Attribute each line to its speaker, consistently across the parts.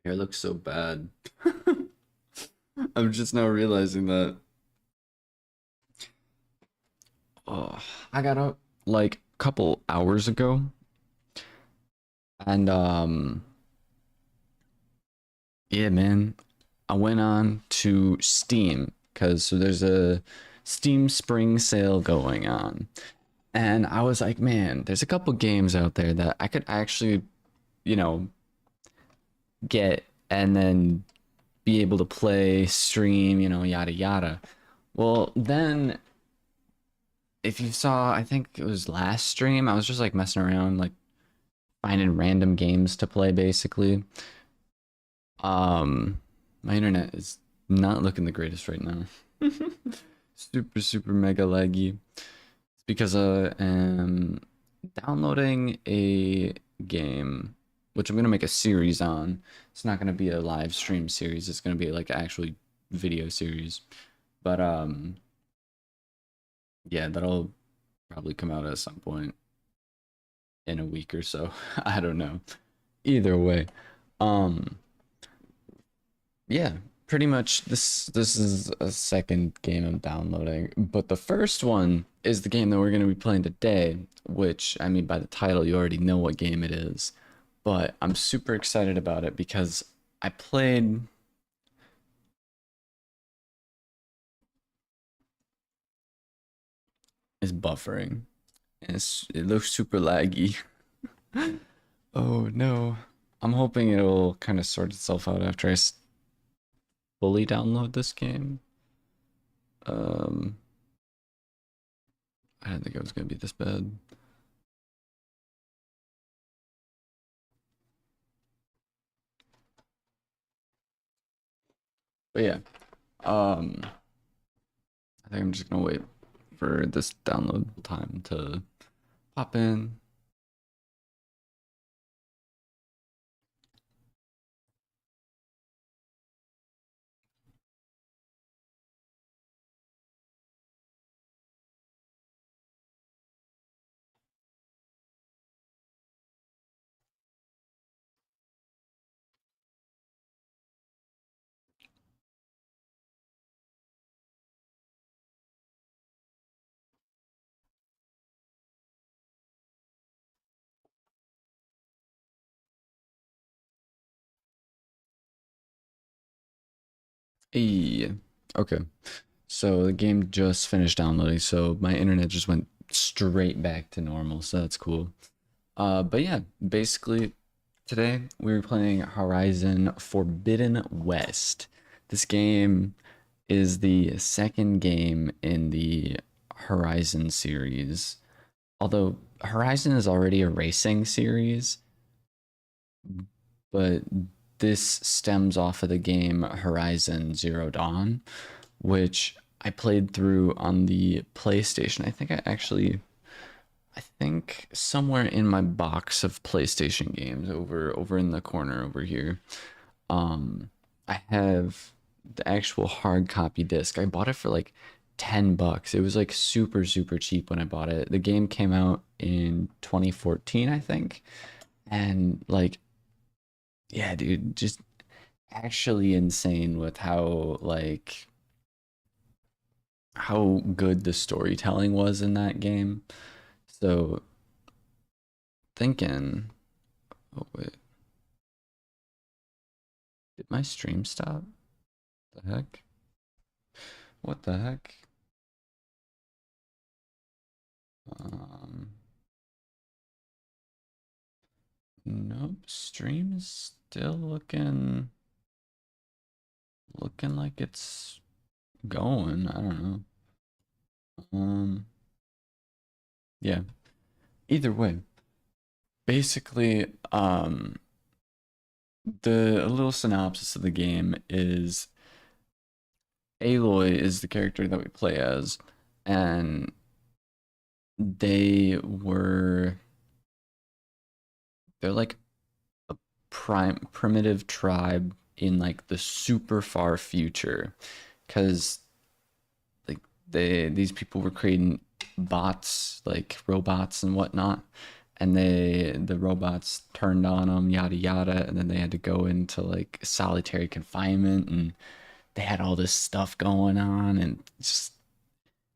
Speaker 1: Hair looks so bad. I'm just now realizing that. Oh, I got up like a couple hours ago, and yeah, man, I went on to Steam because so there's a Steam Spring Sale going on, and I was like, man, there's a couple games out there that I could actually, you know, get and then be able to play, stream, yada yada. Well, then if you saw, I think it was last stream, I was just like messing around, like finding random games to play basically. Um my internet is not looking the greatest right now. Super mega laggy. It's because I am downloading a game which I'm gonna make a series on. It's not gonna be a live stream series, it's gonna be like actually video series. But yeah, that'll probably come out at some point in a week or so. I don't know. Either way, um, yeah, pretty much this is a second game I'm downloading, but the first one is the game that we're going to be playing today, which I mean by the title you already know what game it is, but I'm super excited about it because I played is buffering. It looks super laggy. Oh no. I'm hoping it'll kind of sort itself out after fully download this game. Um, I didn't think it was gonna be this bad. But yeah, um, I think I'm just gonna wait for this download time to pop in. Hey, okay. So the game just finished downloading, so my internet just went straight back to normal, so that's cool. But yeah, basically today we were playing Horizon Forbidden West. This game is the second game in the Horizon series. Although Horizon is already a racing series, but this stems off of the game Horizon Zero Dawn, which I played through on the PlayStation. I think somewhere in my box of PlayStation games over in the corner over here. Um I have the actual hard copy disc. I bought it for like $10. It was like super cheap when I bought it. The game came out in 2014, I think. And like yeah, dude, just actually insane with how good the storytelling was in that game. So thinking, oh wait, did my stream stop? The heck? What the heck? Um, nope, stream is still looking like it's going. I don't know. Yeah. Either way, basically, the a little synopsis of the game is Aloy is the character that we play as, and they were they're like a primitive tribe in like the super far future, because these people were creating bots like robots and whatnot, and the robots turned on them, yada yada, and then they had to go into like solitary confinement, and they had all this stuff going on, and just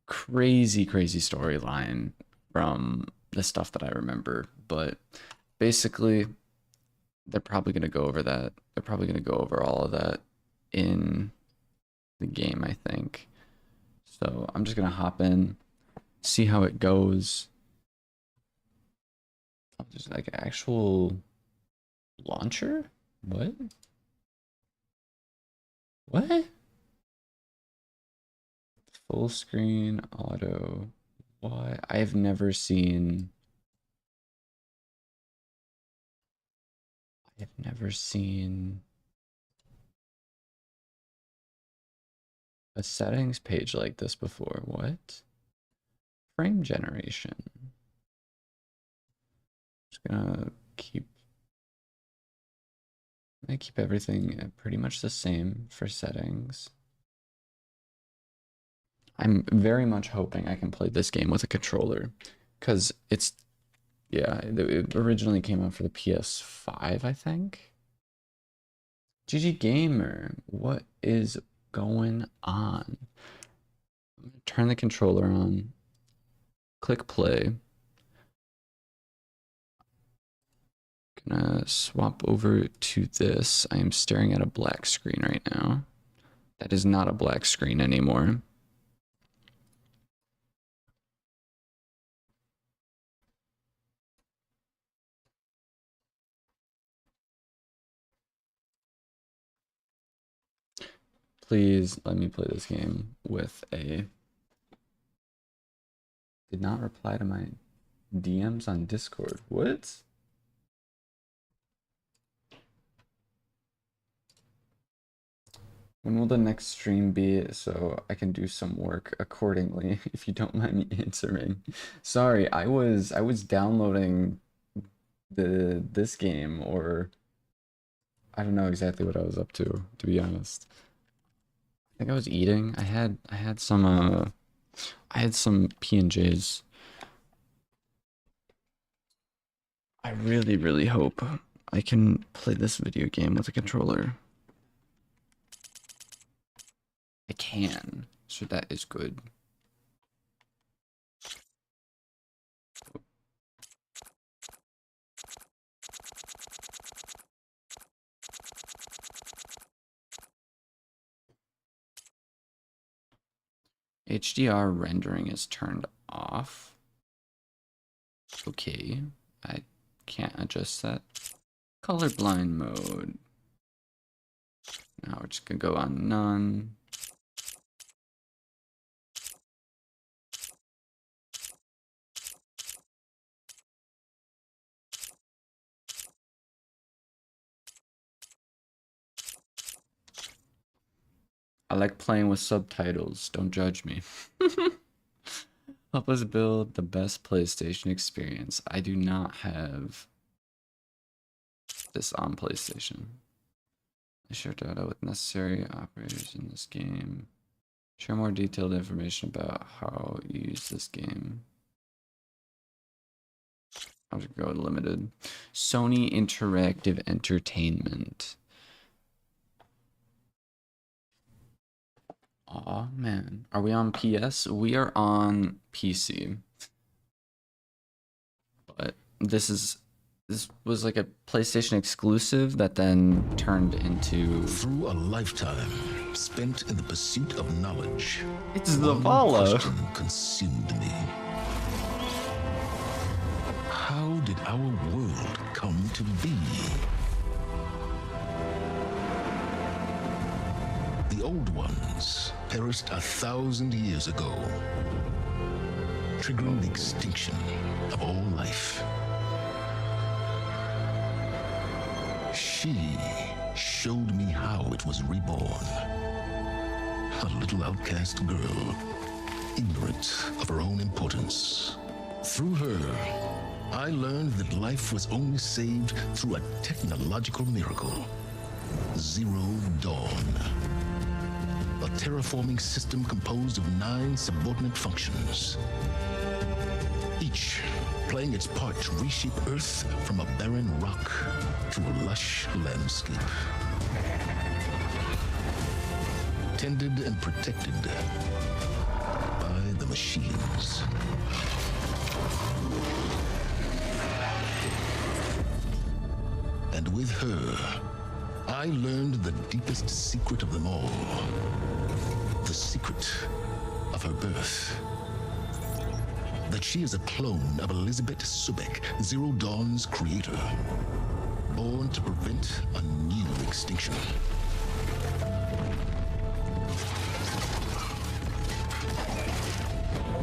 Speaker 1: crazy storyline from the stuff that I remember. But basically, they're probably gonna go over that. They're probably gonna go over all of that in the game, I think. So I'm just gonna hop in, see how it goes. Oh, there's like an actual launcher? What? What? Full screen auto. What? I've never seen a settings page like this before. What? Frame generation. Just gonna keep everything pretty much the same for settings. I'm very much hoping I can play this game with a controller, because it's, yeah, it originally came out for the PS5, I think. GG Gamer, what is going on? I'm gonna turn the controller on, click play. Gonna swap over to this. I am staring at a black screen right now. That is not a black screen anymore. Please let me play this game with a... Did not reply to my DMs on Discord. What? When will the next stream be so I can do some work accordingly, if you don't mind me answering? Sorry, I was downloading this game, or I don't know exactly what I was up to be honest. I think I was eating. I had some P&Js. I really hope I can play this video game with a controller. I can, so that is good. HDR rendering is turned off. Okay, I can't adjust that. Colorblind mode. Now we're just gonna go on none. I like playing with subtitles, don't judge me. Help us build the best PlayStation experience. I do not have this on PlayStation. I share data with necessary operators in this game. Share more detailed information about how you use this game. I'll just go limited. Sony Interactive Entertainment. Aw, man. Are we on PS? We are on PC. But this was like a PlayStation exclusive that then turned into...
Speaker 2: Through a lifetime spent in the pursuit of knowledge,
Speaker 1: it's the Vala.
Speaker 2: Consumed me. How did our world come to be? The old ones perished 1,000 years ago, triggering the extinction of all life. She showed me how it was reborn. A little outcast girl, ignorant of her own importance. Through her, I learned that life was only saved through a technological miracle. Zero Dawn. A terraforming system composed of 9 subordinate functions, each playing its part to reshape Earth from a barren rock to a lush landscape. Tended and protected by the machines. And with her, I learned the deepest secret of them all. The secret of her birth. That she is a clone of Elizabeth Subek, Zero Dawn's creator. Born to prevent a new extinction.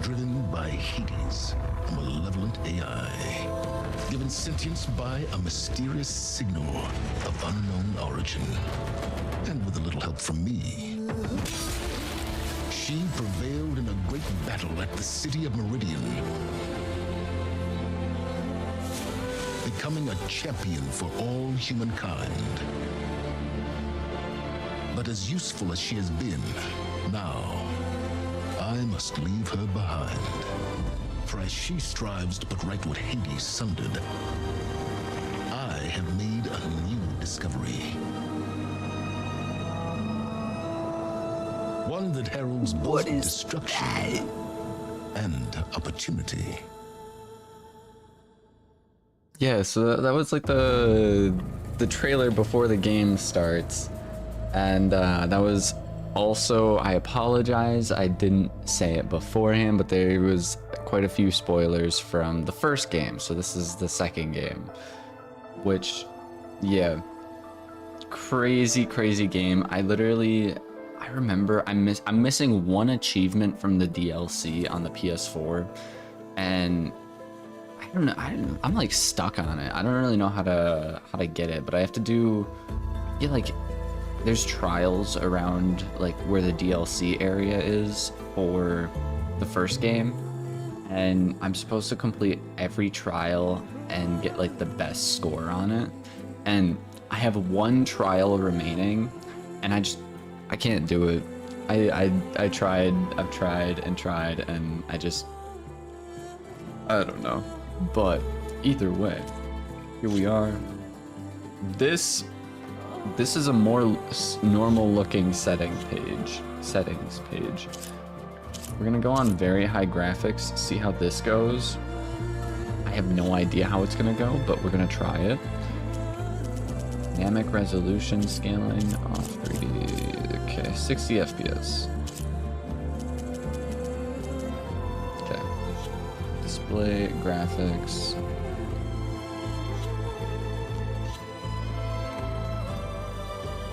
Speaker 2: Driven by Hades, a malevolent AI. Given sentience by a mysterious signal of unknown origin. And with a little help from me, she prevailed in a great battle at the city of Meridian, becoming a champion for all humankind. But as useful as she has been, now I must leave her behind. For as she strives to put right what Hades sundered, I have made a new discovery. One that heralds both destruction and opportunity.
Speaker 1: Yeah, so that was like the trailer before the game starts, and that was also, I apologize, I didn't say it beforehand, but there was quite a few spoilers from the first game, so this is the second game, which, yeah, crazy game. I remember I'm missing one achievement from the DLC on the PS4, and I don't know, I'm like stuck on it. I don't really know how to get it, but I have to do, yeah, like, there's trials around like where the DLC area is for the first game, and I'm supposed to complete every trial and get like the best score on it, and I have one trial remaining, and I can't do it. I've tried, and I don't know. But either way, here we are. This is a more normal looking settings page. We're gonna go on very high graphics, see how this goes. I have no idea how it's gonna go, but we're gonna try it. Dynamic resolution scaling off 3D. Okay, 60 FPS. Okay. Display graphics.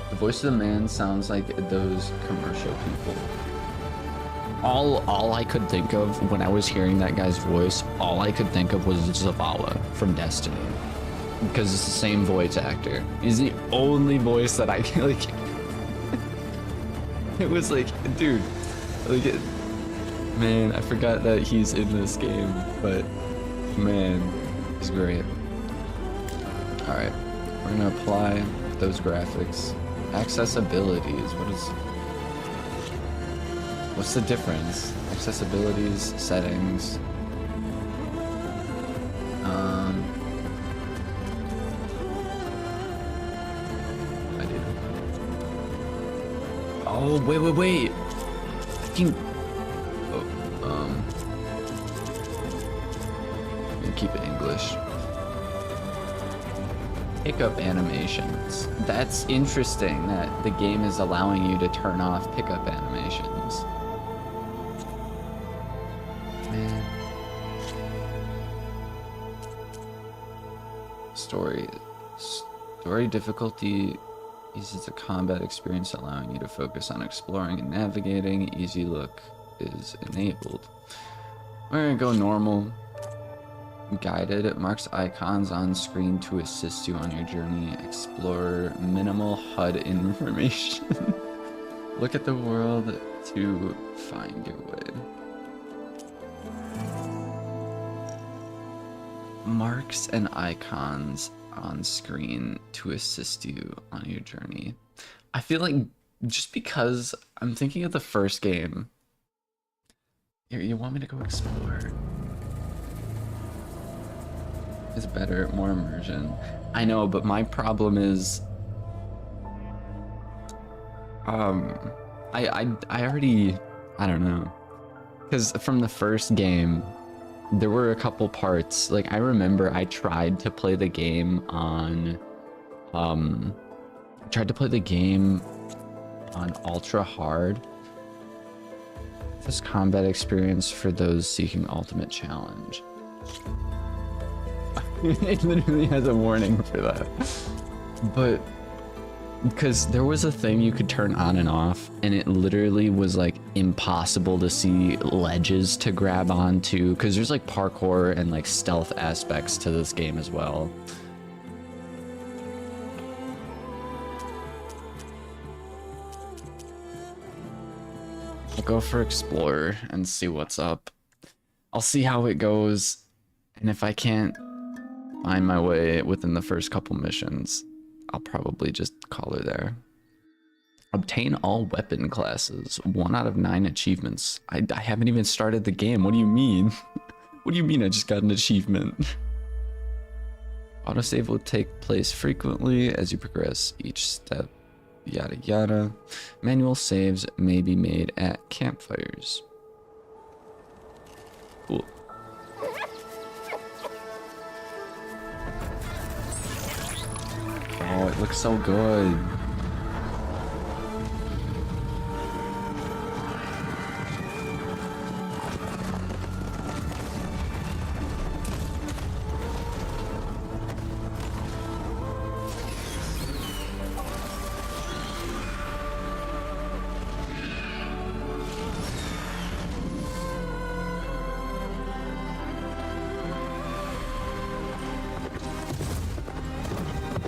Speaker 1: The voice of the man sounds like those commercial people. All I could think of when I was hearing that guy's voice, all I could think of was Zavala from Destiny. Because it's the same voice actor. He's the only voice that I can, like... It was like, dude, like, man, I forgot that he's in this game, but man, he's great. Alright, we're gonna apply those graphics. Accessibilities, what's the difference? Accessibilities, settings. I do. Oh, wait. I can. Oh, I'm gonna keep it English. Pickup animations. That's interesting that the game is allowing you to turn off pickup animations. Man. Story difficulty eases the combat experience, allowing you to focus on exploring and navigating. Easy look is enabled. We're gonna go normal. Guided, it marks icons on screen to assist you on your journey. Explore minimal HUD information. Look at the world to find your way. Marks and icons on screen to assist you on your journey. I feel like just because I'm thinking of the first game. Here, you want me to go explore? is better, more immersion. I know, but my problem is, I already, I don't know, because from the first game, there were a couple parts. Like I remember, I tried to play the game on, I tried to play the game on ultra hard. This combat experience for those seeking ultimate challenge. It literally has a warning for that. But because there was a thing you could turn on and off, and it literally was like impossible to see ledges to grab onto, because there's like parkour and like stealth aspects to this game as well. I'll go for Explorer and see what's up. I'll see how it goes, and if I can't find my way within the first couple missions, I'll probably just call her there. Obtain all weapon classes. 1 out of 9 achievements. I haven't even started the game. What do you mean? What do you mean I just got an achievement? Autosave will take place frequently as you progress each step. Yada yada. Manual saves may be made at campfires. Cool. Oh, it looks so good.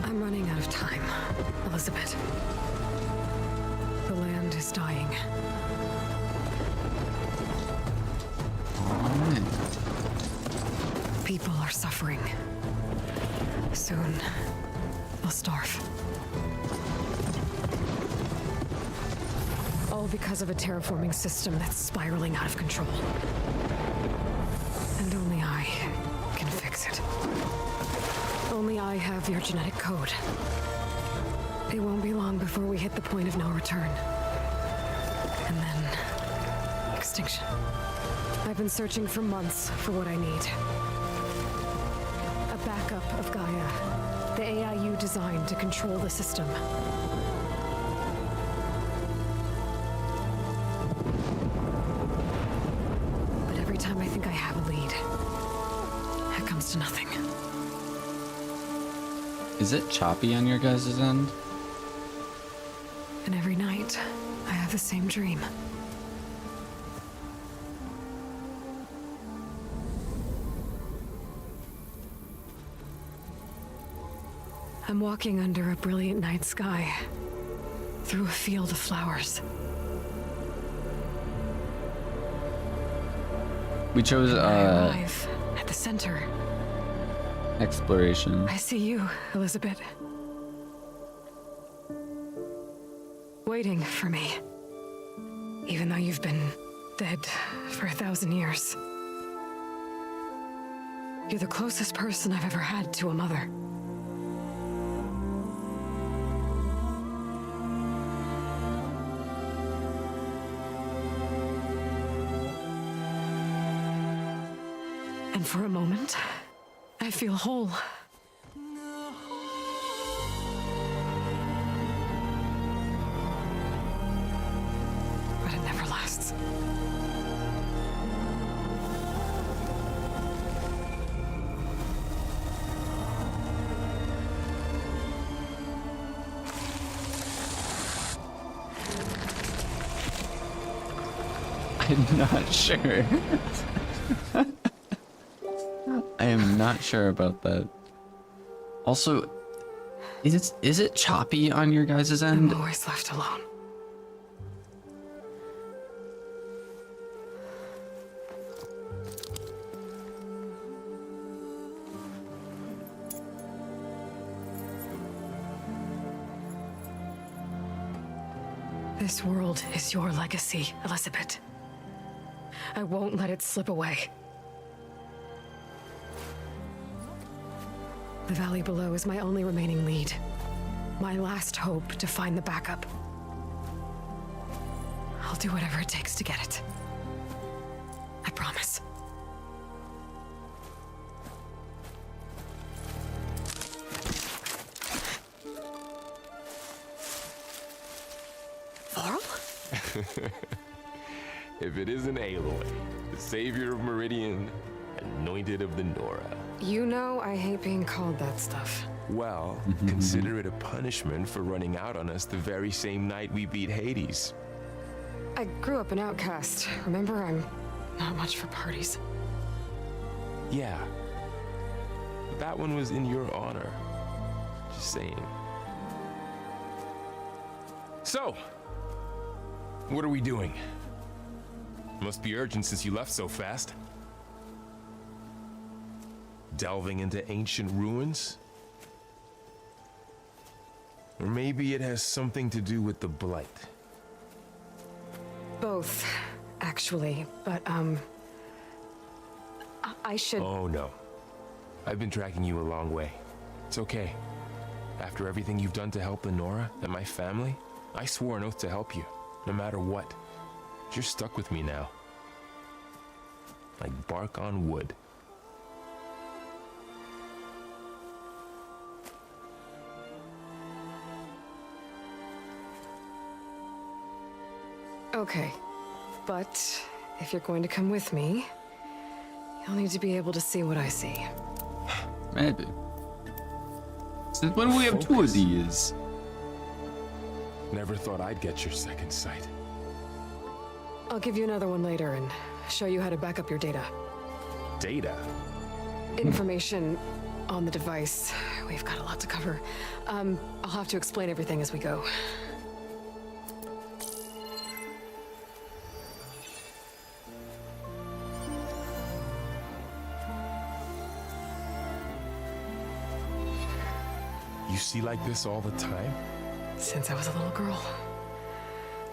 Speaker 3: I'm running out of time, Elizabeth. The land is dying. People are suffering. Soon, they'll starve. All because of a terraforming system that's spiraling out of control. And only I can fix it. Only I have your genetic code. It won't be long before we hit the point of no return. And then... extinction. I've been searching for months for what I need. A backup of Gaia. The AI you designed to control the system. But every time I think I have a lead, it comes to nothing.
Speaker 1: Is it choppy on your guys' end?
Speaker 3: And every night, I have the same dream. I'm walking under a brilliant night sky, through a field of flowers.
Speaker 1: We chose
Speaker 3: I arrive at the center.
Speaker 1: exploration.
Speaker 3: I see you, Elizabeth. Waiting for me. Even though you've been dead for 1,000 years. You're the closest person I've ever had to a mother. And for a moment, I feel whole. But it never lasts.
Speaker 1: I'm not sure. I am not sure about that. Also, is it choppy on your guys' end?
Speaker 3: I'm always left alone. This world is your legacy, Elizabeth. I won't let it slip away. The valley below is my only remaining lead. My last hope to find the backup. I'll do whatever it takes to get it. I promise. Varl?
Speaker 4: If it isn't Aloy, the savior of Meridian, anointed of the Nora.
Speaker 3: You know I hate being called that stuff.
Speaker 4: Well, consider it a punishment for running out on us the very same night we beat Hades.
Speaker 3: I grew up an outcast. Remember, I'm not much for parties.
Speaker 4: Yeah. But that one was in your honor. Just saying. So, what are we doing? Must be urgent since you left so fast. Delving into ancient ruins? Or maybe it has something to do with the Blight.
Speaker 3: Both, actually, but, I should...
Speaker 4: Oh no. I've been tracking you a long way. It's okay. After everything you've done to help the Nora and my family, I swore an oath to help you, no matter what. You're stuck with me now. Like bark on wood.
Speaker 3: Okay, but if you're going to come with me, you'll need to be able to see what I see.
Speaker 1: Maybe. Since when we have two of these?
Speaker 4: Never thought I'd get your second sight.
Speaker 3: I'll give you another one later and show you how to back up your data.
Speaker 4: Data?
Speaker 3: Information on the device. We've got a lot to cover. I'll have to explain everything as we go.
Speaker 4: You see like this all the time?
Speaker 3: Since I was a little girl.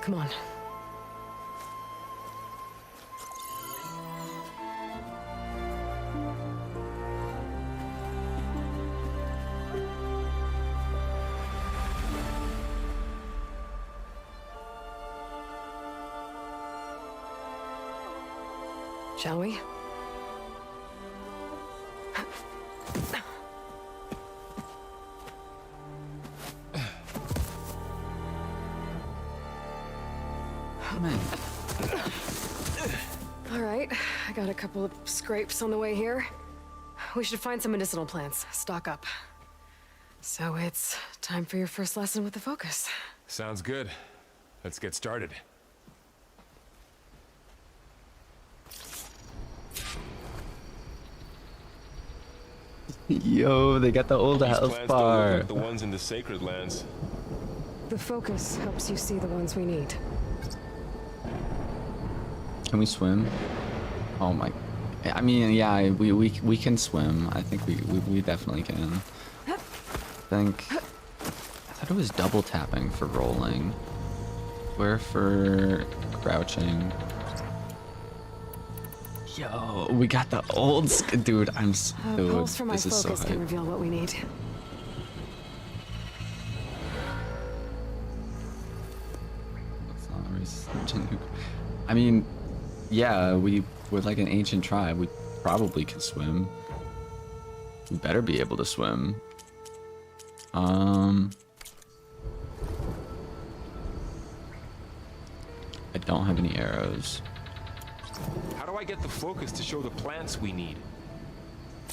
Speaker 3: Come on. Shall we? All right, I got a couple of scrapes on the way here. We should find some medicinal plants, stock up. So it's time for your first lesson with the focus.
Speaker 4: Sounds good. Let's get started.
Speaker 1: Yo, they got the old
Speaker 4: These
Speaker 1: health
Speaker 4: plants don't look
Speaker 1: bar.
Speaker 4: like the ones in the Sacred Lands.
Speaker 3: The focus helps you see the ones we need.
Speaker 1: Can we swim? Oh my. I mean, yeah, we can swim. I think we definitely can. I thought it was double tapping for rolling. Where for crouching? Yo, we got the old dude. Dude,
Speaker 3: Pulse from my
Speaker 1: this is so
Speaker 3: focus can
Speaker 1: hype.
Speaker 3: reveal what we need.
Speaker 1: That's not researching. I mean, yeah, we're like an ancient tribe. We probably can swim. We better be able to swim. I don't have any arrows.
Speaker 4: How do I get the focus to show the plants we need?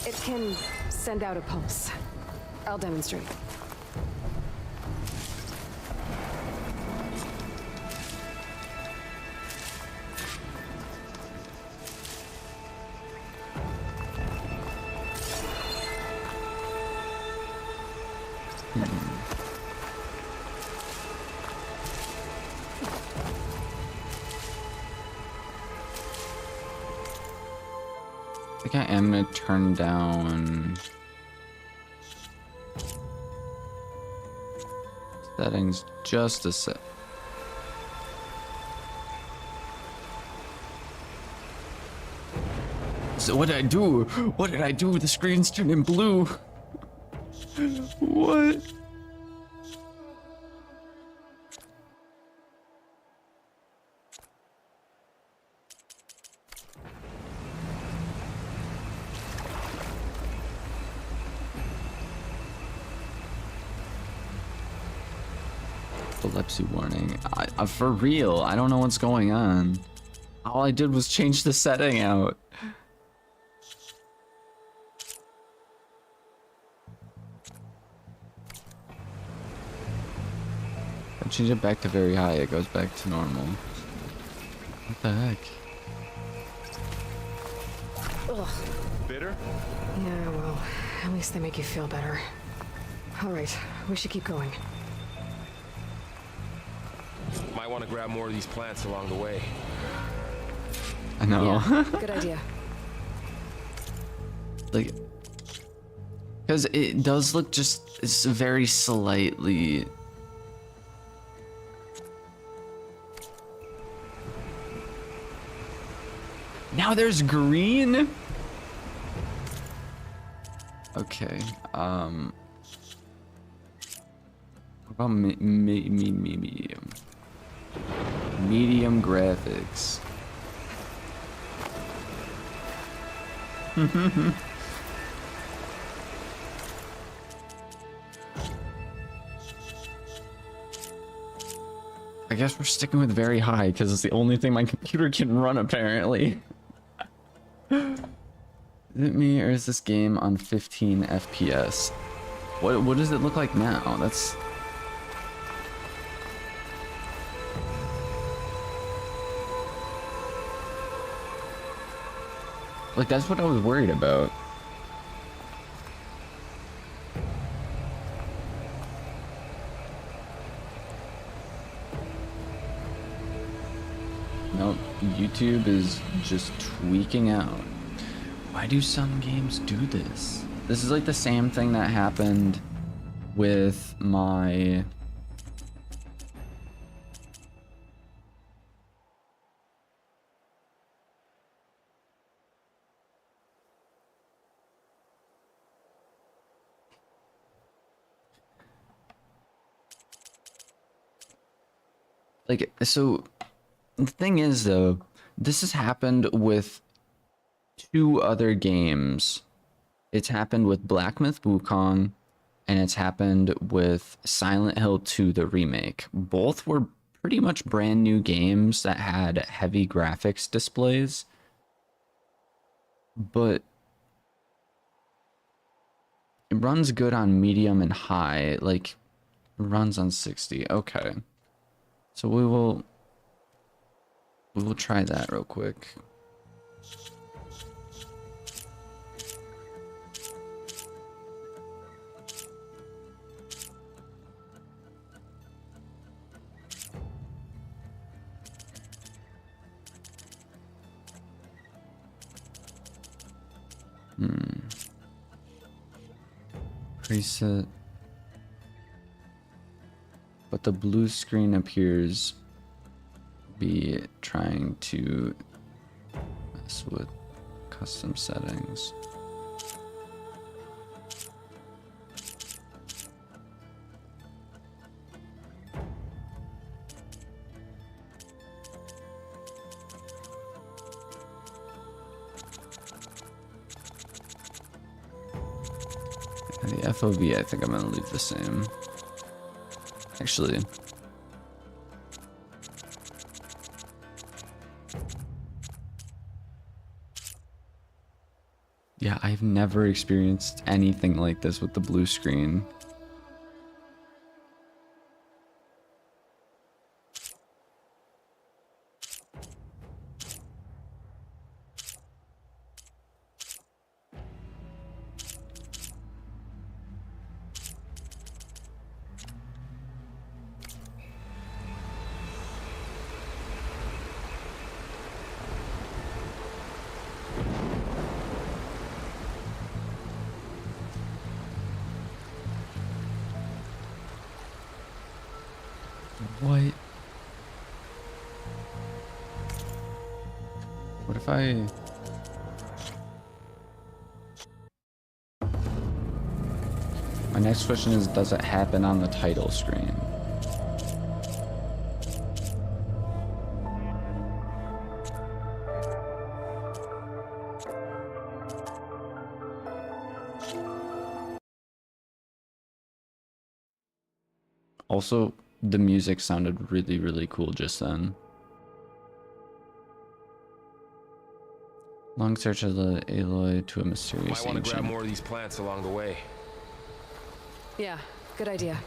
Speaker 3: It can send out a pulse. I'll demonstrate.
Speaker 1: I think I am gonna turn down settings just a sec. So what did I do? What did I do? The screen's turning blue. What? Epilepsy warning. For real, I don't know what's going on. All I did was change the setting out. I change it back to very high, it goes back to normal. What the heck?
Speaker 3: Ugh.
Speaker 4: Bitter?
Speaker 3: Yeah, well, at least they make you feel better. All right, we should keep going.
Speaker 4: Might want to grab more of these plants along the way.
Speaker 1: I know.
Speaker 3: Yeah, good idea.
Speaker 1: Like, because it does look just, it's very slightly. Now there's green? Okay, what about medium? Medium graphics. I guess we're sticking with very high because it's the only thing my computer can run apparently. Is it me or is this game on 15 FPS? What does it look like now? That's like that's what I was worried about. Nope, YouTube is just tweaking out. Why do some games do this? This is like the same thing that happened with my... Like, so the thing is though, this has happened with 2 other games. It's happened with Black Myth Wukong, and it's happened with Silent Hill 2, the remake. Both were pretty much brand new games that had heavy graphics displays. But it runs good on medium and high, like it runs on 60. Okay. So we will try that real quick. Preset. But the blue screen appears be trying to mess with custom settings. And the FOV, I think I'm gonna leave the same. Actually, yeah, I've never experienced anything like this with the blue screen. What? What if I... My next question is, does it happen on the title screen? Also, the music sounded really, really cool just then. Long search of the Aloy to a mysterious
Speaker 4: Might want to grab
Speaker 1: ancient.
Speaker 4: more of these plants along the way.
Speaker 3: Yeah, good idea.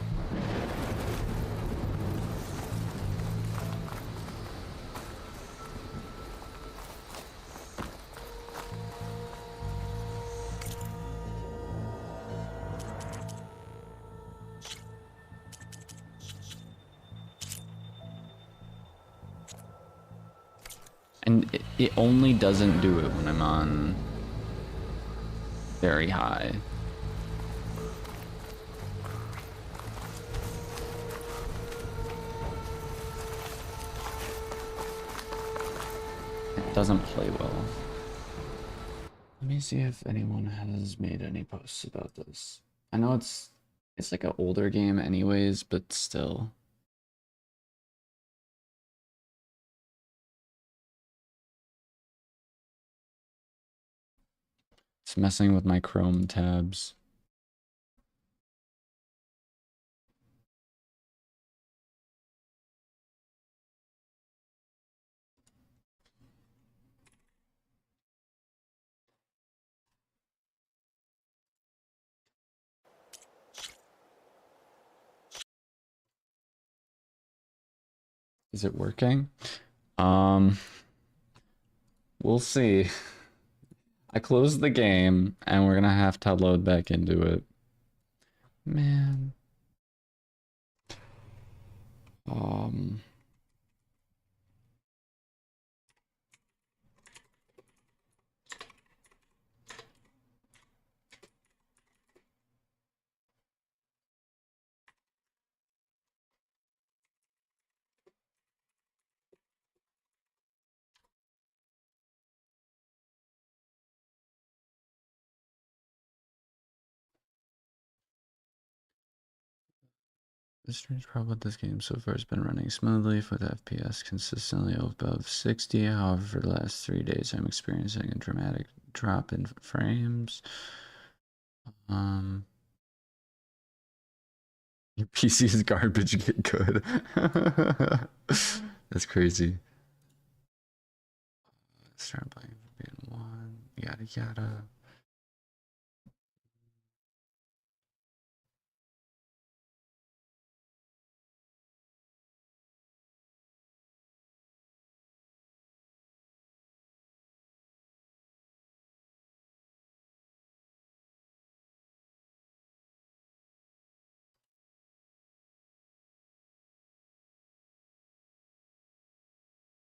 Speaker 1: And it only doesn't do it when I'm on very high. It doesn't play well. Let me see if anyone has made any posts about this. I know it's like an older game anyways, but still. It's messing with my Chrome tabs. Is it working? Um, we'll see. I closed the game and we're gonna have to load back into it. Man. Um, the strange problem with this game so far has been running smoothly with FPS consistently above 60. However, for the last 3 days, I'm experiencing a dramatic drop in frames. Your PC is garbage, get good. That's crazy. Start playing Forbidden One, yada yada.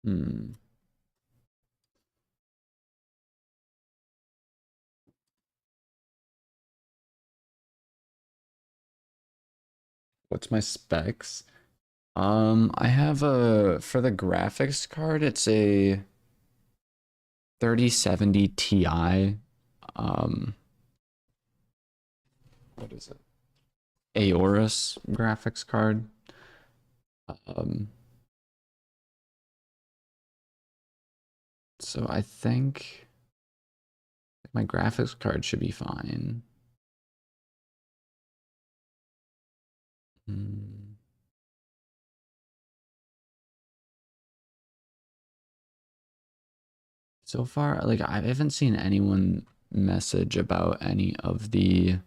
Speaker 1: Hmm. What's my specs? I have for the graphics card, it's a 3070 Ti. What is it? Aorus graphics card. Um, so I think my graphics card should be fine. Hmm. So far, like I haven't seen anyone message about any of the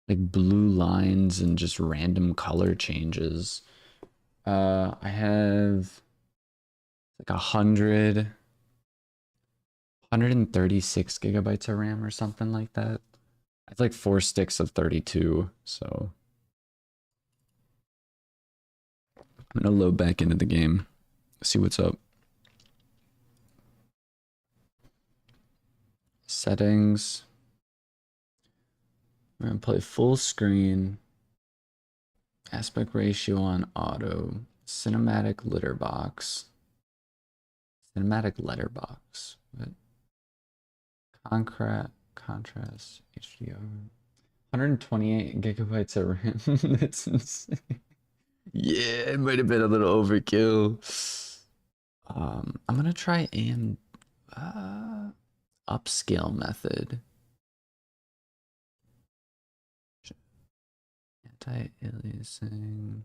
Speaker 1: like blue lines and just random color changes. I have like 136 gigabytes of RAM or something like that. I have like 4 sticks of 32, so I'm gonna load back into the game, see what's up. Settings. We're gonna play full screen. Aspect ratio on auto. Cinematic litter box. Cinematic letterbox. What? Contrast HDR. 128 gigabytes of RAM. That's insane. Yeah, it might have been a little overkill. I'm gonna try AM uh, upscale method. Anti-aliasing.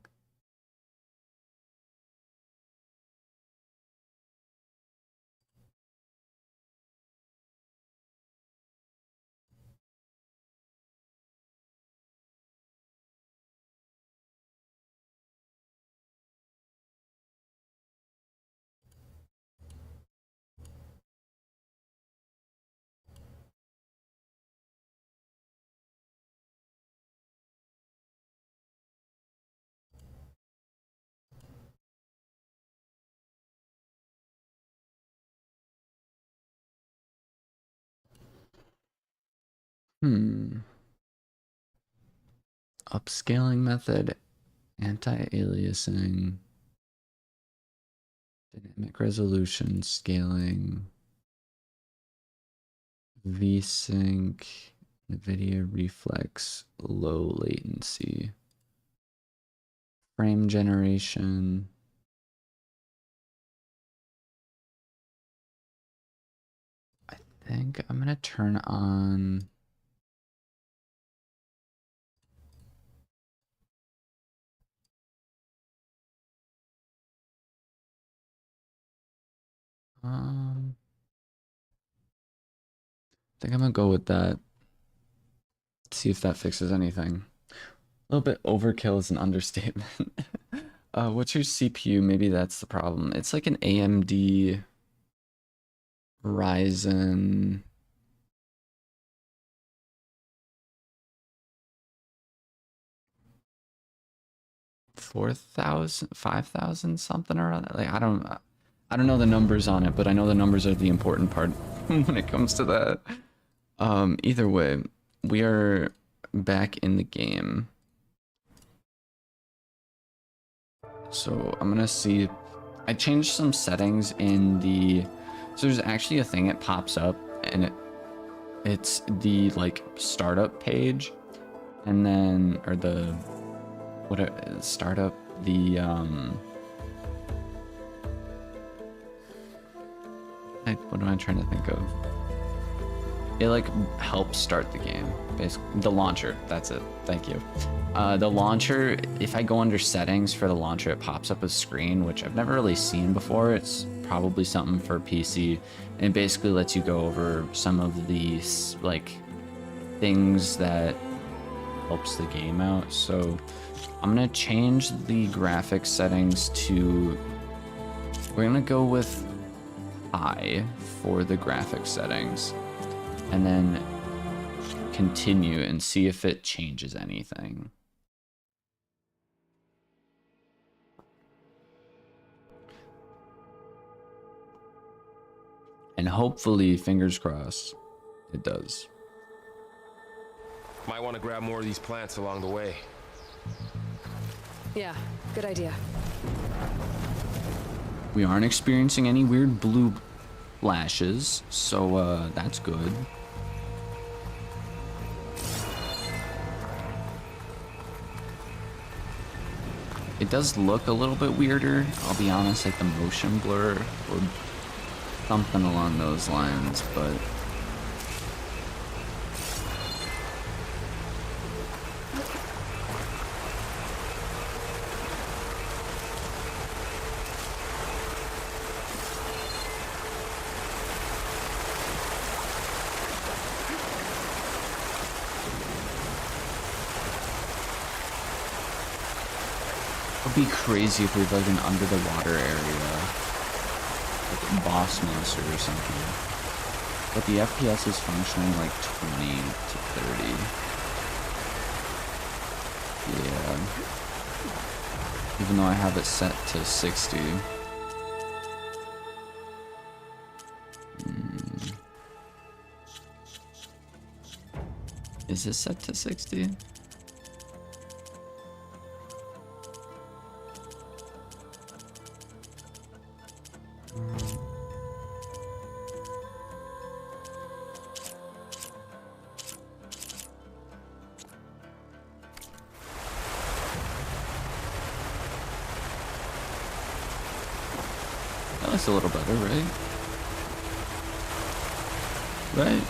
Speaker 1: Upscaling method, anti-aliasing, dynamic resolution scaling, VSync, NVIDIA reflex, low latency, frame generation. I think I'm gonna turn on I think I'm gonna go with that. See if that fixes anything. A little bit overkill is an understatement. What's your CPU? Maybe that's the problem. It's like an AMD Ryzen. $4,000, $5,000 something or other. Like I don't know the numbers on it, but I know the numbers are the important part when it comes to that. Either way, we are back in the game. So I'm gonna see. I changed some settings in the. So there's actually a thing that pops up, and it's the like startup page, and then or the what startup the what am I trying to think of? It like helps start the game, basically. The launcher, that's it. Thank you. The launcher, if I go under settings for the launcher, it pops up a screen, which I've never really seen before. It's probably something for PC, and it basically lets you go over some of these like things that helps the game out. So I'm gonna change the graphics settings to, we're gonna go with high for the graphics settings, and then continue and see if it changes anything. And hopefully, fingers crossed, it does.
Speaker 4: Might want to grab more of these plants along the way.
Speaker 3: Yeah, good idea.
Speaker 1: We aren't experiencing any weird blue flashes, so that's good. It does look a little bit weirder, I'll be honest, like the motion blur or something along those lines, but it'd be crazy if we had like an under the water area, like a boss monster or something. But the FPS is functioning like 20 to 30. Yeah. Even though I have it set to 60. Is it set to 60? looks a little better, right? Right?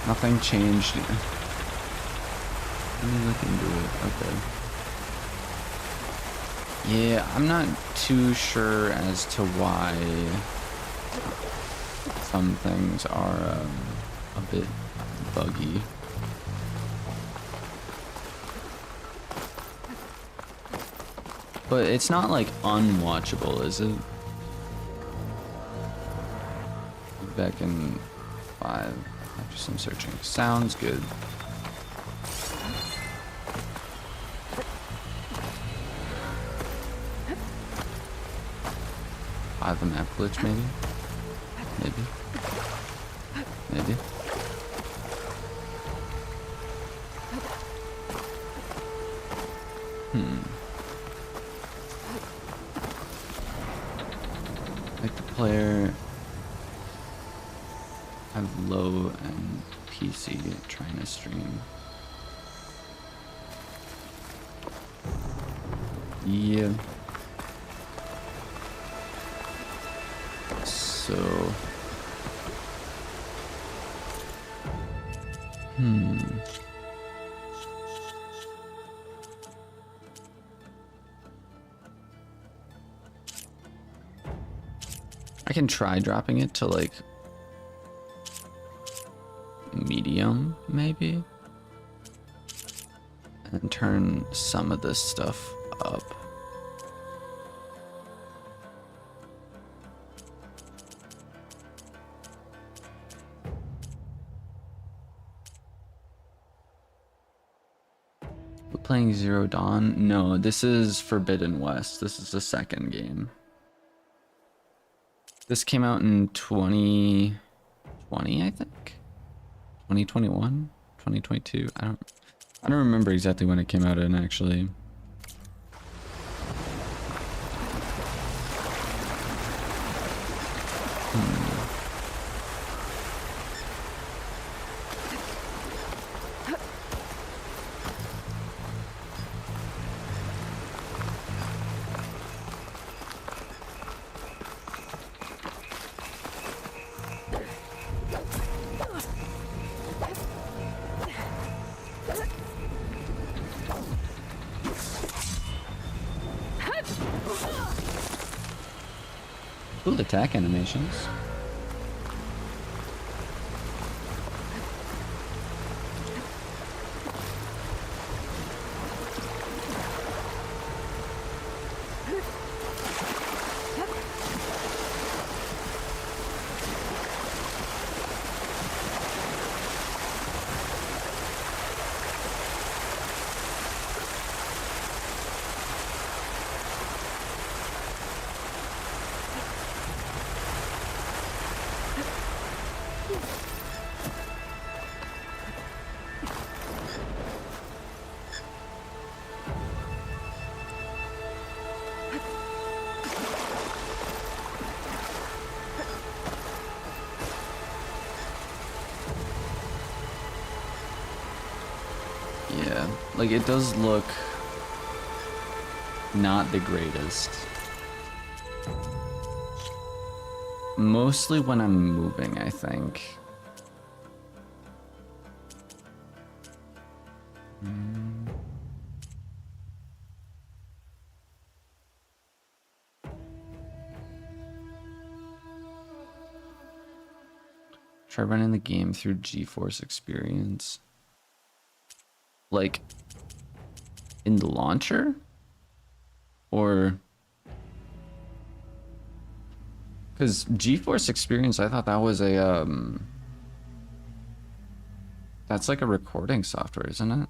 Speaker 1: Nothing changed. Let me look into it. Okay. Yeah, I'm not too sure as to why some things are a bit buggy. But it's not like unwatchable, is it? Back in 5 after some searching. Sounds good. The map glitch, maybe? Maybe. Like the player have low and PC trying to stream. Yeah. So, I can try dropping it to like medium, maybe, and turn some of this stuff up. Playing Zero Dawn? No, this is Forbidden West. This is the second game. This came out in 2020, I think. 2021, 2022. I don't remember exactly when it came out in, actually. Cool attack animations. Yeah, like it does look not the greatest. Mostly when I'm moving, I think. Try running the game through GeForce Experience. Like, in the launcher? Or... Because GeForce Experience, I thought that was a, that's like a recording software, isn't it?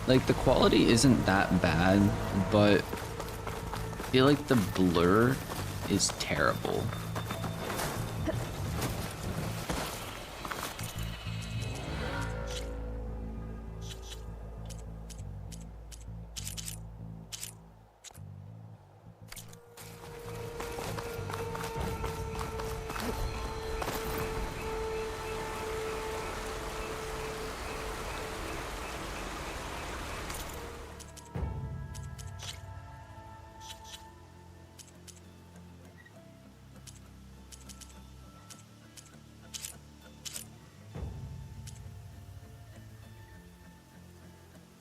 Speaker 1: Like, the quality isn't that bad, but I feel like the blur is terrible.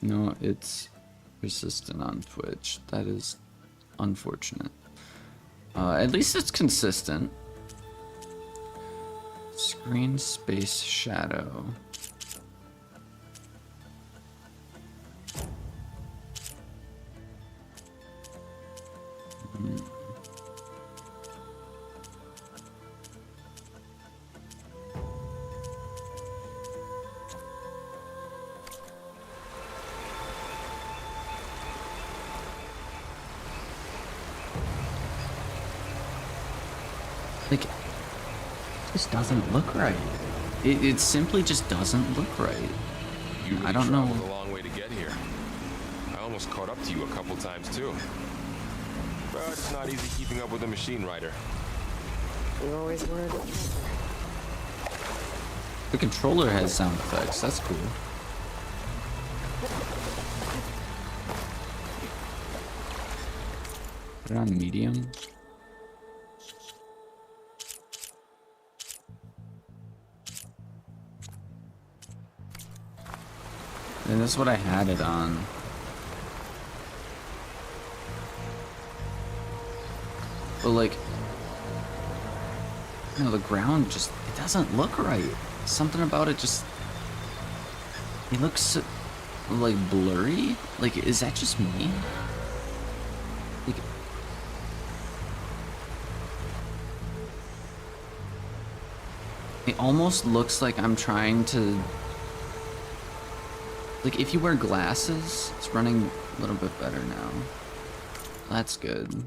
Speaker 1: No, it's persistent on Twitch. That is unfortunate. At least it's consistent. Screen space shadow. Like, it just doesn't look right. It simply just doesn't look right.
Speaker 4: You really
Speaker 1: I don't know.
Speaker 4: traveled a long way to get here. I almost caught up to you a couple times too. But it's not easy keeping up with a machine rider.
Speaker 3: You always were a good helper.
Speaker 1: The controller has sound effects. That's cool. Put it on medium. And this is what I had it on. But like, you know, the ground just, it doesn't look right. Something about it just, it looks so, like blurry. Like, is that just me? Like, it almost looks like I'm trying to, like, if you wear glasses, it's running a little bit better now. That's good.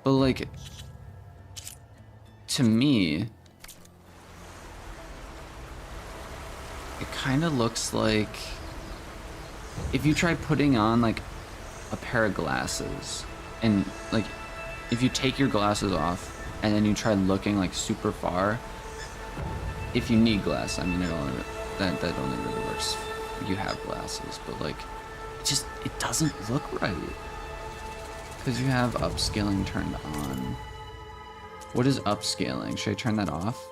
Speaker 1: But like, to me, it kind of looks like if you try putting on like a pair of glasses and like if you take your glasses off and then you try looking like super far, if you need glasses, I mean, that only really works if you have glasses, but like it doesn't look right because you have upscaling turned on. What is upscaling? Should I turn that off?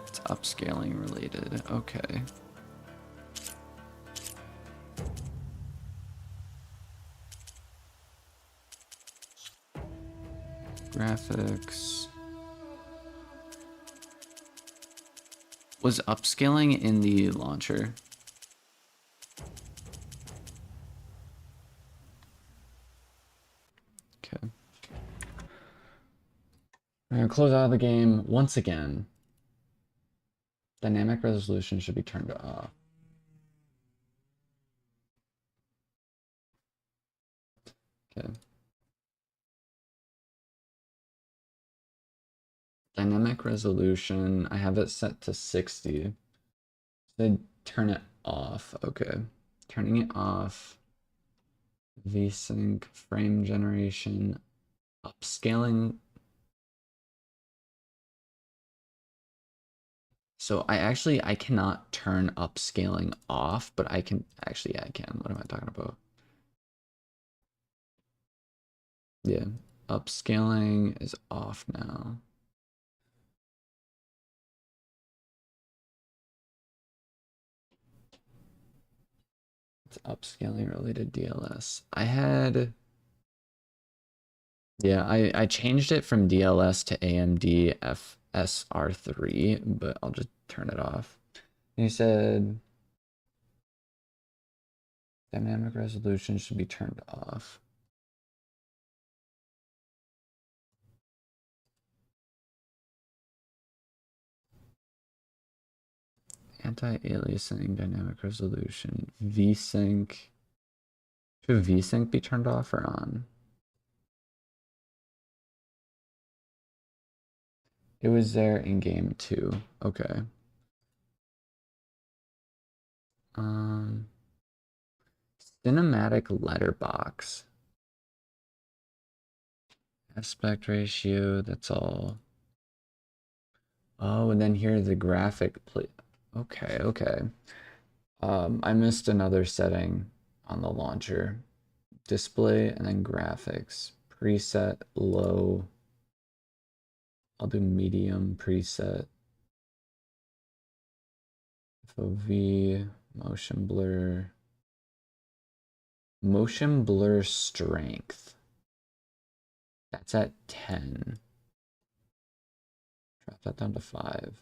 Speaker 1: It's upscaling related. Okay. Graphics. Was upscaling in the launcher? Okay. We're gonna close out of the game once again. Dynamic resolution should be turned off. Okay. Dynamic resolution, I have it set to 60. So turn it off. Okay. Turning it off. VSync, frame generation, upscaling. So I cannot turn upscaling off, but I can actually, yeah, I can. What am I talking about? Yeah, upscaling is off now. It's upscaling related DLS. Yeah, I changed it from DLS to AMD FSR3, but I'll just turn it off. You said dynamic resolution should be turned off. Anti-aliasing dynamic resolution. VSync. Should VSync be turned off or on? It was there in game 2. Okay. Cinematic letterbox. Aspect ratio, that's all. Oh, and then here's the graphic play. Okay, okay. I missed another setting on the launcher. Display and then graphics. preset low. I'll do medium preset. FOV, motion blur. Motion blur strength. That's at 10. Drop that down to 5.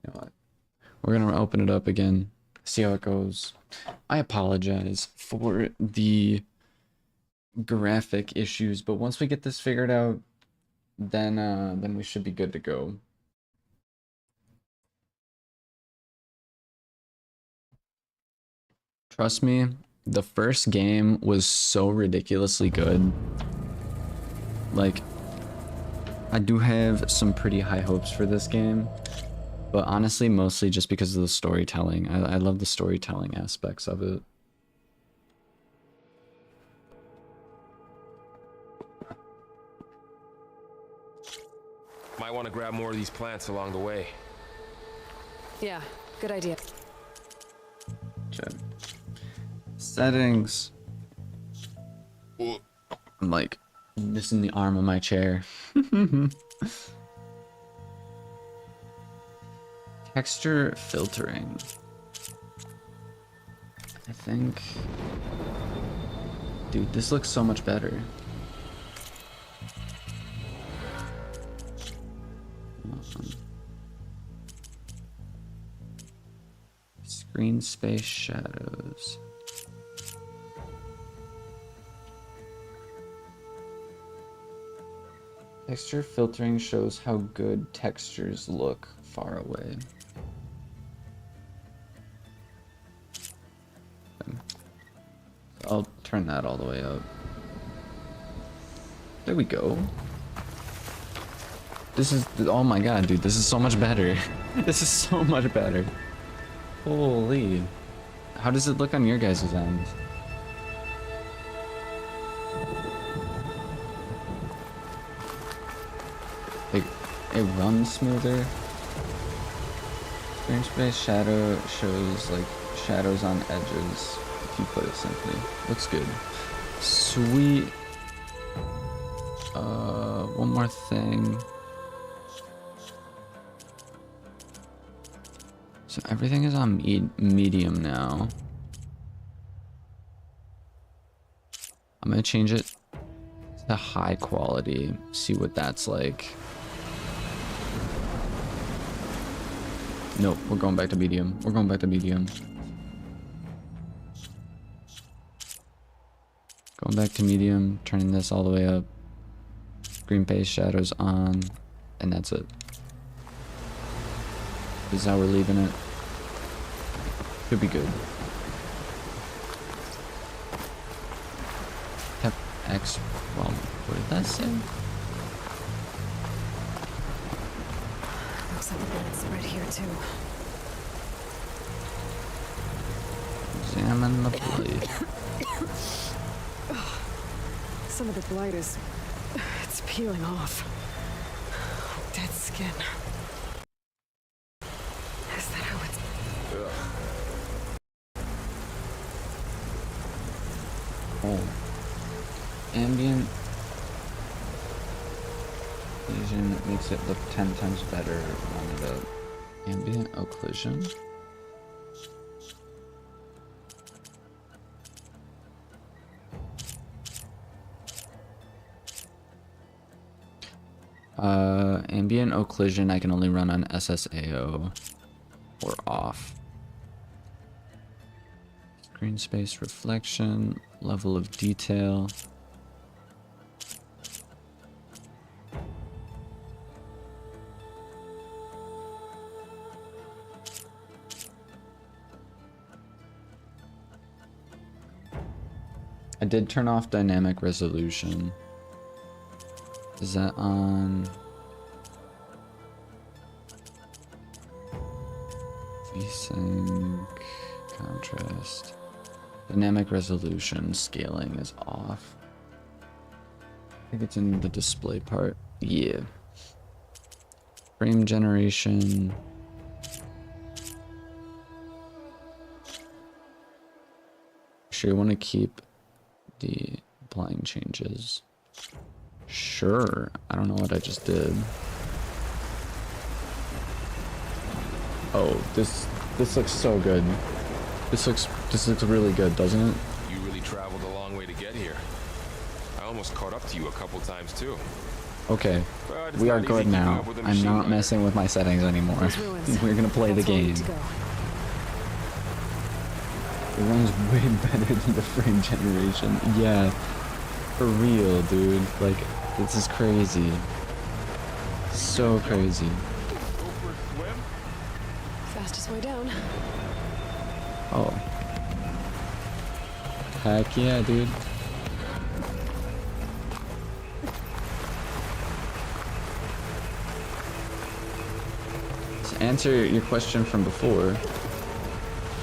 Speaker 1: You know what? We're gonna open it up again, see how it goes. I apologize for the graphic issues, but once we get this figured out, then we should be good to go. Trust me, the first game was so ridiculously good. Like, I do have some pretty high hopes for this game, but honestly, mostly just because of the storytelling. I love the storytelling aspects of it.
Speaker 4: Might want to grab more of these plants along the way.
Speaker 3: Yeah, good idea.
Speaker 1: Okay. Settings. I'm like missing the arm of my chair. Texture filtering. I think... Dude, this looks so much better. Screen space shadows. Texture filtering shows how good textures look far away. I'll turn that all the way up. There we go. This is, oh my god, dude, this is so much better. This is so much better. Holy. How does it look on your guys' end? Like, it runs smoother. Screen space shadow shows like shadows on edges if you play it simply. Looks good. Sweet. One more thing. So everything is on medium now. I'm gonna change it to high quality. See what that's like. Nope, we're going back to medium. We're going back to medium. Going back to medium, turning this all the way up. Green base shadows on, and that's it. This is how we're leaving it. Could be good. Tap X. Well, what did that say?
Speaker 3: Looks like a bit spread here too.
Speaker 1: Examine the blade.
Speaker 3: Some of the blight is... it's peeling off. Dead skin. Is that how it's...
Speaker 1: Oh. Ambient occlusion makes it look 10 times better on the ambient occlusion. Ambient occlusion I can only run on SSAO or off. Screen space reflection, level of detail. I did turn off dynamic resolution. Is that on? VSync, contrast, dynamic resolution, scaling is off. I think it's in the display part. Yeah. Frame generation. Sure, you want to keep the blind changes. Sure. I don't know what I just did. Oh, this looks so good. This looks really good, doesn't it?
Speaker 4: You really traveled a long way to get here. I almost caught up to you a couple times too.
Speaker 1: Okay,
Speaker 4: But it's
Speaker 1: we are
Speaker 4: not easy
Speaker 1: good
Speaker 4: keeping
Speaker 1: now.
Speaker 4: up with a
Speaker 1: I'm
Speaker 4: machine
Speaker 1: not
Speaker 4: like
Speaker 1: messing with my settings anymore.
Speaker 3: Those ruins.
Speaker 1: We're gonna play the
Speaker 3: That's where we
Speaker 1: game.
Speaker 3: need to go.
Speaker 1: It runs way better than the frame generation. Yeah, for real, dude. Like, this is crazy. So crazy.
Speaker 4: Go for a swim?
Speaker 3: Fastest way down.
Speaker 1: Oh. Heck yeah, dude. To answer your question from before,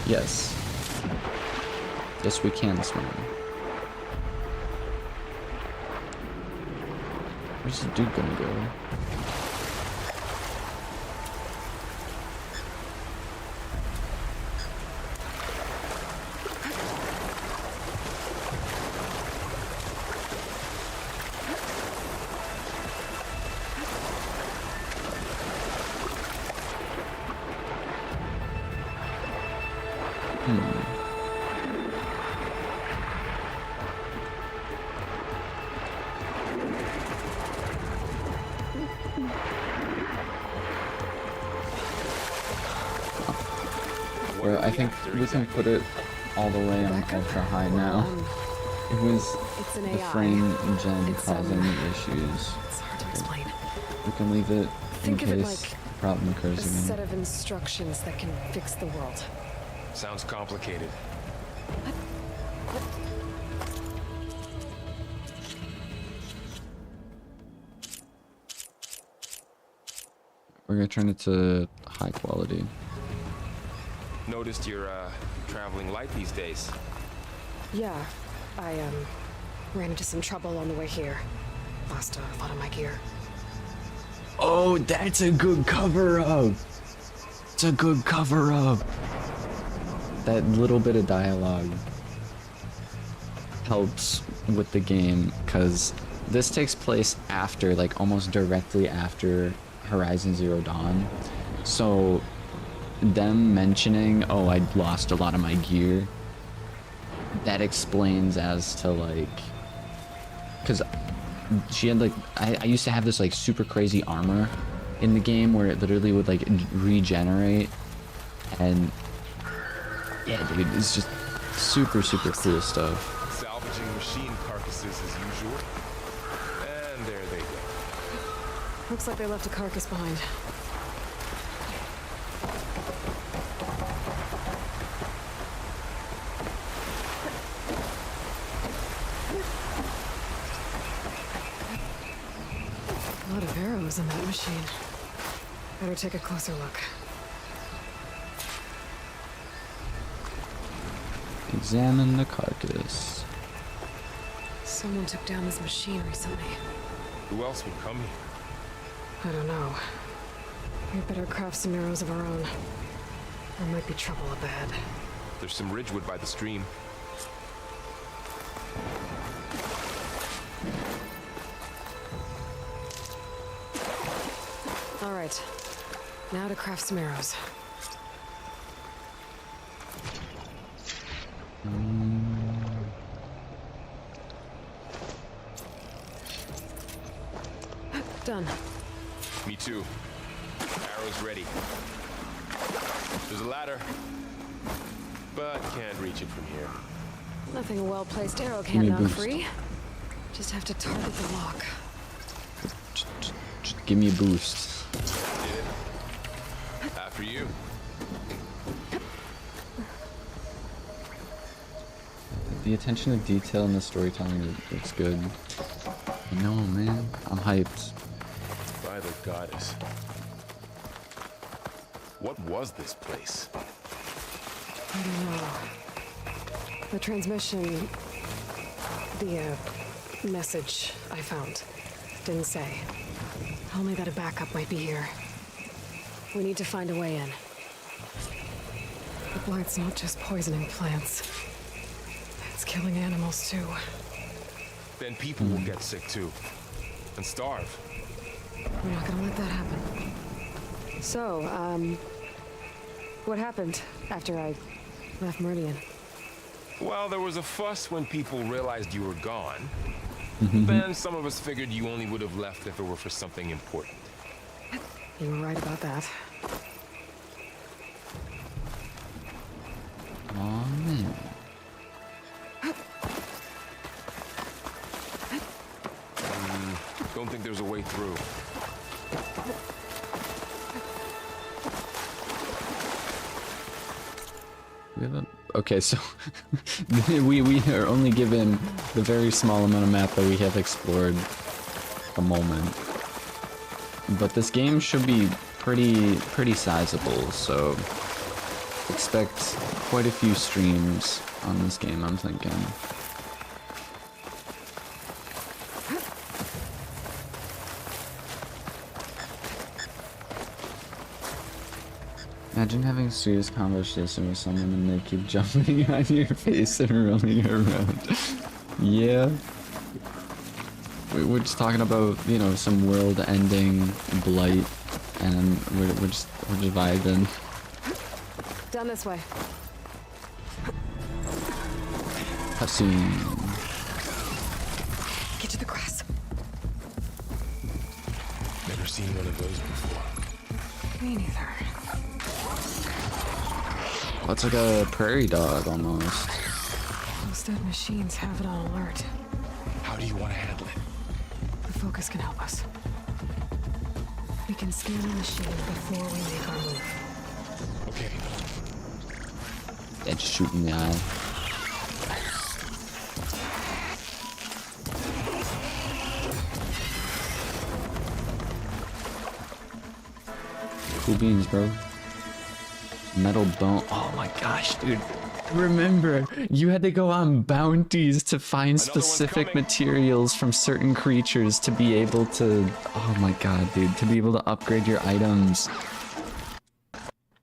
Speaker 1: yes. Yes, we can swim. Where's the dude gonna go? Well, I think we can put it all the way on ultra high now. It was
Speaker 3: It's an
Speaker 1: the
Speaker 3: AI.
Speaker 1: frame gen
Speaker 3: It's,
Speaker 1: causing the issues.
Speaker 3: It's hard to explain.
Speaker 1: We can leave it in
Speaker 3: Think of it
Speaker 1: case
Speaker 3: like
Speaker 1: the problem
Speaker 3: A
Speaker 1: occurs
Speaker 3: set
Speaker 1: again.
Speaker 3: of instructions that can fix the world.
Speaker 4: Sounds complicated.
Speaker 1: We're gonna turn it to high quality.
Speaker 4: Noticed you're traveling light these days.
Speaker 3: Yeah, I ran into some trouble on the way here. Lost a lot of my gear.
Speaker 1: Oh, that's a good cover up. It's a good cover up. That little bit of dialogue helps with the game because this takes place after, like, almost directly after Horizon Zero Dawn. So them mentioning, oh, I lost a lot of my gear, that explains as to, like, because she had, like, I used to have this, like, super crazy armor in the game where it literally would, like, regenerate, and yeah, dude, it's just super cool stuff.
Speaker 4: Salvaging machine carcasses as usual. And there they go.
Speaker 3: Looks like they left a carcass behind. A lot of arrows in that machine. Better take a closer look.
Speaker 1: Examine the carcass.
Speaker 3: Someone took down this machine recently.
Speaker 4: Who else would come here?
Speaker 3: I don't know. We better craft some arrows of our own. There might be trouble up ahead.
Speaker 4: There's some ridgewood by the stream.
Speaker 3: All right. Now to craft some arrows. Done.
Speaker 4: Me too. Arrows ready. There's a ladder, but can't reach it from here.
Speaker 3: Nothing a well-placed arrow
Speaker 1: me
Speaker 3: can't
Speaker 1: a
Speaker 3: knock
Speaker 1: boost.
Speaker 3: free. Just have to target the lock.
Speaker 1: Just give me a boost.
Speaker 4: Did it. After you.
Speaker 1: The attention to detail in the storytelling looks good. No, man, I'm hyped.
Speaker 4: By the goddess. What was this place?
Speaker 3: I don't know. The transmission... The, message I found didn't say. Only that a backup might be here. We need to find a way in. The blight's not just poisoning plants. It's killing animals too.
Speaker 4: Then people will get sick too. And starve.
Speaker 3: We're not gonna let that happen. So, what happened after I left Meridian?
Speaker 4: Well, there was a fuss when people realized you were gone. Then some of us figured you only would have left if it were for something important.
Speaker 3: You were right about that.
Speaker 1: Oh man.
Speaker 4: Don't think there's a way through.
Speaker 1: We have a, okay, so we are only given the very small amount of map that we have explored at the moment. But this game should be pretty sizable, so expect quite a few streams on this game, I'm thinking. Imagine having a serious conversation with someone and they keep jumping on your face and rolling around. Yeah. We're just talking about, you know, some world-ending blight, and we're just vibing.
Speaker 3: Down this way.
Speaker 1: Cutscene.
Speaker 3: Get to the grass.
Speaker 4: Never seen one of those before.
Speaker 3: Me neither.
Speaker 1: That's like a prairie dog almost.
Speaker 3: Those dead machines have it on alert.
Speaker 4: How do you want to handle it?
Speaker 3: The focus can help us. We can scan the machine before we make our move.
Speaker 4: Okay.
Speaker 1: Yeah, just shoot in the eye. Cool beans, bro. Metal bone. Oh my gosh, dude. Remember, you had to go on bounties to find specific materials from certain creatures to be able to... Oh my god, dude. To be able to upgrade your items.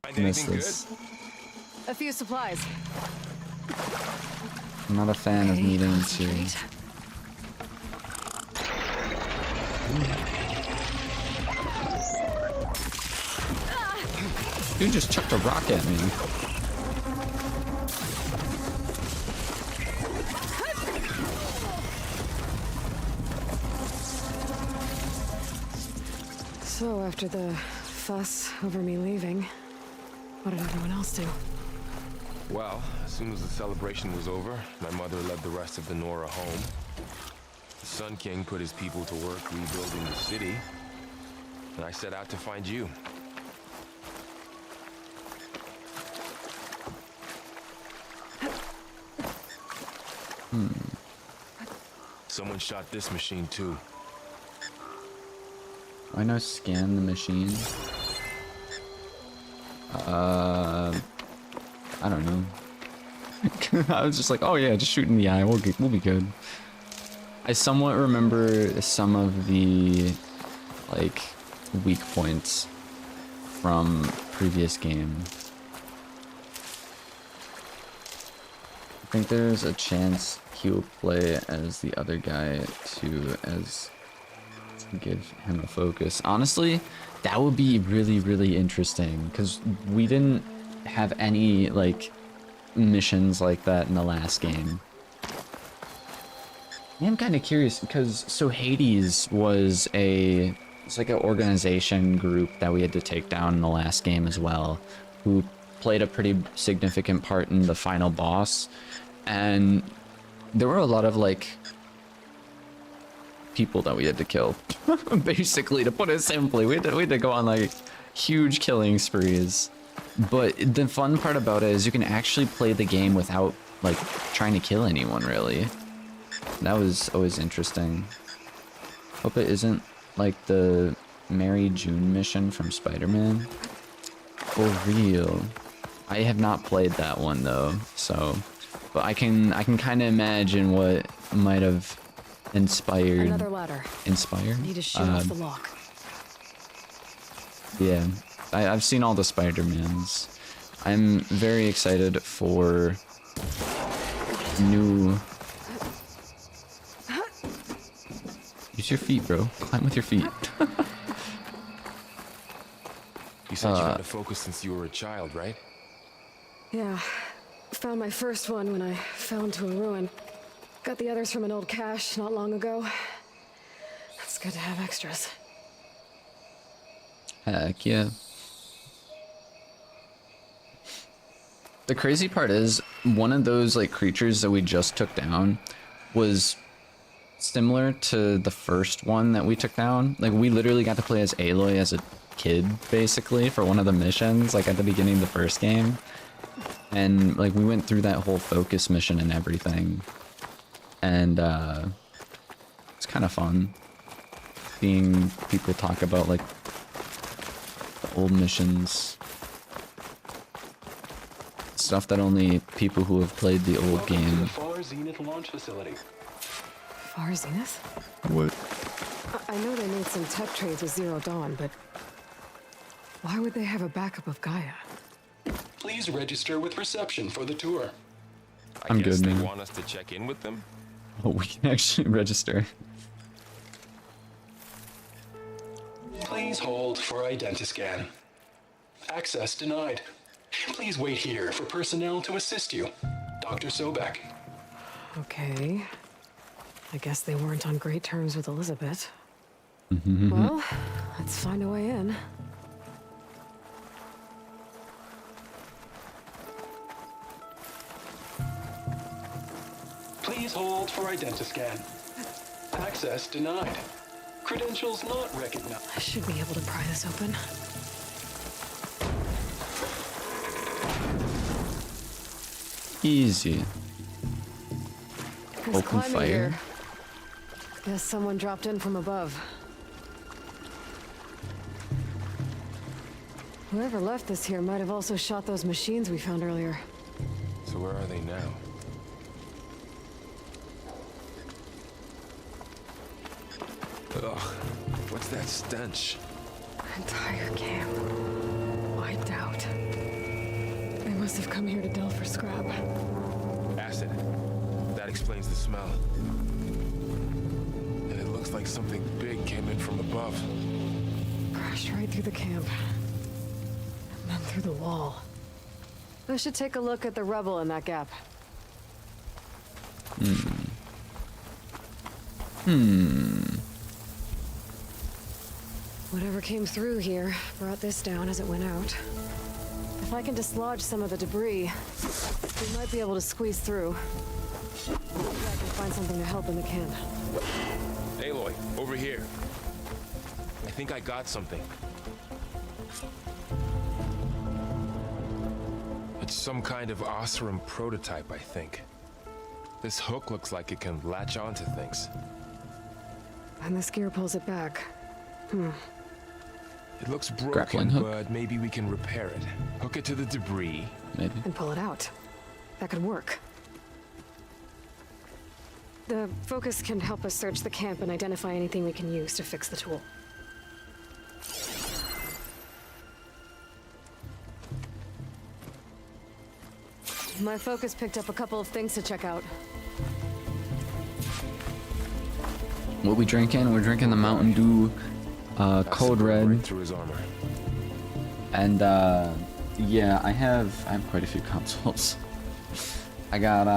Speaker 4: Find
Speaker 1: Miss
Speaker 4: anything
Speaker 1: this.
Speaker 4: good?
Speaker 3: A few supplies.
Speaker 1: I'm not a fan of needing to... Dude just chucked a rock at me.
Speaker 3: So after the fuss over me leaving, what did everyone else do?
Speaker 4: Well, as soon as the celebration was over, my mother led the rest of the Nora home. The Sun King put his people to work rebuilding the city, and I set out to find you. Someone shot this machine too.
Speaker 1: I know scan the machine. I don't know. I was just like, oh yeah, just shoot in the eye. We'll be good. I somewhat remember some of the like weak points from previous games. I think there's a chance he will play as the other guy to give him a focus. Honestly, that would be really interesting because we didn't have any like missions like that in the last game. Yeah, I'm kind of curious because so Hades was it's like an organization group that we had to take down in the last game as well, who played a pretty significant part in the final boss, and there were a lot of like people that we had to kill. Basically, to put it simply, we had to go on like huge killing sprees. But the fun part about it is you can actually play the game without like trying to kill anyone, really. That was always interesting. Hope it isn't like the Mary June mission from Spider-Man. For real. I have not played that one though, so but I can kind of imagine what might have inspired.
Speaker 3: Another ladder.
Speaker 1: Inspired?
Speaker 3: Need to shoot off the lock.
Speaker 1: Yeah, I've seen all the Spider-Mans. I'm very excited for new... Use your feet, bro. Climb with your feet.
Speaker 4: You said you had a focus since you were a child, right?
Speaker 3: Yeah. Found my first one when I fell into a ruin. Got the others from an old cache not long ago. It's good to have extras.
Speaker 1: Heck yeah. The crazy part is, one of those like creatures that we just took down was similar to the first one that we took down. Like, we literally got to play as Aloy as a kid, basically, for one of the missions, like at the beginning of the first game. And like, we went through that whole focus mission and everything. And it's kind of fun seeing people talk about like the old missions. Stuff that only people who have played the old
Speaker 5: Welcome to
Speaker 1: game.
Speaker 5: the Far Zenith launch facility.
Speaker 3: Far Zenith?
Speaker 1: What?
Speaker 3: I know they made some tech trades with Zero Dawn, but why would they have a backup of Gaia?
Speaker 5: Please register with reception for the tour.
Speaker 1: I'm
Speaker 4: I guess
Speaker 1: good,
Speaker 4: they
Speaker 1: man.
Speaker 4: want us to check in with them?
Speaker 1: Oh, we can actually register.
Speaker 5: Please hold for identiscan. Access denied. Please wait here for personnel to assist you. Dr. Sobek.
Speaker 3: Okay. I guess they weren't on great terms with Elizabeth. Well, let's find a way in.
Speaker 5: Please hold for identiscan. Access denied. Credentials not recognized.
Speaker 3: I should be able to pry this open.
Speaker 1: Easy.
Speaker 3: Who's
Speaker 1: Open
Speaker 3: climbing
Speaker 1: fire.
Speaker 3: here? Guess someone dropped in from above. Whoever left this here might have also shot those machines we found earlier.
Speaker 4: So where are they now? Ugh, what's that stench?
Speaker 3: Entire camp. Wiped out. They must have come here to delve for scrap.
Speaker 4: Acid. That explains the smell. And it looks like something big came in from above.
Speaker 3: Crashed right through the camp. And then through the wall. I should take a look at the rubble in that gap. Whatever came through here brought this down as it went out. If I can dislodge some of the debris, we might be able to squeeze through. Maybe I can find something to help in the camp.
Speaker 4: Aloy, over here. I think I got something. It's some kind of Oseram prototype, I think. This hook looks like it can latch onto things.
Speaker 3: And this gear pulls it back.
Speaker 4: It looks
Speaker 1: Grappling
Speaker 4: broken,
Speaker 1: hook?
Speaker 4: but maybe we can repair it. Hook it to the debris.
Speaker 1: Maybe.
Speaker 3: And pull it out. That could work. The focus can help us search the camp and identify anything we can use to fix the tool. My focus picked up a couple of things to check out.
Speaker 1: What we drinking? We're drinking the Mountain Dew Code
Speaker 4: Right
Speaker 1: Red.
Speaker 4: through his armor.
Speaker 1: And yeah, I have quite a few consoles. I got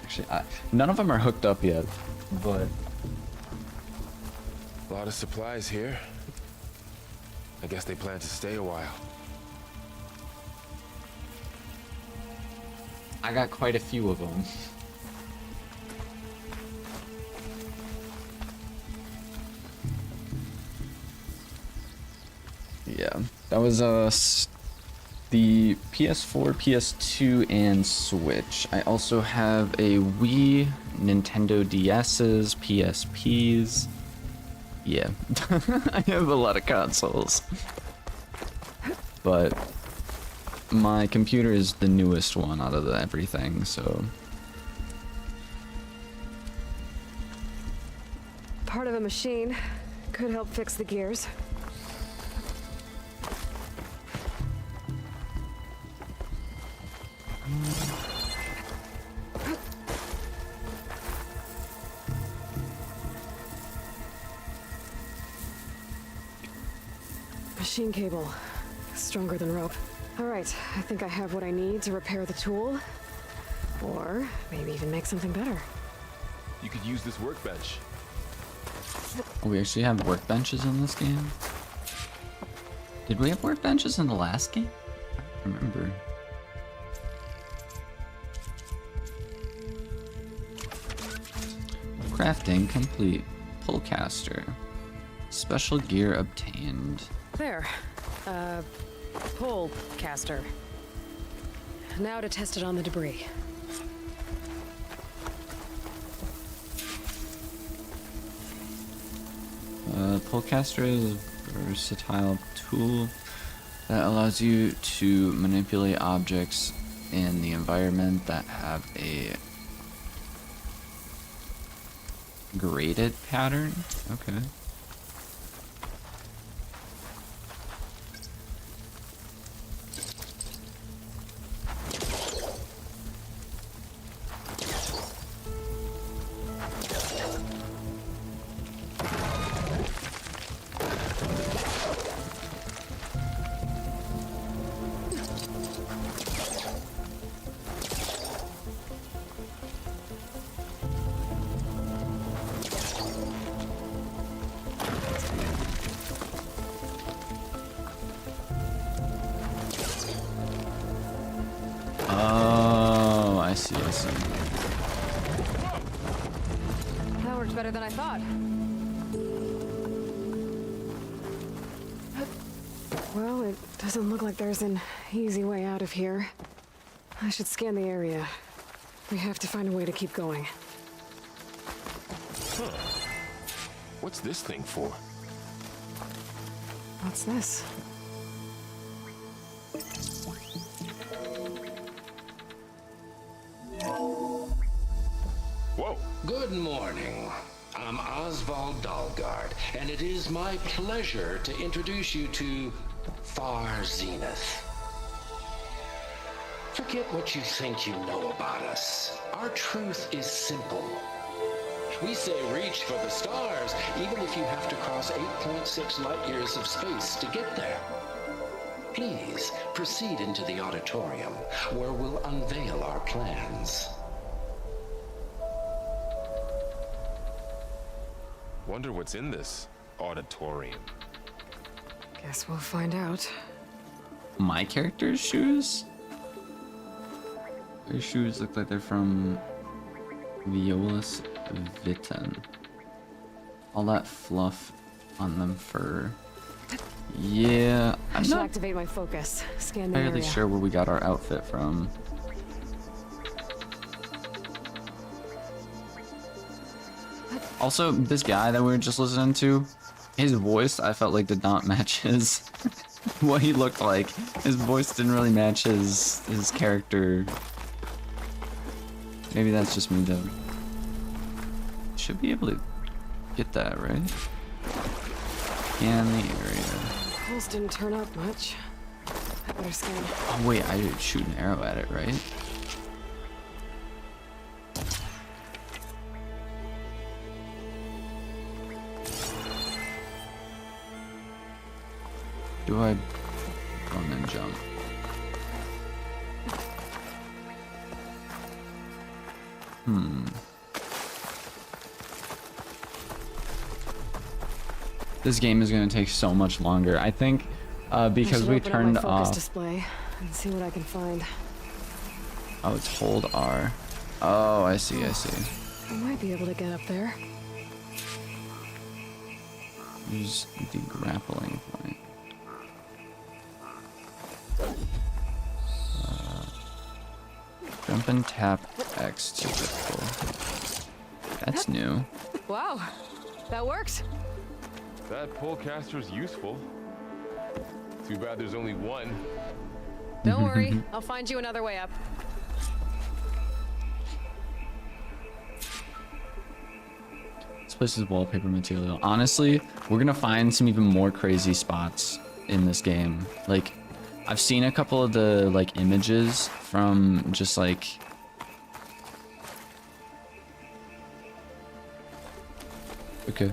Speaker 1: actually none of them are hooked up yet, but
Speaker 4: A lot of supplies here. I guess they plan to stay a while.
Speaker 1: I got quite a few of them. Yeah, that was the PS4, PS2, and Switch. I also have a Wii, Nintendo DS's, PSPs. Yeah, I have a lot of consoles. But my computer is the newest one out of everything, so...
Speaker 3: Part of a machine could help fix the gears. machine cable. Stronger than rope. Alright, I think I have what I need to repair the tool. Or maybe even make something better.
Speaker 4: You could use this workbench.
Speaker 1: Oh, we actually have workbenches in this game? Did we have workbenches in the last game? I don't remember. Crafting complete. Pullcaster. Special gear obtained.
Speaker 3: There. Pole caster. Now to test it on the debris.
Speaker 1: Pullcaster is a versatile tool that allows you to manipulate objects in the environment that have a graded pattern. Okay. Oh, I see, I see.
Speaker 3: That worked better than I thought. Well, it doesn't look like there's an easy way out of here. I should scan the area. We have to find a way to keep going.
Speaker 4: What's this thing for?
Speaker 3: What's this?
Speaker 4: Whoa!
Speaker 6: Good morning. I'm Oswald Dalgard, and it is my pleasure to introduce you to Far Zenith. Forget what you think you know about us. Our truth is simple. We say reach for the stars, even if you have to cross 8.6 light years of space to get there. Please proceed into the auditorium, where we'll unveil our plans.
Speaker 4: Wonder what's in this auditorium.
Speaker 3: Guess we'll find out.
Speaker 1: My character's shoes? Their shoes look like they're from Violus Vitten. All that fluff on them fur. Yeah,
Speaker 3: I
Speaker 1: I'm
Speaker 3: should
Speaker 1: not
Speaker 3: activate my focus. Scan the
Speaker 1: entirely
Speaker 3: area.
Speaker 1: sure where we got our outfit from. Also, this guy that we were just listening to, his voice I felt like did not match his what he looked like. His voice didn't really match his character. Maybe that's just me though. Should be able to get that, right? Scan the area.
Speaker 3: Pulse didn't turn up much. I better scan.
Speaker 1: Oh wait, I did shoot an arrow at it, right? Do I run and jump? This game is going to take so much longer. I think because we turned
Speaker 3: my focus
Speaker 1: off.
Speaker 3: display and see what I can find.
Speaker 1: Oh, it's hold R. Oh, I see, I see.
Speaker 3: I might be able to get up there.
Speaker 1: Use the grappling point. Jump and tap X to pull. That's new.
Speaker 3: Wow, that worked.
Speaker 4: That pullcaster's useful. Too bad there's only one.
Speaker 3: Don't worry, I'll find you another way up.
Speaker 1: This place is wallpaper material. Honestly, we're gonna find some even more crazy spots in this game. Like, I've seen a couple of the like images from just like okay.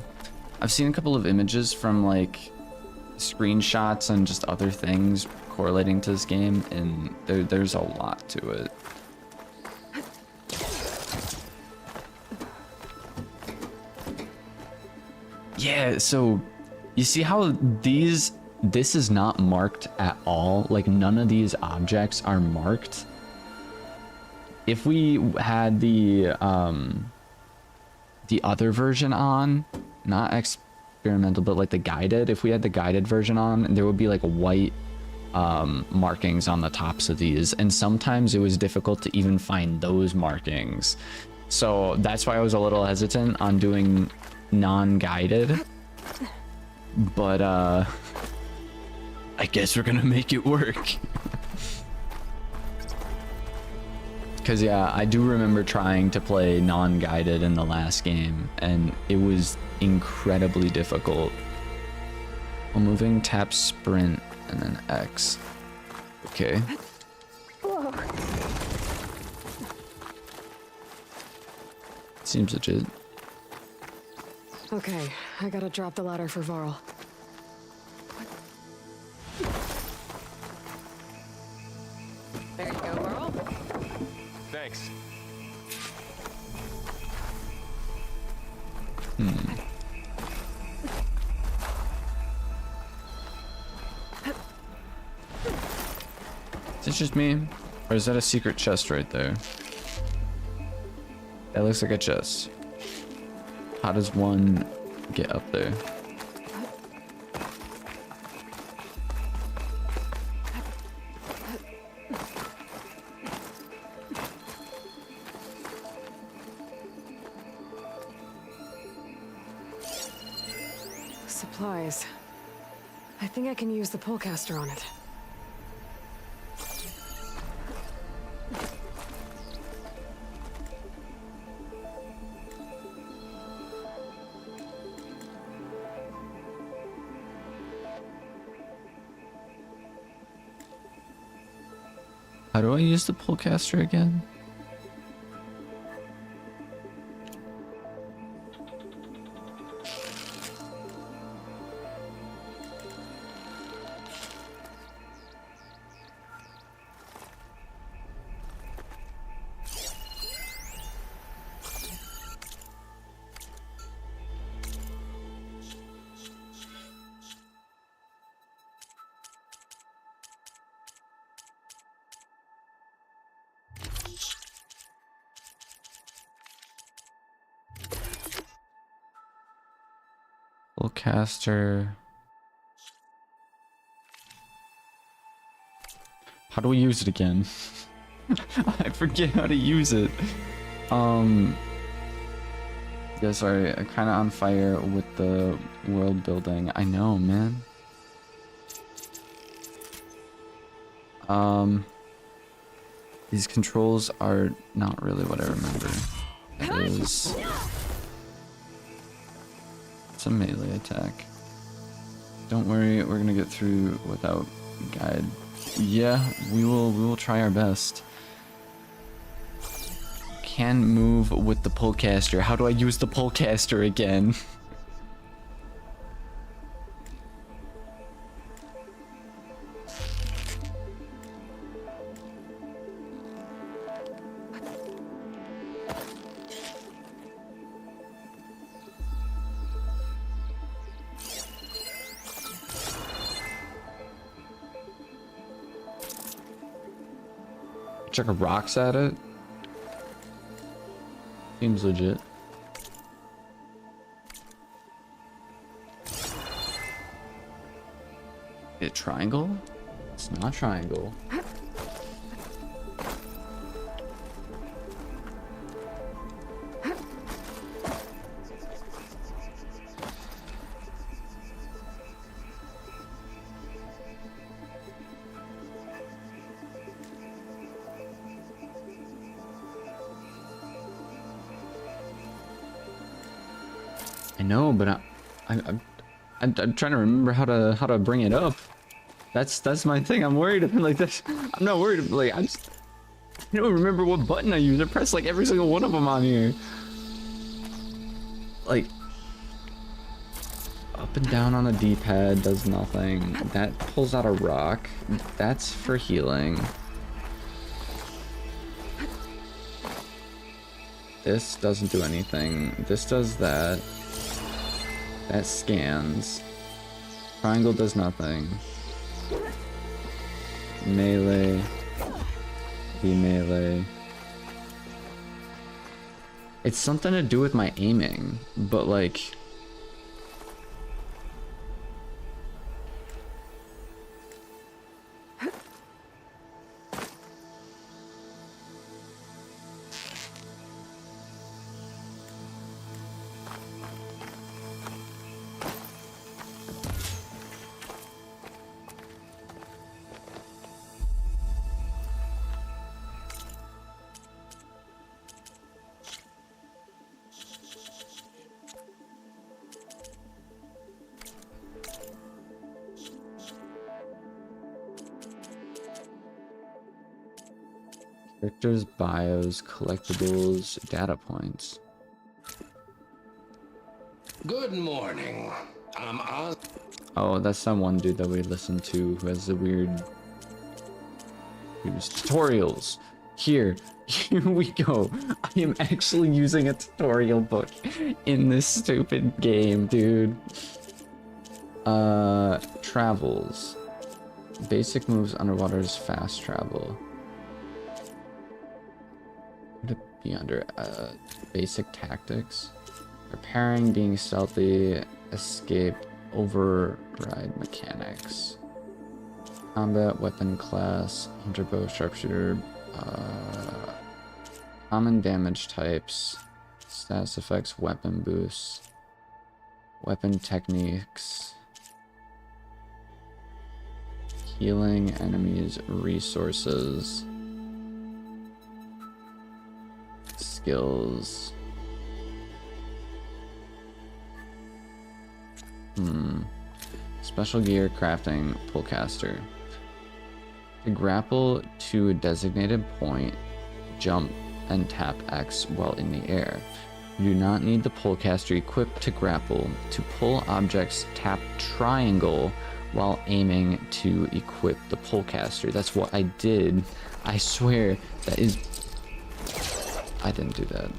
Speaker 1: I've seen a couple of images from like screenshots and just other things correlating to this game, and there's a lot to it. Yeah, so you see how this is not marked at all? Like, none of these objects are marked. If we had the other version on, not experimental, but like the guided, if we had the guided version on, there would be like white markings on the tops of these, and sometimes it was difficult to even find those markings. So that's why I was a little hesitant on doing non-guided, but I guess we're gonna make it work. Because yeah, I do remember trying to play non-guided in the last game, and it was incredibly difficult. While moving, tap sprint and then X. Okay. Seems legit.
Speaker 3: Okay, I gotta drop the ladder for Varl. There you go, Varl.
Speaker 4: Thanks.
Speaker 1: Is it just me? Or is that a secret chest right there? That looks like a chest. How does one get up there?
Speaker 3: Supplies. I think I can use the pullcaster on it.
Speaker 1: How do I use the pullcaster again? Caster. How do we use it again? I forget how to use it. Yeah, sorry, I'm kind of on fire with the world building. I know, man. These controls are not really what I remember. It is. It's a melee attack. Don't worry, we're gonna get through without guide. Yeah, we will try our best. Can move with the pullcaster. How do I use the pullcaster again? Chuck rocks at it. Seems legit. A triangle? It's not triangle. I know, but I'm trying to remember how to bring it up. That's my thing. I'm worried. Like this. I'm not worried. Like I don't remember what button I use. I press like every single one of them on here. Like Up and down on the D-pad does nothing. That pulls out a rock. That's for healing. This doesn't do anything. This does that. That scans. Triangle does nothing. Melee. The melee. It's something to do with my aiming, but like... Characters, bios, collectibles, data points.
Speaker 6: Good morning. I'm Oz.
Speaker 1: Oh, that's that one dude that we listened to who has the weird... tutorials. Here we go. I am actually using a tutorial book in this stupid game, dude. Travels. Basic moves underwater is fast travel. To be under basic tactics, preparing, being stealthy, escape, override mechanics, combat, weapon class, hunter, bow, sharpshooter, common damage types, status effects, weapon boosts, weapon techniques, healing enemies, resources, skills. Special gear, crafting, pullcaster. To grapple to a designated point, jump and tap X while in the air. You do not need the pullcaster equipped to grapple. To pull objects, tap triangle while aiming to equip the pullcaster. That's what I did. I swear that is... I didn't do that.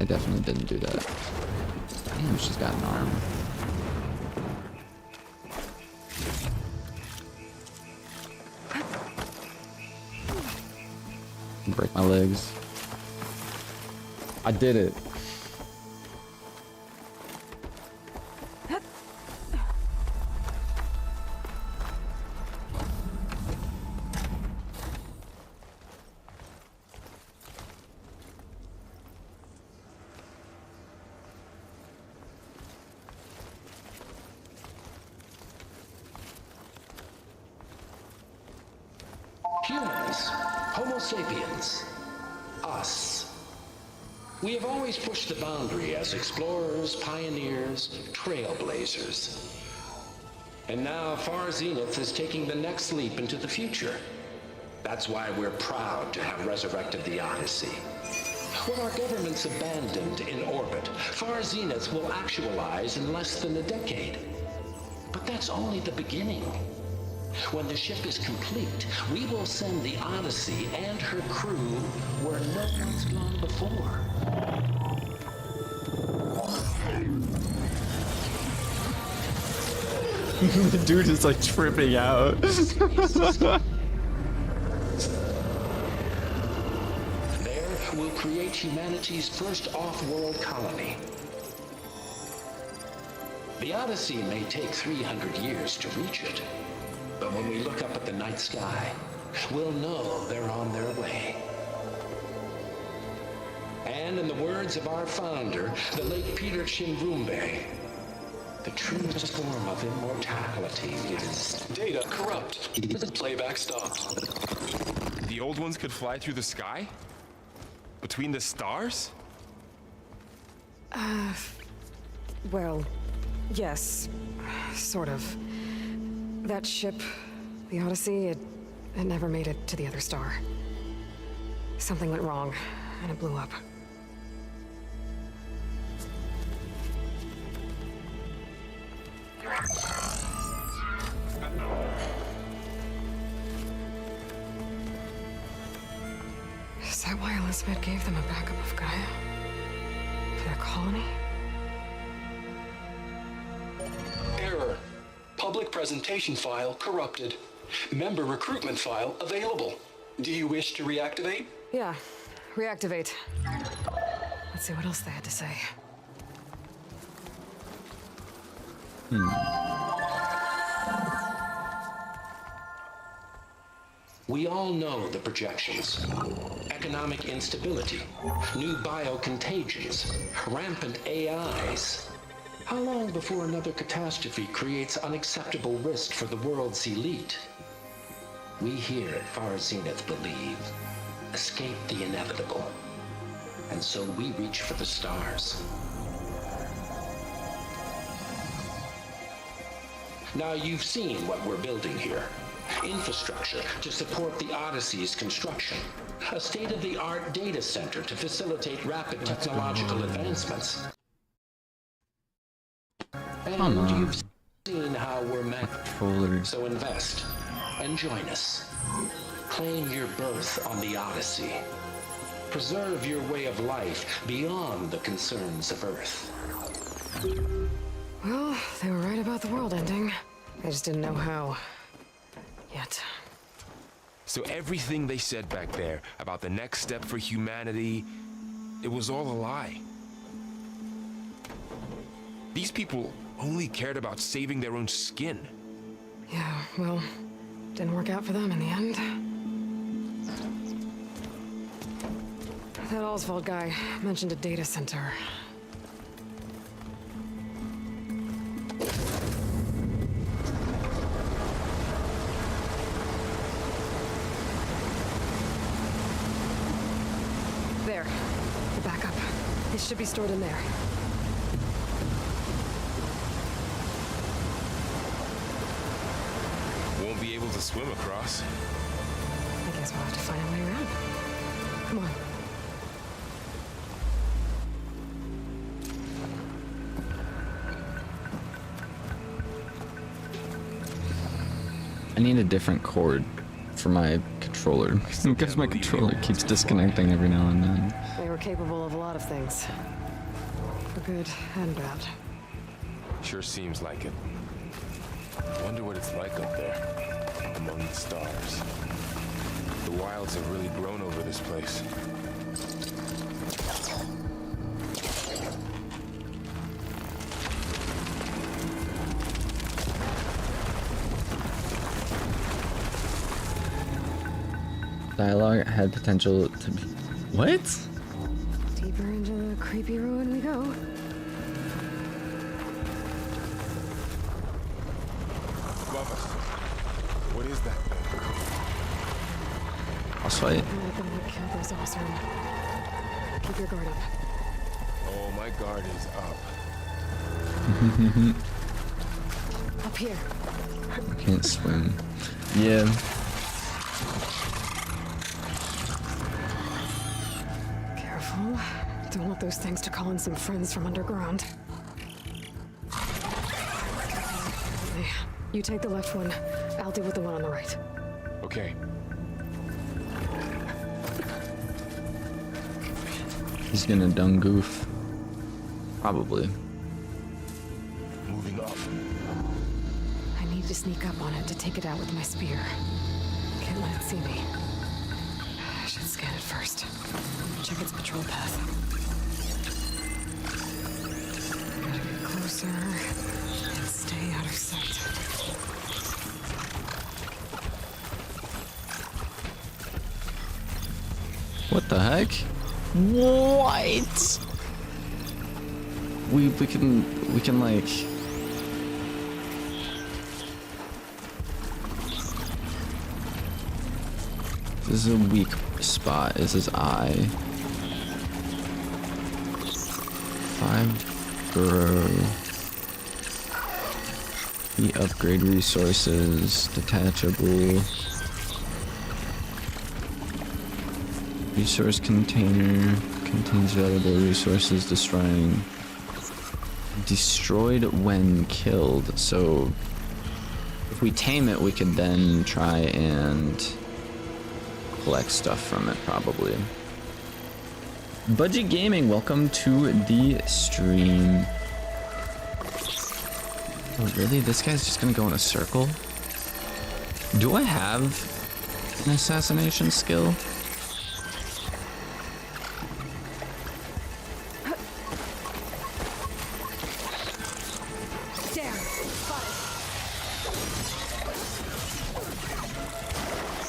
Speaker 1: I definitely didn't do that. Damn, she's got an arm. Break my legs. I did it.
Speaker 6: Humans, Homo sapiens, us. We have always pushed the boundary as explorers, pioneers, trailblazers. And now Far Zenith is taking the next leap into the future. That's why we're proud to have resurrected the Odyssey. What our governments abandoned in orbit, Far Zenith will actualize in less than a decade. But that's only the beginning. When the ship is complete, we will send the Odyssey and her crew where no one's gone before.
Speaker 1: The dude is like tripping out.
Speaker 6: There, we'll create humanity's first off-world colony. The Odyssey may take 300 years to reach it. But when we look up at the night sky, we'll know they're on their way. And in the words of our founder, the late Peter Chimvumbe, the truest form of immortality is...
Speaker 5: Data corrupt. Playback stopped.
Speaker 4: The old ones could fly through the sky? Between the stars?
Speaker 3: Well, yes, sort of. That ship, the Odyssey, it never made it to the other star. Something went wrong, and it blew up. Is that why Elizabeth gave them a backup of Gaia? For their colony?
Speaker 5: Error. Public presentation file corrupted. Member recruitment file available. Do you wish to reactivate?
Speaker 3: Yeah, reactivate. Let's see what else they had to say.
Speaker 6: We all know the projections. Economic instability, new biocontagions, rampant AIs. How long before another catastrophe creates unacceptable risk for the world's elite? We here at Far Zenith believe, escape the inevitable. And so we reach for the stars. Now you've seen what we're building here. Infrastructure to support the Odyssey's construction. A state-of-the-art data center to facilitate rapid technological advancements.
Speaker 1: Come on.
Speaker 6: You've seen how we're met.
Speaker 1: Controllers.
Speaker 6: So invest and join us. Claim your berth on the Odyssey. Preserve your way of life beyond the concerns of Earth.
Speaker 3: Well, they were right about the world ending. I just didn't know how. Yet.
Speaker 4: So everything they said back there about the next step for humanity, it was all a lie. These people only cared about saving their own skin.
Speaker 3: Yeah, well, didn't work out for them in the end. That Oswald guy mentioned a data center. There, the backup. It should be stored in there.
Speaker 4: Won't be able to swim across.
Speaker 3: I guess we'll have to find a way around. Come on.
Speaker 1: I need a different cord for my controller because my controller keeps disconnecting every now and then.
Speaker 3: They were capable of a lot of things. For good and bad.
Speaker 4: Sure seems like it. Wonder what it's like up there, among the stars. The wilds have really grown over this place.
Speaker 1: Dialogue had potential to be... What?
Speaker 3: Deeper into the creepy ruin we go.
Speaker 4: Above us. What is that thing?
Speaker 1: I'll fight.
Speaker 3: Let them kill those awesome. Keep your guard up.
Speaker 4: Oh, my guard is up.
Speaker 3: Up here.
Speaker 1: I can't swim. Yeah.
Speaker 3: Careful. Don't want those things to call in some friends from underground. You take the left one. I'll deal with the one on the right.
Speaker 4: Okay.
Speaker 1: He's gonna dung goof. Probably.
Speaker 4: Moving up.
Speaker 3: I need to sneak up on it to take it out with my spear. Can't let it see me. I should scan it first. Check its patrol path. Gotta get closer and stay out of sight.
Speaker 1: What the heck? What? We can like... This is a weak spot, is his eye. 5 grow. We upgrade resources, detachable. Resource container contains valuable resources, destroying Destroyed when killed. So if we tame it, we could then try and collect stuff from it, probably. Budget Gaming, welcome to the stream. Oh, really? This guy's just gonna go in a circle? Do I have an assassination skill?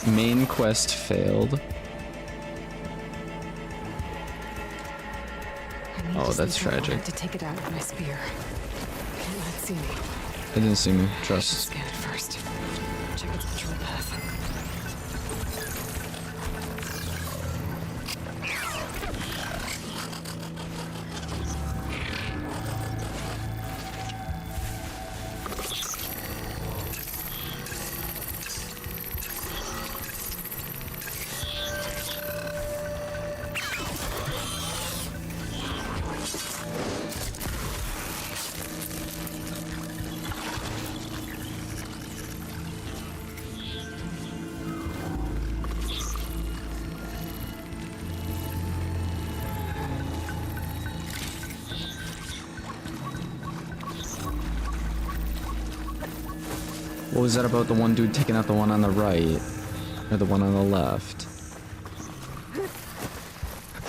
Speaker 1: Main quest failed. Oh, that's tragic.
Speaker 3: To take it out with my spear. Can't let it see me.
Speaker 1: It didn't see me. Trust.
Speaker 3: Scan it first. Check its patrol path.
Speaker 1: What was that about the one dude taking out the one on the right? Or the one on the left?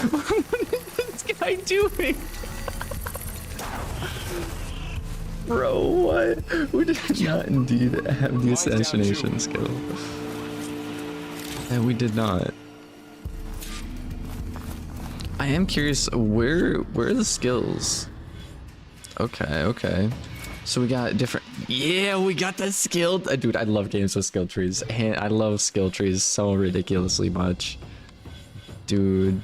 Speaker 1: What is this guy doing? Bro, what? We did not indeed have the assassination skill. Yeah, we did not. I am curious, where are the skills? Okay, okay. So we got different... Yeah, we got the skill... Dude, I love games with skill trees. I love skill trees so ridiculously much. Dude.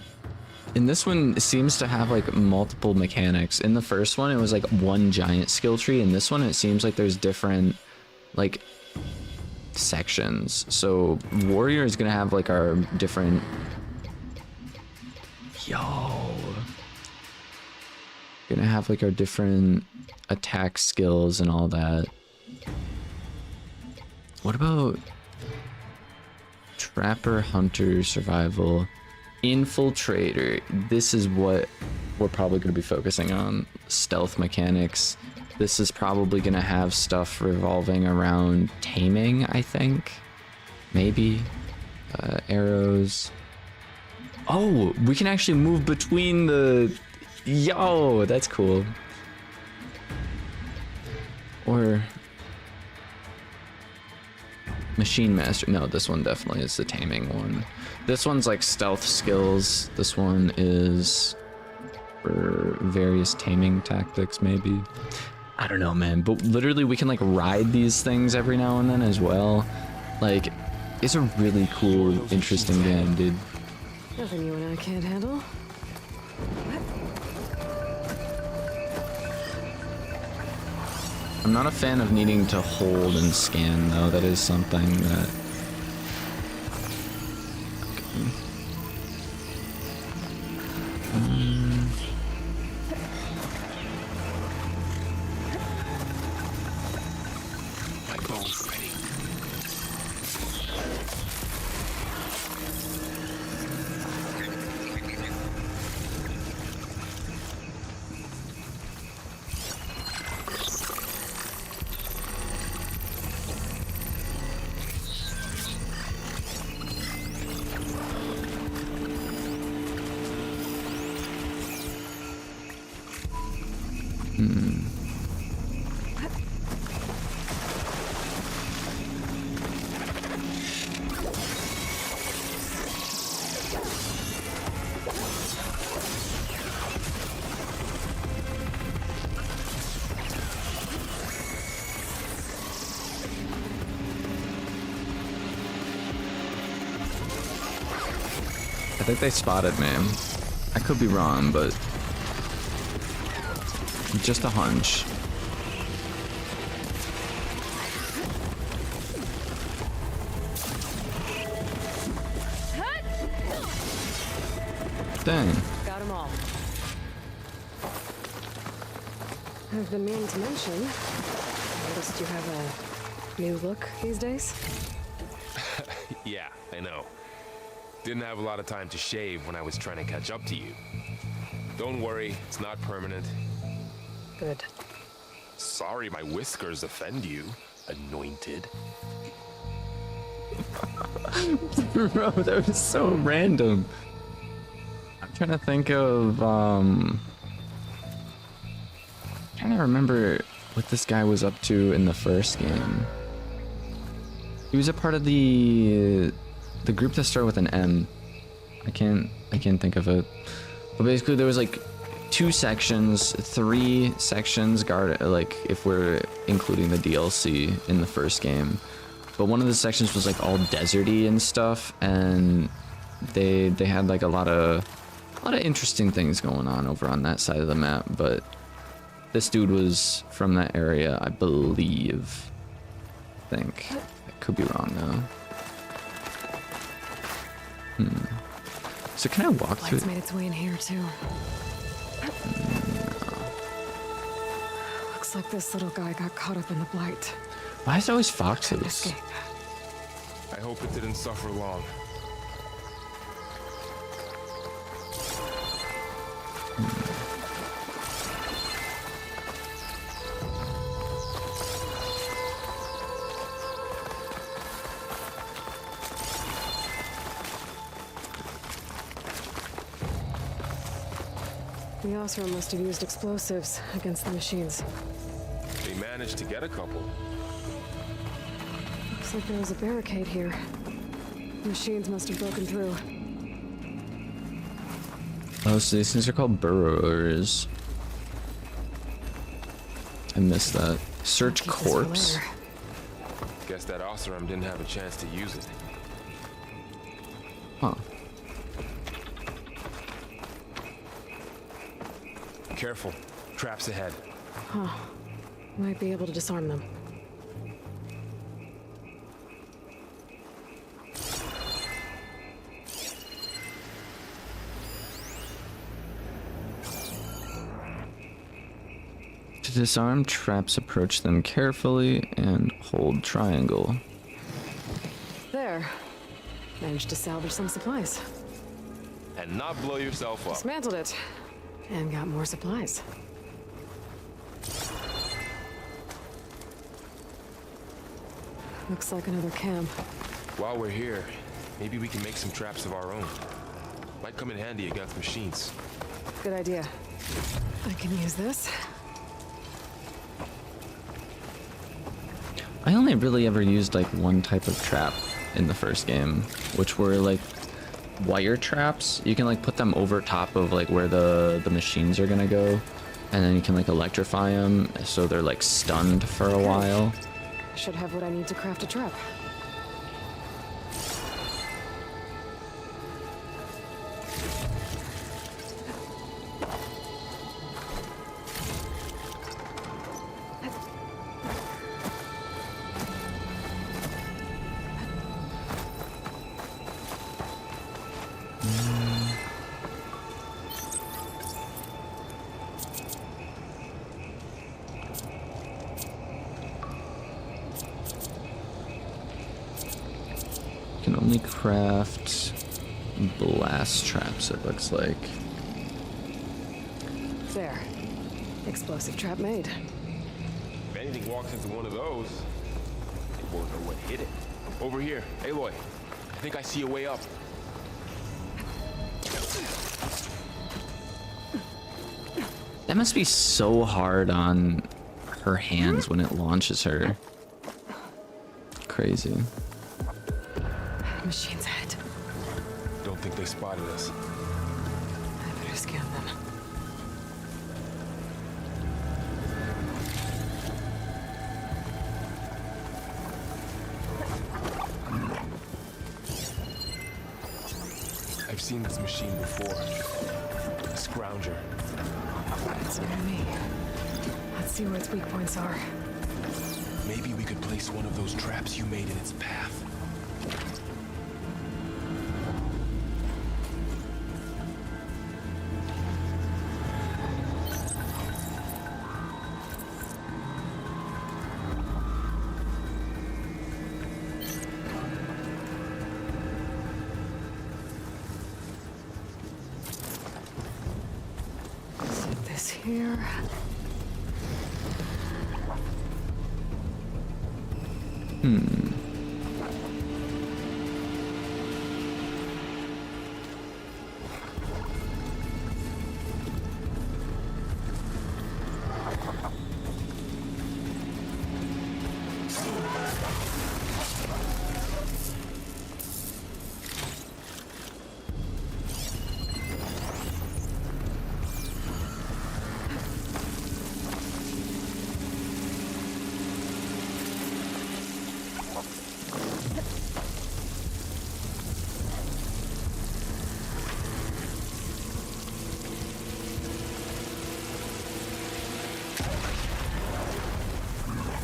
Speaker 1: And this one seems to have like multiple mechanics. In the first one, it was like one giant skill tree. In this one, it seems like there's different like sections. So warrior is gonna have like our different... Gonna have like our different attack skills and all that. What about trapper, hunter, survival, infiltrator? This is what we're probably going to be focusing on. Stealth mechanics. This is probably going to have stuff revolving around taming, I think. Maybe. Arrows. Oh, we can actually move between the... Yo, that's cool. Or machine master. No, this one definitely is the taming one. This one's like stealth skills. This one is for various taming tactics, maybe. I don't know, man. But literally, we can like ride these things every now and then as well. Like, it's a really cool, interesting game, dude.
Speaker 3: Nothing you and I can't handle.
Speaker 1: I'm not a fan of needing to hold and scan, though. That is something that...
Speaker 4: My bow's ready.
Speaker 1: I think they spotted me. I could be wrong, but just a hunch. Dang.
Speaker 3: Got them all. I've been meaning to mention. I noticed you have a new look these days.
Speaker 4: Yeah, I know. Didn't have a lot of time to shave when I was trying to catch up to you. Don't worry, it's not permanent.
Speaker 3: Good.
Speaker 4: Sorry my whiskers offend you, anointed.
Speaker 1: Bro, that was so random. I'm trying to think of, trying to remember what this guy was up to in the first game. He was a part of the group that started with an M. I can't think of it. But basically there was like 2 sections, 3 sections like if we're including the DLC in the first game. But one of the sections was like all deserty and stuff, and they had like a lot of interesting things going on over on that side of the map. But this dude was from that area, I believe. I think. I could be wrong though. So can I walk through?
Speaker 3: Light's made its way in here too. Looks like this little guy got caught up in the blight.
Speaker 1: Why is it always
Speaker 3: Couldn't
Speaker 1: foxes?
Speaker 3: escape.
Speaker 4: I hope it didn't suffer long.
Speaker 3: The Osram must have used explosives against the machines.
Speaker 4: They managed to get a couple.
Speaker 3: Looks like there was a barricade here. Machines must have broken through.
Speaker 1: Oh, so these things are called burrowers. I missed that. Search
Speaker 3: Keep this for
Speaker 1: corpse.
Speaker 3: later.
Speaker 4: Guess that Oseram didn't have a chance to use it.
Speaker 1: Huh.
Speaker 4: Careful. Traps ahead.
Speaker 3: Might be able to disarm them.
Speaker 1: To disarm traps, approach them carefully and hold triangle.
Speaker 3: There. Managed to salvage some supplies.
Speaker 4: And not blow yourself up.
Speaker 3: Dismantled it. And got more supplies. Looks like another camp.
Speaker 4: While we're here, maybe we can make some traps of our own. Might come in handy against machines.
Speaker 3: Good idea. I can use this.
Speaker 1: I only really ever used like one type of trap in the first game, which were like wire traps. You can like put them over top of like where the machines are gonna go, and then you can like electrify them so they're like stunned for a while.
Speaker 3: I should have what I need to craft a trap.
Speaker 1: Can only craft blast traps, it looks like.
Speaker 3: There. Explosive trap made.
Speaker 4: If anything walks into one of those, they won't know what hit it. Over here, Aloy. I think I see a way up.
Speaker 1: That must be so hard on her hands when it launches her. Crazy.
Speaker 3: Machine's head.
Speaker 4: Don't think they spotted us.
Speaker 3: I better scan them.
Speaker 4: I've seen this machine before. A scrounger.
Speaker 3: It's near me. Let's see where its weak points are.
Speaker 4: Maybe we could place one of those traps you made in its path.
Speaker 3: this here.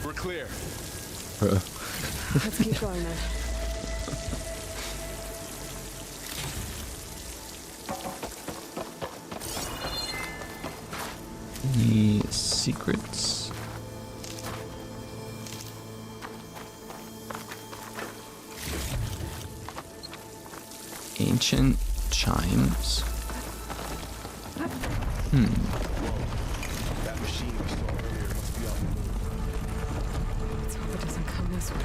Speaker 4: We're clear.
Speaker 3: Let's keep going then.
Speaker 1: Any secrets? Ancient chimes.
Speaker 4: That machine we saw earlier must be on the move.
Speaker 3: Let's hope it doesn't come this way.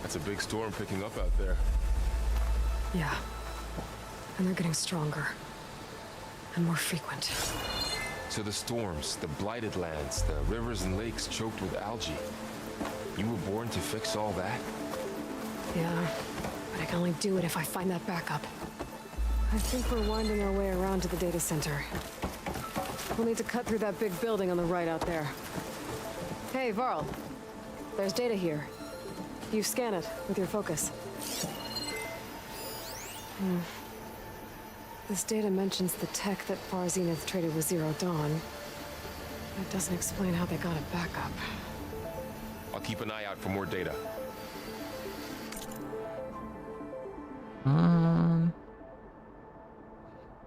Speaker 4: That's a big storm picking up out there.
Speaker 3: Yeah. And they're getting stronger. And more frequent.
Speaker 4: So the storms, the blighted lands, the rivers and lakes choked with algae. You were born to fix all that?
Speaker 3: Yeah. But I can only do it if I find that backup. I think we're winding our way around to the data center. We'll need to cut through that big building on the right out there. Hey, Varl. There's data here. You scan it with your focus. This data mentions the tech that Far Zenith traded with Zero Dawn. It doesn't explain how they got it back up.
Speaker 4: I'll keep an eye out for more data.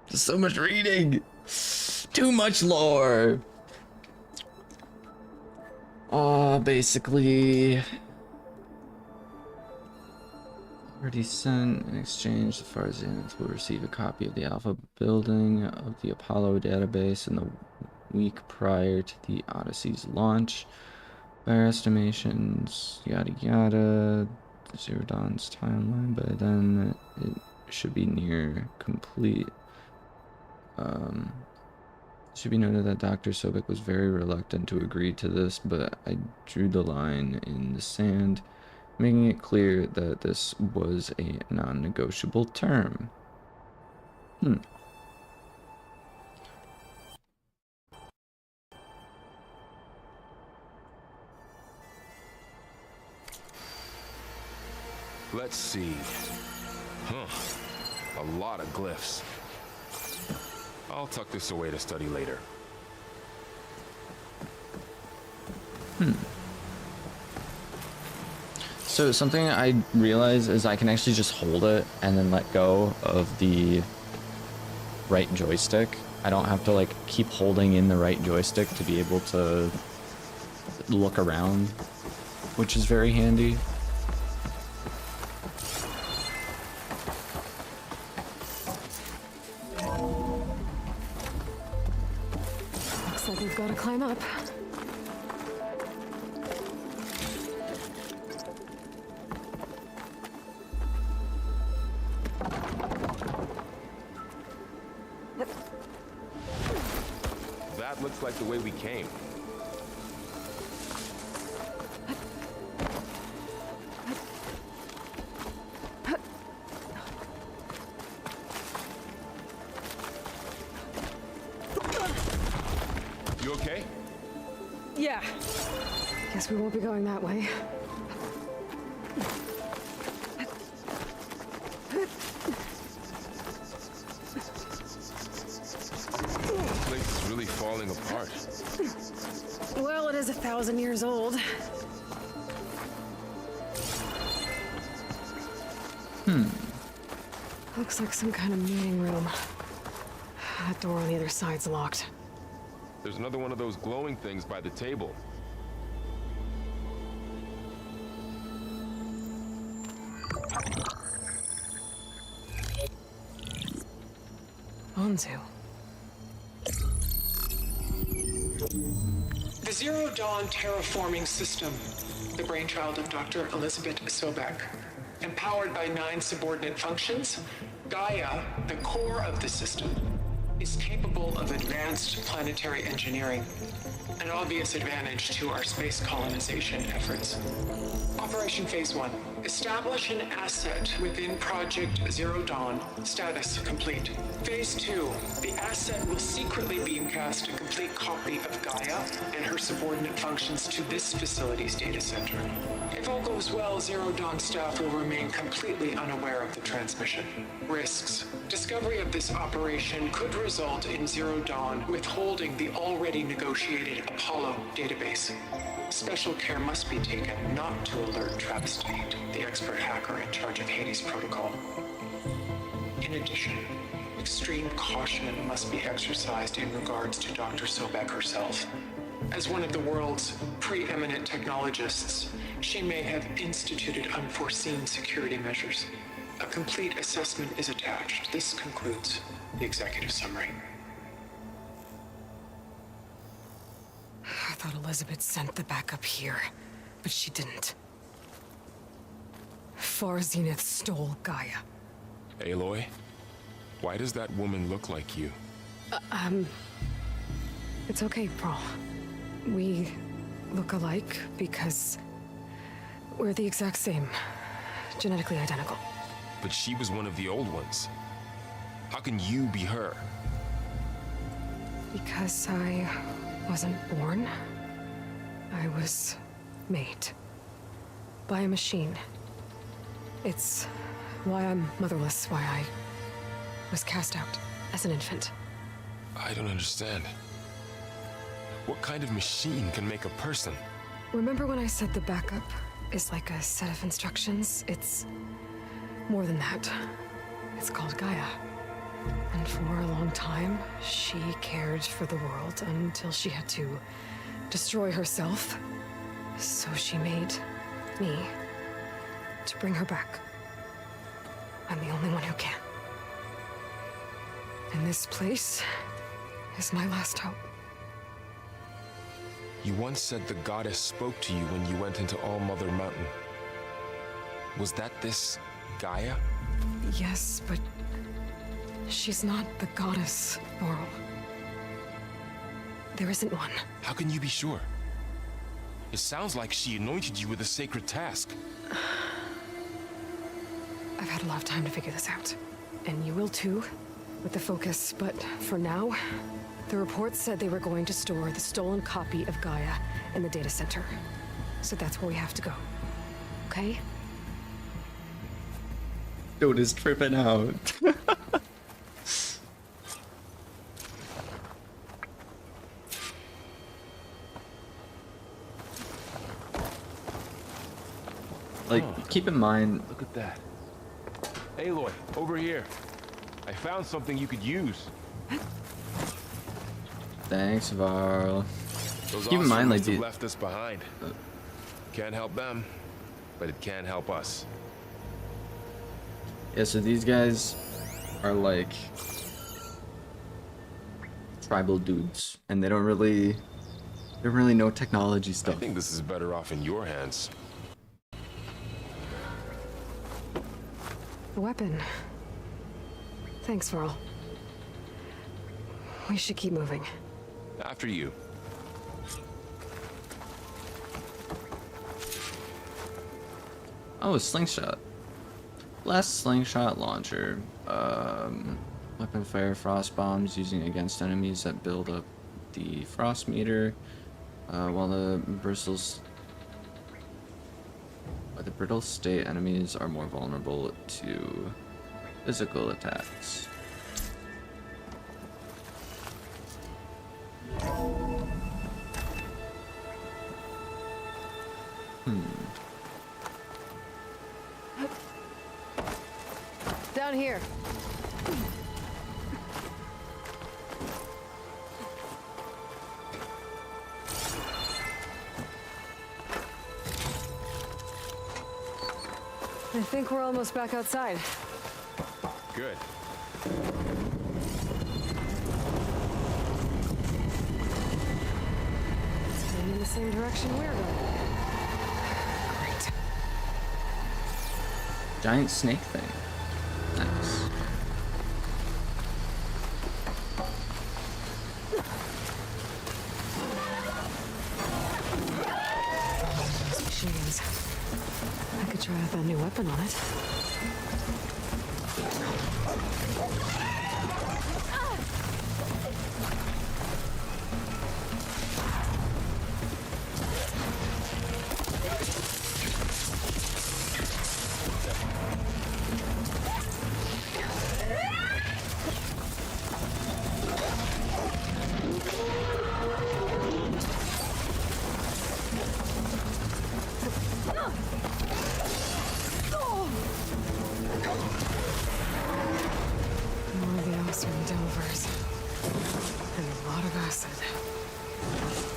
Speaker 1: So much reading. Too much lore. Basically, already sent. In exchange, the Far Zenith will receive a copy of the Alpha building of the Apollo database in the week prior to the Odyssey's launch. By our estimations, yada yada, Zero Dawn's timeline, by then it should be near complete. Should be noted that Dr. Sobek was very reluctant to agree to this, but I drew the line in the sand, making it clear that this was a non-negotiable term.
Speaker 4: Let's see. A lot of glyphs. I'll tuck this away to study later.
Speaker 1: So something I realize is I can actually just hold it and then let go of the right joystick. I don't have to like keep holding in the right joystick to be able to look around, which is very handy.
Speaker 3: Looks like we've got to climb up.
Speaker 4: That looks like the way we came. You okay?
Speaker 3: Yeah. Guess we won't be going that way.
Speaker 4: This place is really falling apart.
Speaker 3: Well, it is 1,000 years old. Looks like some kind of meeting room. That door on the other side's locked.
Speaker 4: There's another one of those glowing things by the table.
Speaker 3: Onzu.
Speaker 7: The Zero Dawn terraforming system, the brainchild of Dr. Elizabeth Sobek. Empowered by 9 subordinate functions, Gaia, the core of the system, is capable of advanced planetary engineering, an obvious advantage to our space colonization efforts. Operation Phase 1. Establish an asset within Project Zero Dawn. Status complete. Phase 2. The asset will secretly beamcast a complete copy of Gaia and her subordinate functions to this facility's data center. If all goes well, Zero Dawn staff will remain completely unaware of the transmission. Risks. Discovery of this operation could result in Zero Dawn withholding the already negotiated Apollo database. Special care must be taken not to alert Travis Tate, the expert hacker in charge of Hades Protocol. In addition, extreme caution must be exercised in regards to Dr. Sobek herself. As one of the world's preeminent technologists, she may have instituted unforeseen security measures. A complete assessment is attached. This concludes the executive summary.
Speaker 3: I thought Elizabeth sent the backup here, but she didn't. Far Zenith stole Gaia.
Speaker 4: Aloy, why does that woman look like you?
Speaker 3: It's okay, Pearl. We look alike because we're the exact same. Genetically identical.
Speaker 4: But she was one of the old ones. How can you be her?
Speaker 3: Because I wasn't born. I was made. By a machine. It's why I'm motherless, why I was cast out as an infant.
Speaker 4: I don't understand. What kind of machine can make a person?
Speaker 3: Remember when I said the backup is like a set of instructions? It's more than that. It's called Gaia. And for a long time, she cared for the world until she had to destroy herself. So she made me to bring her back. I'm the only one who can. And this place is my last hope.
Speaker 4: You once said the goddess spoke to you when you went into All Mother Mountain. Was that this Gaia?
Speaker 3: Yes, but she's not the goddess, Laurel. There isn't one.
Speaker 4: How can you be sure? It sounds like she anointed you with a sacred task.
Speaker 3: I've had a lot of time to figure this out. And you will too, with the focus. But for now, the report said they were going to store the stolen copy of Gaia in the data center. So that's where we have to go. Okay?
Speaker 1: Dude is tripping out. Like, keep in mind.
Speaker 4: Look at that. Aloy, over here. I found something you could use.
Speaker 1: Thanks, Varl.
Speaker 4: Those
Speaker 1: Keep in mind, like,
Speaker 4: have left us behind. Can't help them, but it can help us.
Speaker 1: Yeah, so these guys are like tribal dudes, and they don't really know technology
Speaker 4: I
Speaker 1: stuff.
Speaker 4: think this is better off in your hands.
Speaker 3: A weapon. Thanks, Varl. We should keep moving.
Speaker 4: After you.
Speaker 1: Oh, a slingshot. Blast slingshot launcher. Weapon fire frost bombs using against enemies that build up the frost meter. While the brittle state enemies are more vulnerable to physical attacks.
Speaker 3: down here. I think we're almost back outside.
Speaker 4: Good.
Speaker 3: It's going in the same direction we're going. Great.
Speaker 1: Giant snake thing. Nice.
Speaker 3: Those machines. I could try out that new weapon on it. More of the Osram Delvers. And a lot of acid.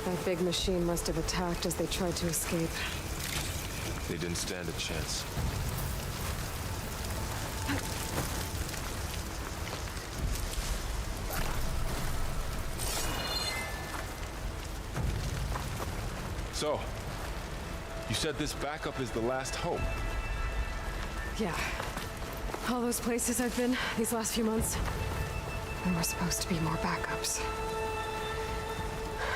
Speaker 3: That big machine must have attacked as they tried to escape.
Speaker 4: They didn't stand a chance. So, you said this backup is the last hope.
Speaker 3: Yeah. All those places I've been these last few months, there were supposed to be more backups.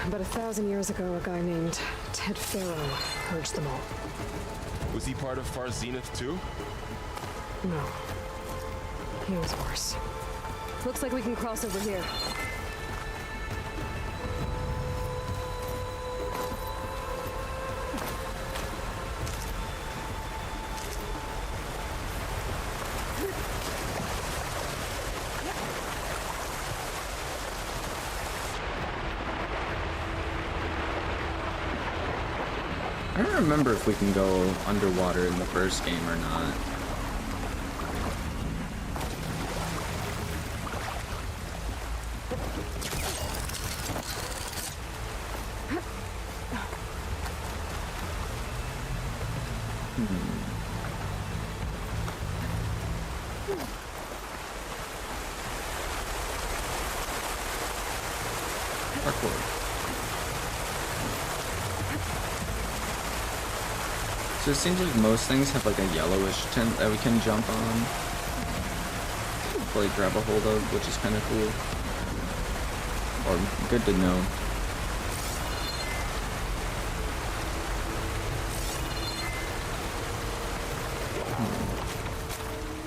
Speaker 3: But 1,000 years ago, a guy named Ted Farrow purged them all.
Speaker 4: Was he part of Far Zenith too?
Speaker 3: No. He was worse. Looks like we can cross over here.
Speaker 1: I don't remember if we can go underwater in the first game or not. Parkour. So it seems like most things have like a yellowish tint that we can jump on. Or like grab a hold of, which is kind of cool. Or good to know.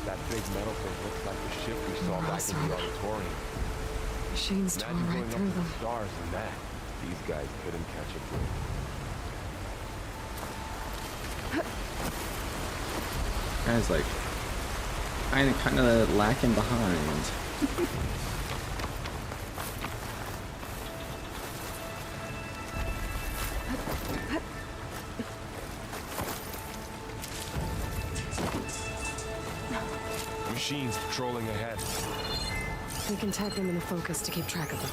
Speaker 4: That big metal thing looks like the ship we saw back in the auditorium.
Speaker 3: Machines tore
Speaker 4: Imagine
Speaker 3: right
Speaker 4: going up
Speaker 3: through
Speaker 4: to
Speaker 3: them.
Speaker 4: the stars and that. These guys couldn't catch a break.
Speaker 1: Guys like kind of lacking behind.
Speaker 4: Machines patrolling ahead.
Speaker 3: We can tag them in the focus to keep track of them.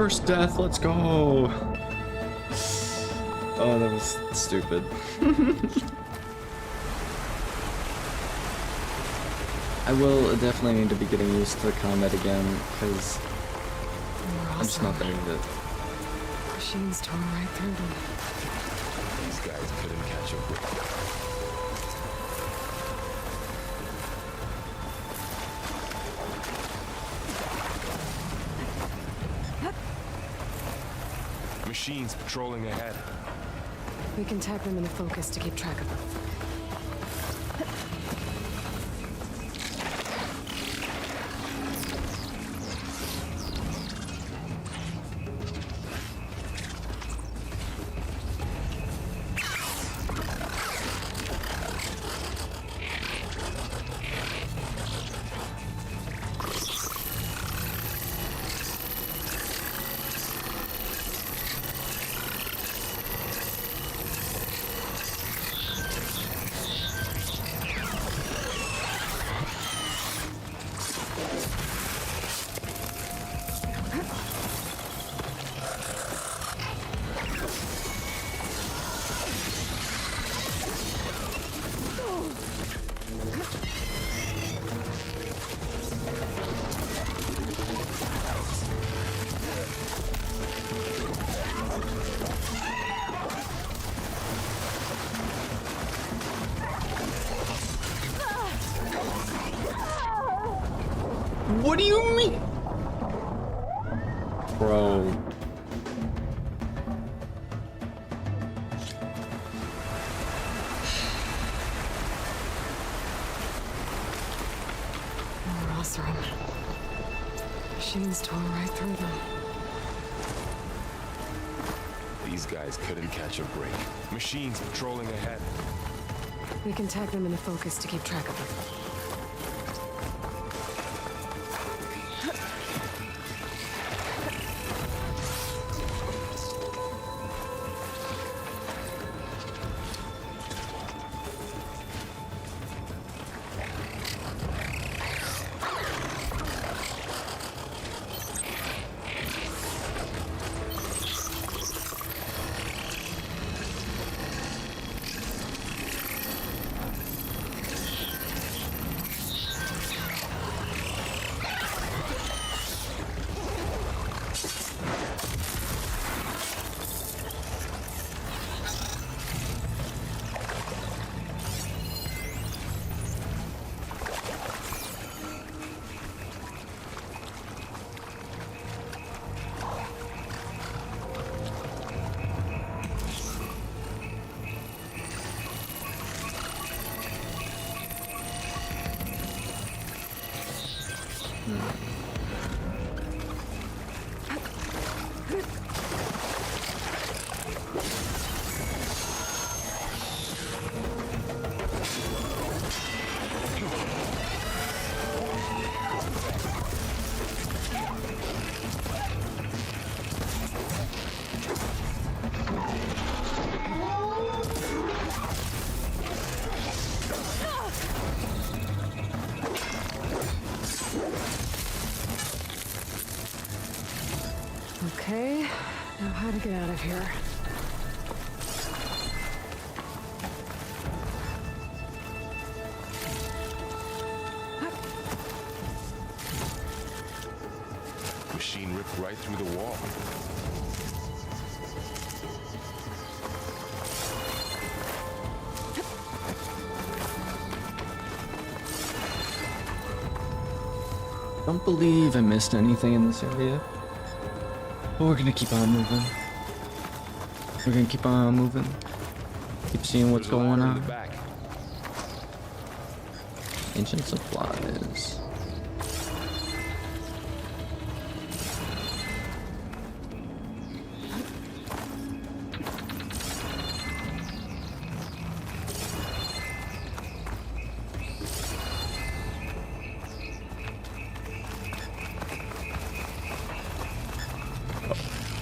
Speaker 1: First death, let's go. Oh, that was stupid. I will definitely need to be getting used to the combat again, because I'm just not there with it.
Speaker 3: Machines tore right through them.
Speaker 4: These guys couldn't catch a break. Machines patrolling ahead.
Speaker 3: We can tag them into focus to keep track of them.
Speaker 1: What do you mean? Bro.
Speaker 3: Ross room. Machines tore right through them.
Speaker 4: These guys couldn't catch a break. Machines patrolling ahead.
Speaker 3: We can tag them into focus to keep track of them. Okay, now how to get out of here.
Speaker 4: Machine ripped right through the wall.
Speaker 1: Don't believe I missed anything in this area. But we're gonna keep on moving. We're gonna keep on moving. Keep seeing what's
Speaker 4: There's a
Speaker 1: going
Speaker 4: ladder in
Speaker 1: on.
Speaker 4: the back.
Speaker 1: Ancient supplies.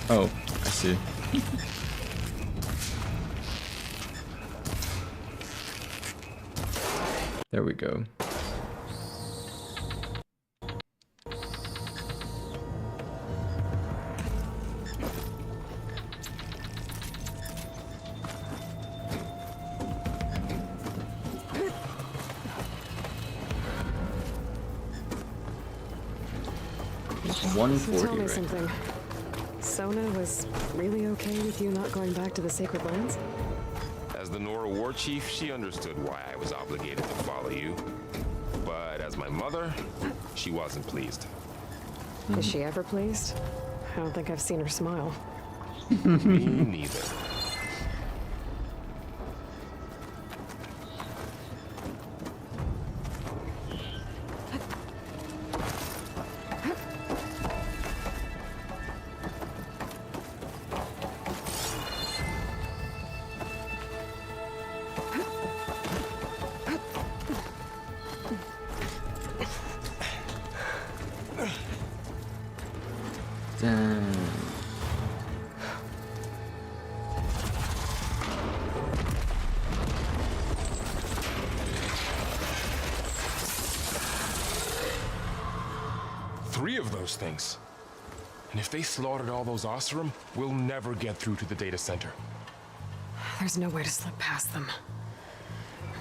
Speaker 1: Oh, I see. There we go.
Speaker 3: So
Speaker 1: 140
Speaker 3: tell me
Speaker 1: right
Speaker 3: something. Sona was really okay with you not going back to the Sacred Lands?
Speaker 4: As the Nora war chief, she understood why I was obligated to follow you. But as my mother, she wasn't pleased.
Speaker 3: Is she ever pleased? I don't think I've seen her smile.
Speaker 4: Me neither.
Speaker 1: Dang.
Speaker 4: Three of those things. And if they slaughtered all those Oseram, we'll never get through to the data center.
Speaker 3: There's no way to slip past them.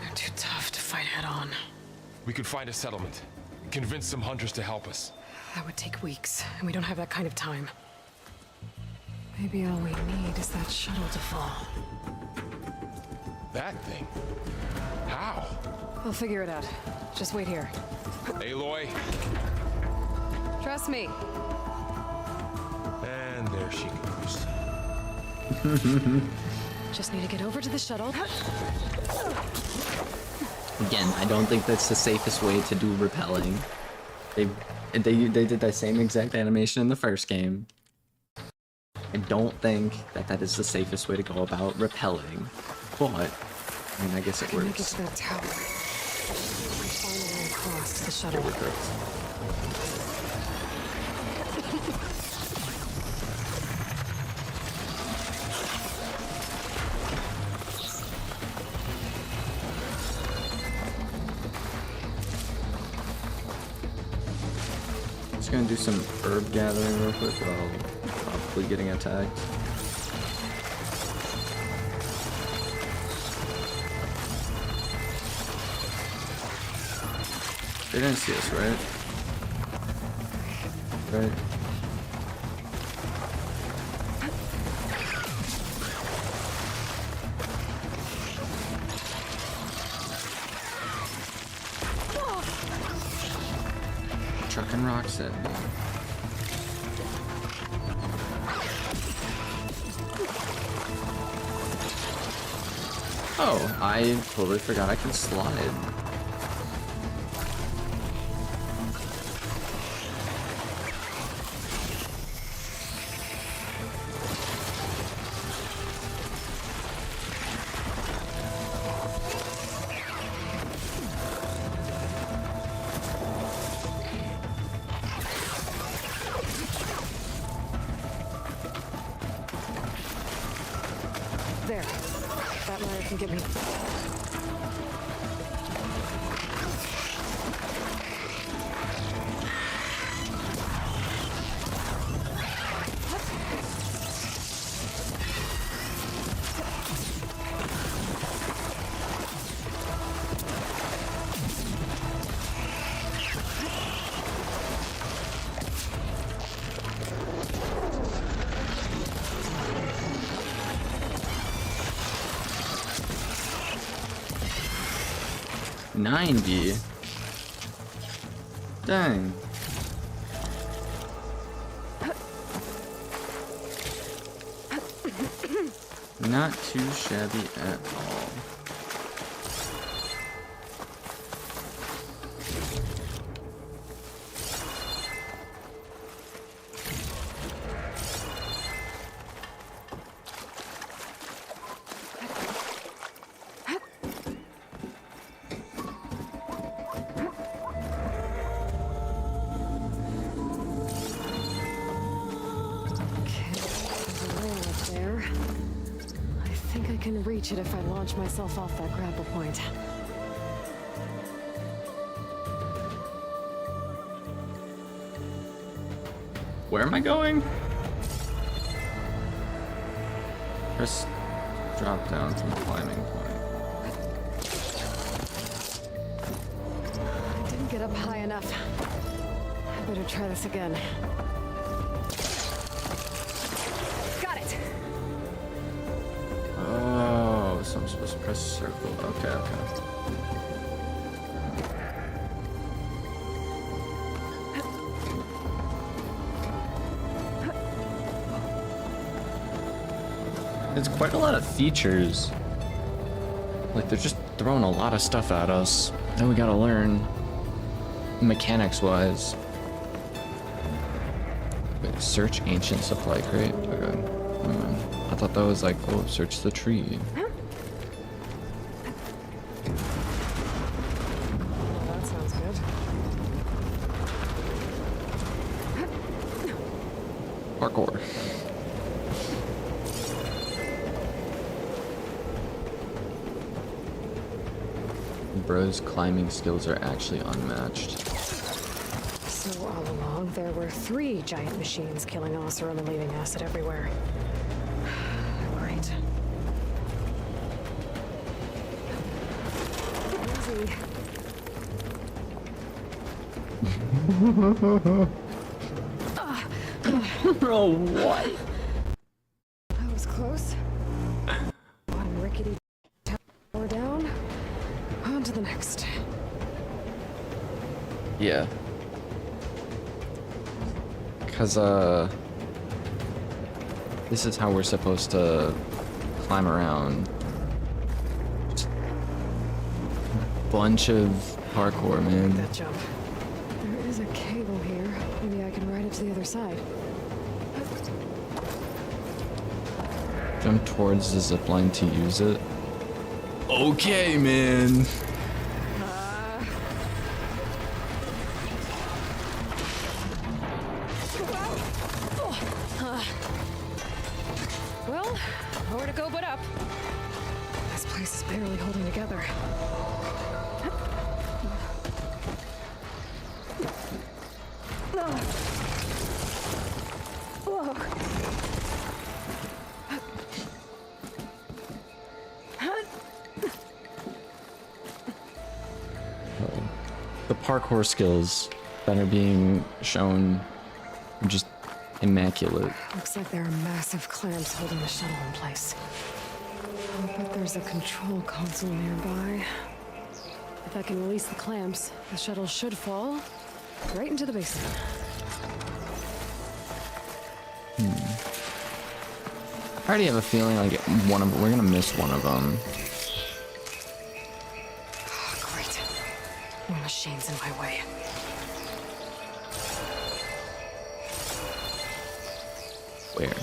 Speaker 3: They're too tough to fight head on.
Speaker 4: We could find a settlement. Convince some hunters to help us.
Speaker 3: That would take weeks, and we don't have that kind of time. Maybe all we need is that shuttle to fall.
Speaker 4: That thing? How?
Speaker 3: We'll figure it out. Just wait here.
Speaker 4: Aloy.
Speaker 3: Trust me.
Speaker 4: And there she goes.
Speaker 3: Just need to get over to the shuttle.
Speaker 1: Again, I don't think that's the safest way to do repelling. They did that same exact animation in the first game. I don't think that is the safest way to go about repelling, but I mean, I guess it
Speaker 3: Make it
Speaker 1: works.
Speaker 3: to that tower. Find a way across to the shuttle.
Speaker 1: Just gonna do some herb gathering real quick while probably getting attacked. They didn't see us, right? Right. Chucking rocks at me. Oh, I totally forgot I can slide.
Speaker 3: There. That ladder can get me.
Speaker 1: $90. Dang. Not too shabby at all.
Speaker 3: I can reach it if I launch myself off that grapple point.
Speaker 1: Where am I going? Press drop down from the climbing point.
Speaker 3: I didn't get up high enough. I better try this again.
Speaker 1: I'm supposed to press circle. Okay, okay. It's quite a lot of features. Like, they're just throwing a lot of stuff at us that we gotta learn, mechanics-wise. Wait, search ancient supply crate? Okay. Never mind. I thought that was like, oh, search the tree.
Speaker 3: That sounds good.
Speaker 1: Parkour. Bro's climbing skills are actually unmatched.
Speaker 3: So all along, there were 3 giant machines killing Oseram and leaving acid everywhere. Great. Easy.
Speaker 1: Bro, what?
Speaker 3: That was close. One rickety tower down. On to the next.
Speaker 1: Yeah. Cause this is how we're supposed to climb around. Just bunch of parkour, man.
Speaker 3: That jump. There is a cable here. Maybe I can ride it to the other side.
Speaker 1: Jump towards the zipline to use it. Okay, man.
Speaker 3: Well, nowhere to go but up. This place is barely holding together.
Speaker 1: The parkour skills that are being shown are just immaculate.
Speaker 3: Looks like there are massive clamps holding the shuttle in place. I bet there's a control console nearby. If I can release the clamps, the shuttle should fall right into the basin.
Speaker 1: I already have a feeling like we're gonna miss one of them.
Speaker 3: Oh, great. No machines in my way.
Speaker 1: Where?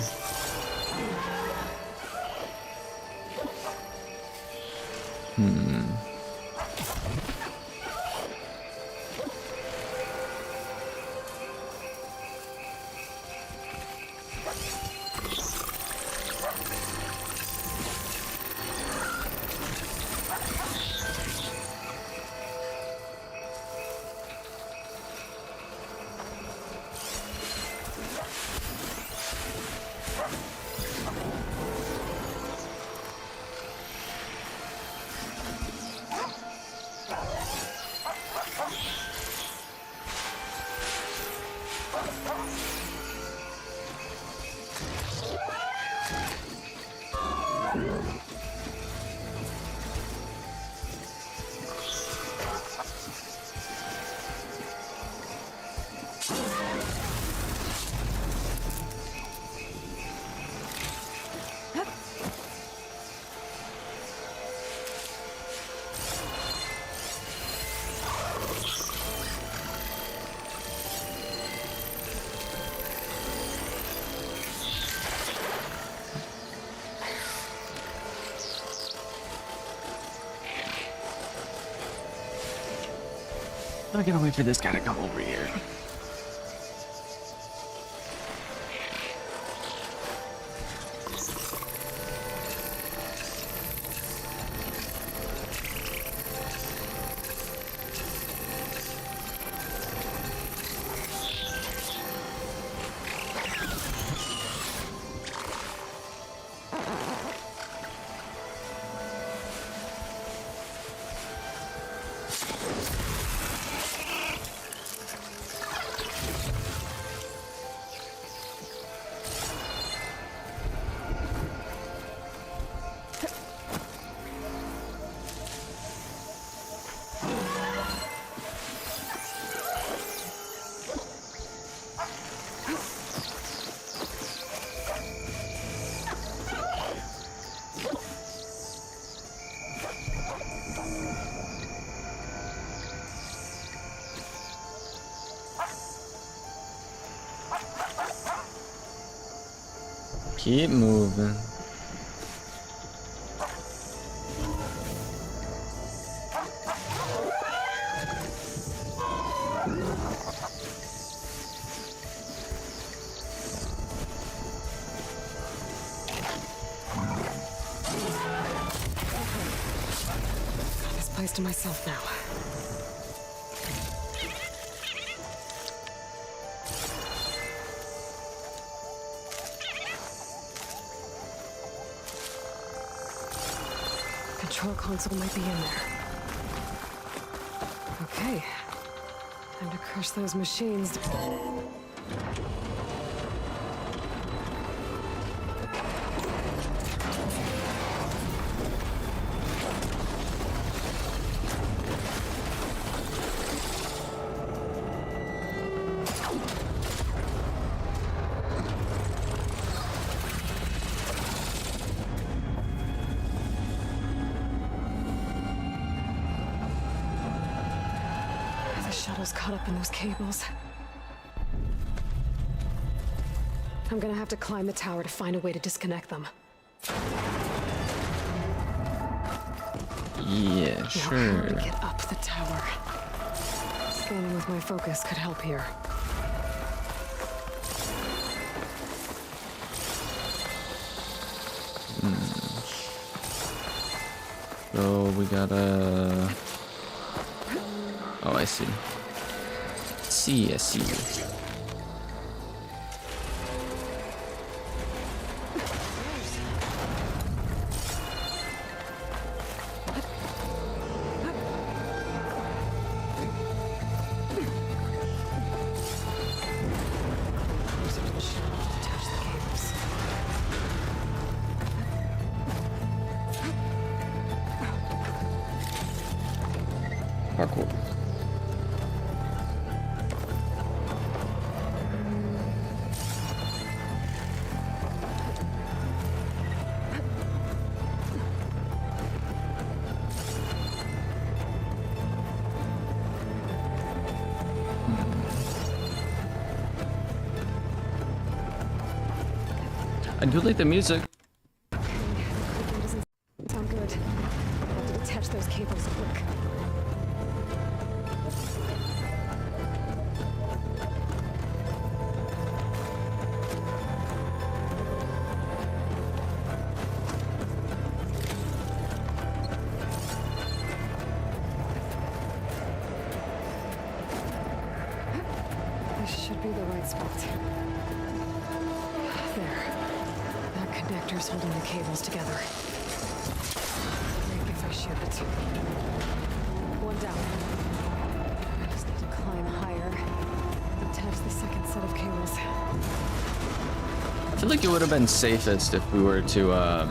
Speaker 1: I gotta wait for this guy to come over here. Keep moving.
Speaker 3: Got this place to myself now. Control console might be in there. Okay. Time to crush those machines. The shuttle's caught up in those cables. I'm gonna have to climb the tower to find a way to disconnect them.
Speaker 1: Yeah,
Speaker 3: Now, how do
Speaker 1: sure.
Speaker 3: we get up the tower? Scanning with my focus could help here.
Speaker 1: So we gotta. Oh, I see. I see.
Speaker 3: Attach the cables.
Speaker 1: Parkour. I do like the music.
Speaker 3: Clicking doesn't sound good. I'll have to detach those cables quick. This should be the right spot. There. That connector's holding the cables together. Break if I shoot it. One down. I just need to climb higher. Attach the second set of cables.
Speaker 1: I feel like it would have been safest if we were to
Speaker 3: An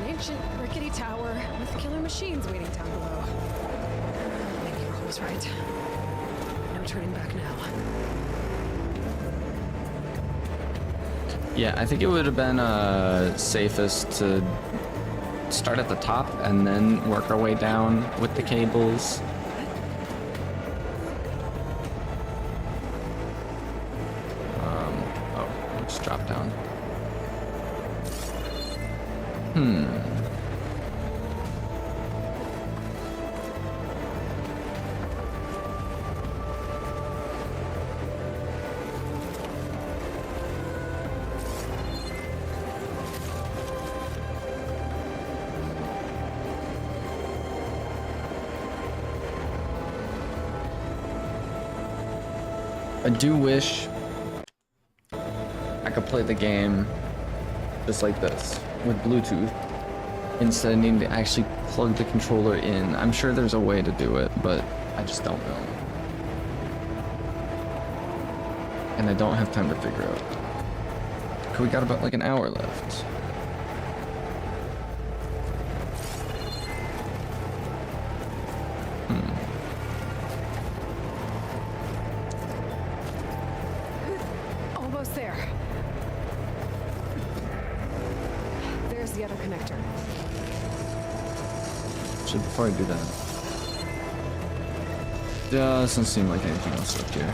Speaker 3: ancient rickety tower with killer machines waiting down below. Maybe you're always right. No turning back now.
Speaker 1: Yeah, I think it would have been safest to start at the top and then work our way down with the cables. Oh, just drop down. I do wish I could play the game just like this, with Bluetooth, instead of needing to actually plug the controller in. I'm sure there's a way to do it, but I just don't know. And I don't have time to figure out. 'Cause we got about like an hour left.
Speaker 3: Almost there. There's the other connector.
Speaker 1: So before I do that, doesn't seem like anything else up here.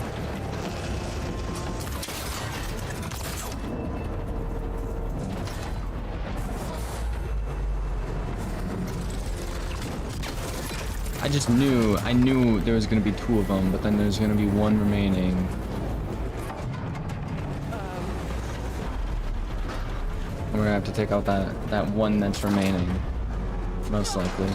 Speaker 1: I knew there was gonna be 2 of them, but then there's gonna be 1 remaining. We're gonna have to take out that 1 that's remaining, most likely.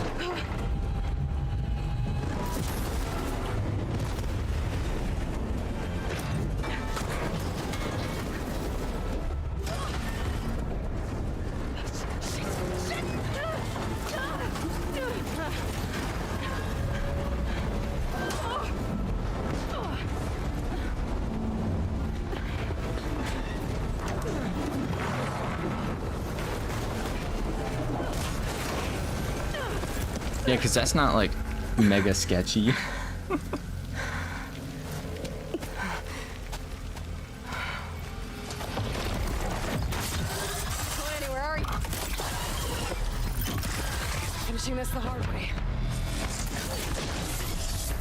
Speaker 1: Yeah, because that's not like mega sketchy.
Speaker 3: Lanny, where are you? Finishing this the hard way.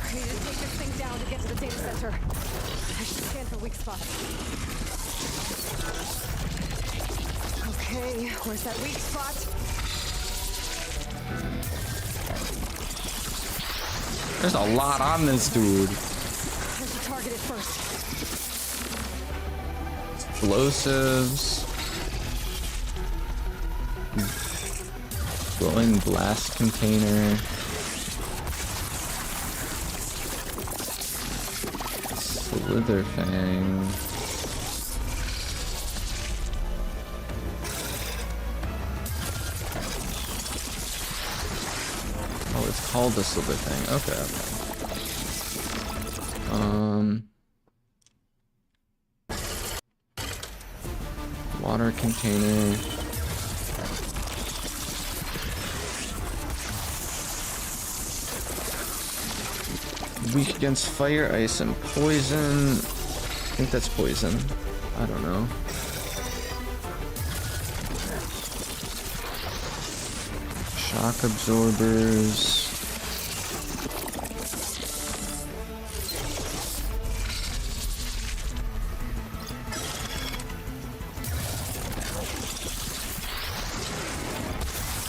Speaker 3: I need to take this thing down to get to the data center. I should scan for weak spots. Okay, where's that weak spot?
Speaker 1: There's a lot on this dude.
Speaker 3: I should target it first.
Speaker 1: Explosives. Glowing blast container. Slitherfang. Oh, it's called the Slitherfang. Okay, okay. Water container. Weak against fire, ice, and poison. I think that's poison. I don't know. Shock absorbers.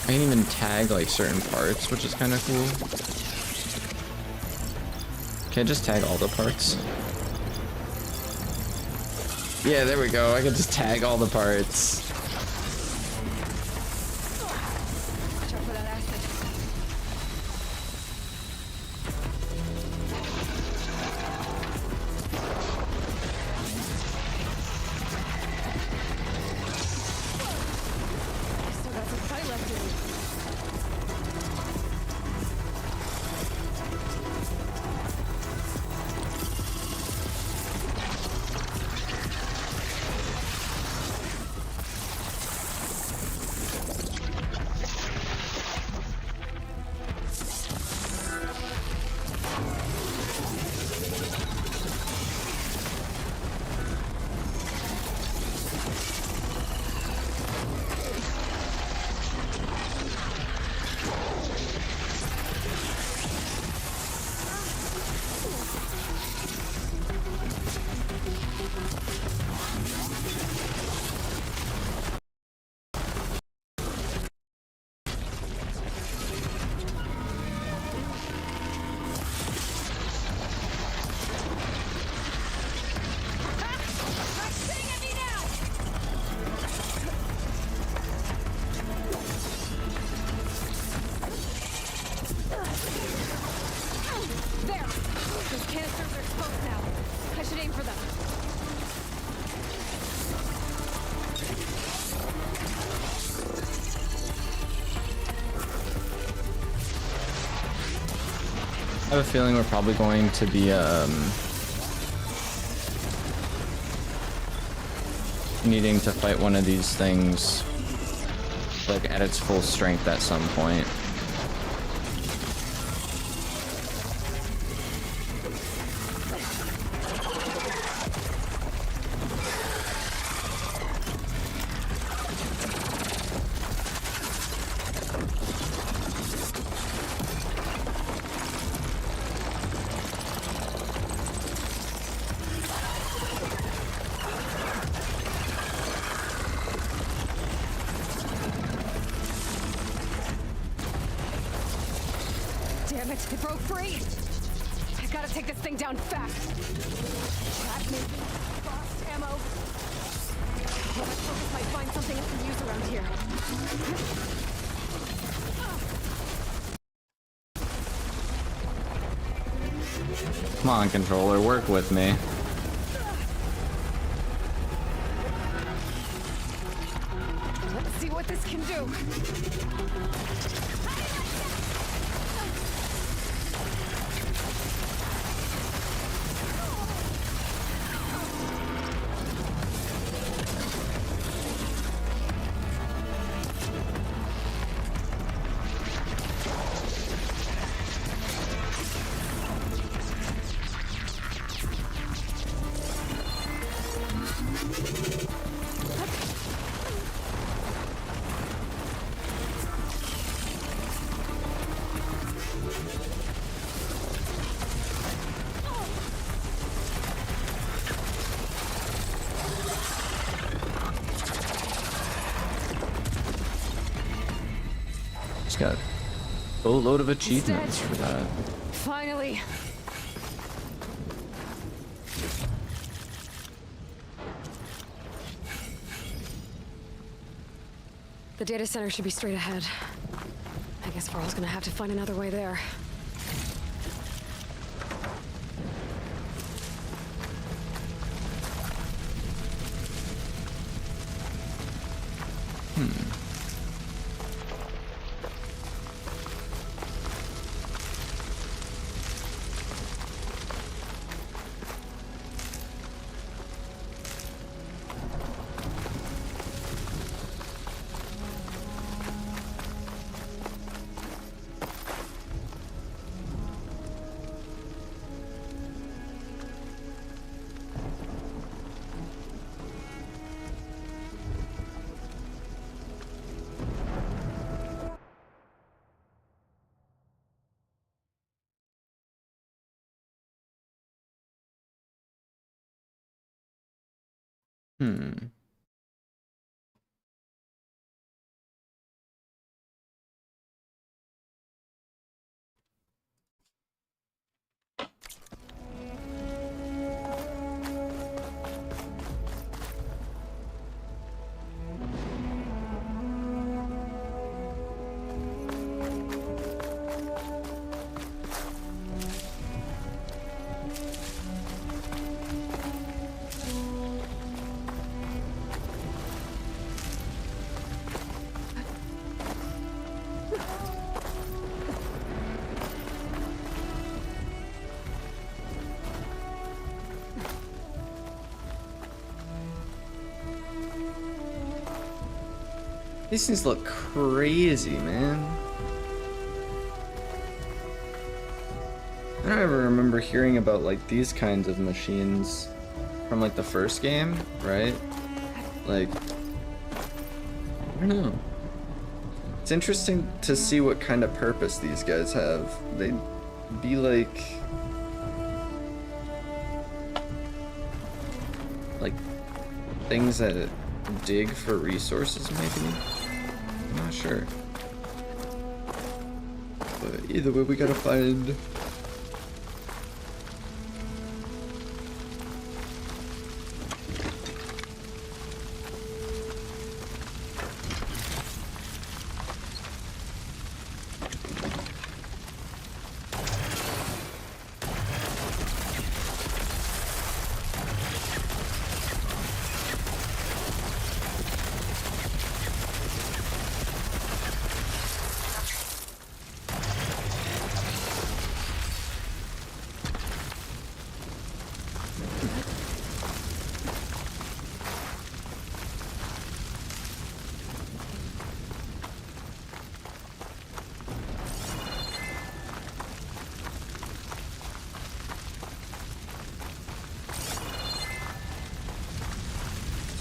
Speaker 1: I can even tag like certain parts, which is kind of cool. Can I just tag all the parts? Yeah, there we go. I can just tag all the parts. I have a feeling we're probably going to be needing to fight one of these things like at its full strength at some point.
Speaker 3: Damn it, it broke free! I gotta take this thing down fast! Trap movement, frost ammo. Well, let's focus might find something I can use around here.
Speaker 1: Come on, controller, work with me.
Speaker 3: Let's see what this can do.
Speaker 1: Just got a boatload of achievements for that.
Speaker 3: Finally! The data center should be straight ahead. I guess Varl's gonna have to find another way there.
Speaker 1: Hmm. These things look crazy, man. I don't ever remember hearing about like these kinds of machines from like the first game, right? Like, I don't know. It's interesting to see what kind of purpose these guys have. They'd be like things that dig for resources, maybe? I'm not sure. But either way, we gotta find...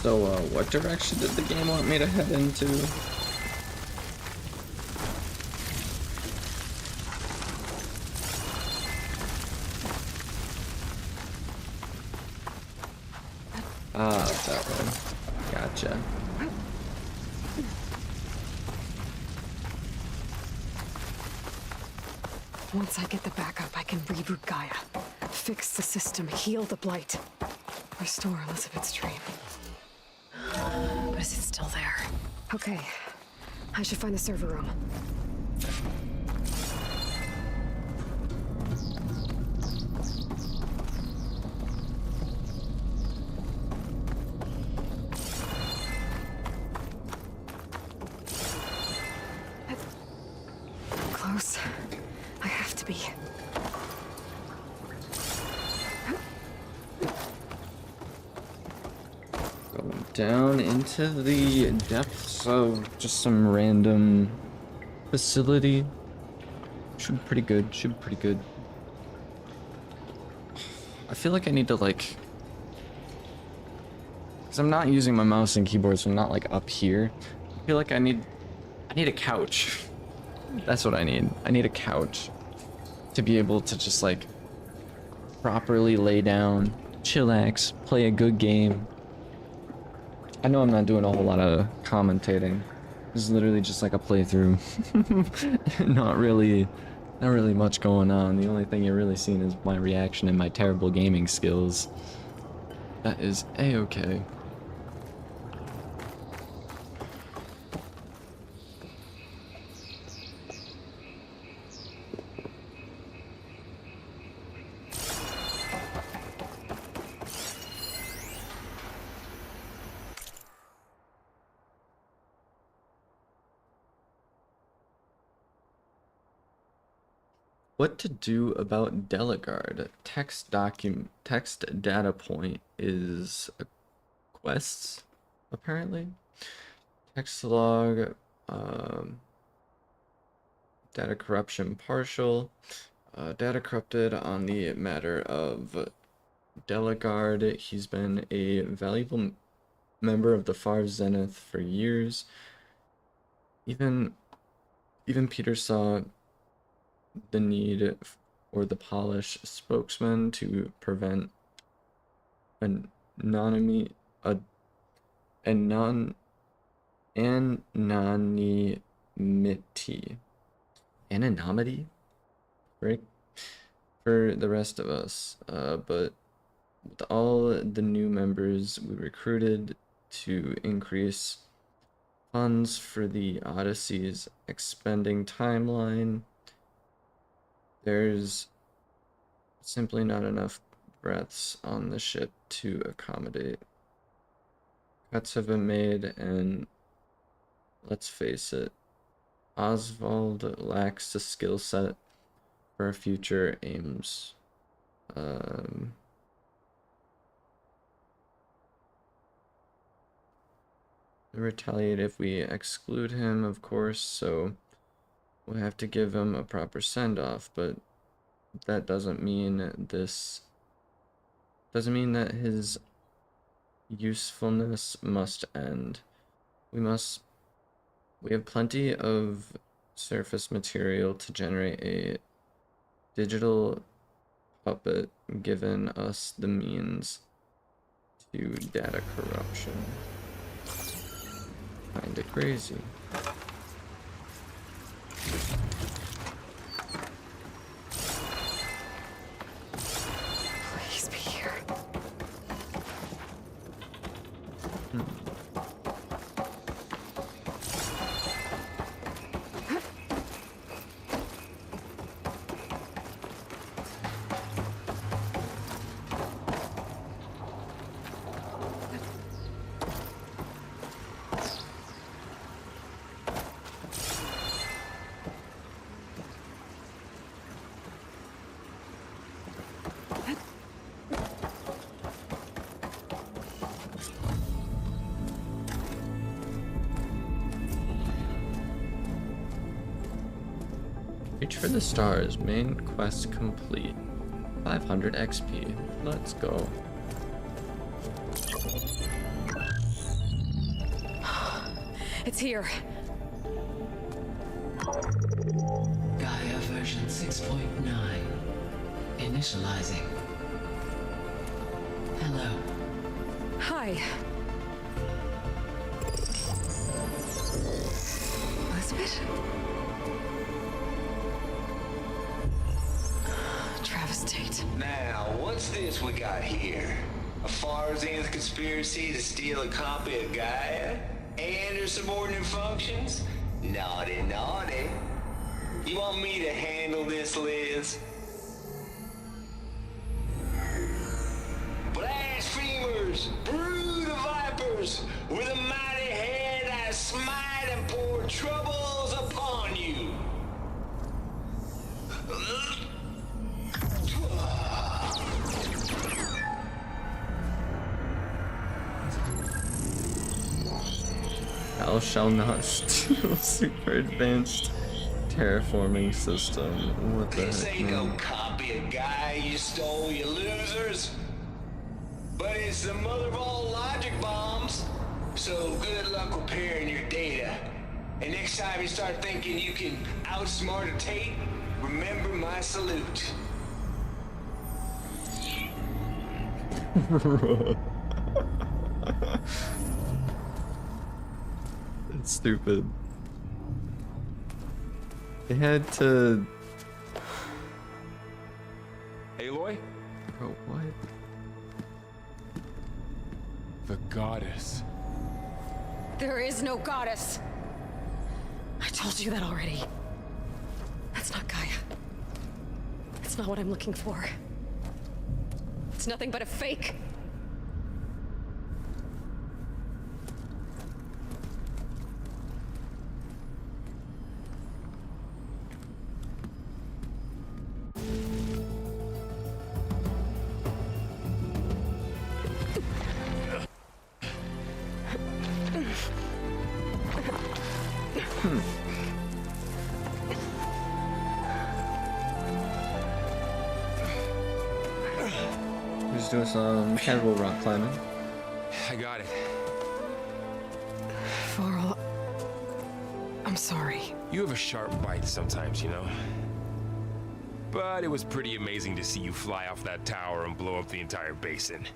Speaker 1: So, what direction did the game want me to head into? Ah, that way. Gotcha.
Speaker 3: Once I get the backup, I can reboot Gaia. Fix the system, heal the blight. Restore Elizabeth's dream. But is it still there? Okay. I should find the server room. Close. I have to be.
Speaker 1: Going down into the depths of just some random facility. Should be pretty good. Should be pretty good. I feel like I need to like... Because I'm not using my mouse and keyboard, so I'm not like up here. I feel like I need a couch. That's what I need. I need a couch to be able to just like properly lay down, chillax, play a good game. I know I'm not doing a whole lot of commentating. This is literally just like a playthrough. Not really much going on. The only thing you're really seeing is my reaction and my terrible gaming skills. That is a-okay. What to do about Delegard? Text data point is quests, apparently. Text log, data corruption partial, data corrupted on the matter of Delegard. He's been a valuable member of the Far Zenith for years. Even Peter saw the need for the Polish spokesman to prevent anonymity, anonymity right, for the rest of us, but with all the new members we recruited to increase funds for the Odyssey's expending timeline, there's simply not enough breaths on the ship to accommodate. Cuts have been made, and let's face it, Oswald lacks the skill set for future aims. Retaliate if we exclude him, of course, so we'll have to give him a proper send-off, but that doesn't mean that his usefulness must end. We have plenty of surface material to generate a digital puppet, given us the means to data corruption. Kinda crazy.
Speaker 3: Please be here.
Speaker 1: Reach for the stars. Main quest complete. 500 XP. Let's go.
Speaker 3: It's here.
Speaker 8: Gaia version 6.9. Initializing. Hello.
Speaker 3: Hi. Elizabeth?
Speaker 9: this we got here? A Farzan's conspiracy to steal a copy of Gaia? And her subordinate functions? Naughty, naughty. You want me to handle this, Liz? Blasphemers! Brood of vipers! With a mighty hand I smite and pour troubles upon you!
Speaker 1: Thou shalt not steal super advanced terraforming system. What the
Speaker 9: This
Speaker 1: heck,
Speaker 9: ain't no
Speaker 1: man?
Speaker 9: copy of Gaia you stole, you losers. But it's the mother of all logic bombs. So good luck repairing your data. And next time you start thinking you can outsmart a Tate, remember my salute.
Speaker 1: It's stupid. They had to.
Speaker 4: Aloy?
Speaker 1: Bro, what?
Speaker 4: The goddess.
Speaker 3: There is no goddess. I told you that already. That's not Gaia. It's not what I'm looking for. It's nothing but a fake.
Speaker 1: Just doing some casual rock climbing.
Speaker 4: I got it.
Speaker 3: Varl, I'm sorry.
Speaker 4: You have a sharp bite sometimes, you know? But it was pretty amazing to see you fly off that tower and blow up the entire basin.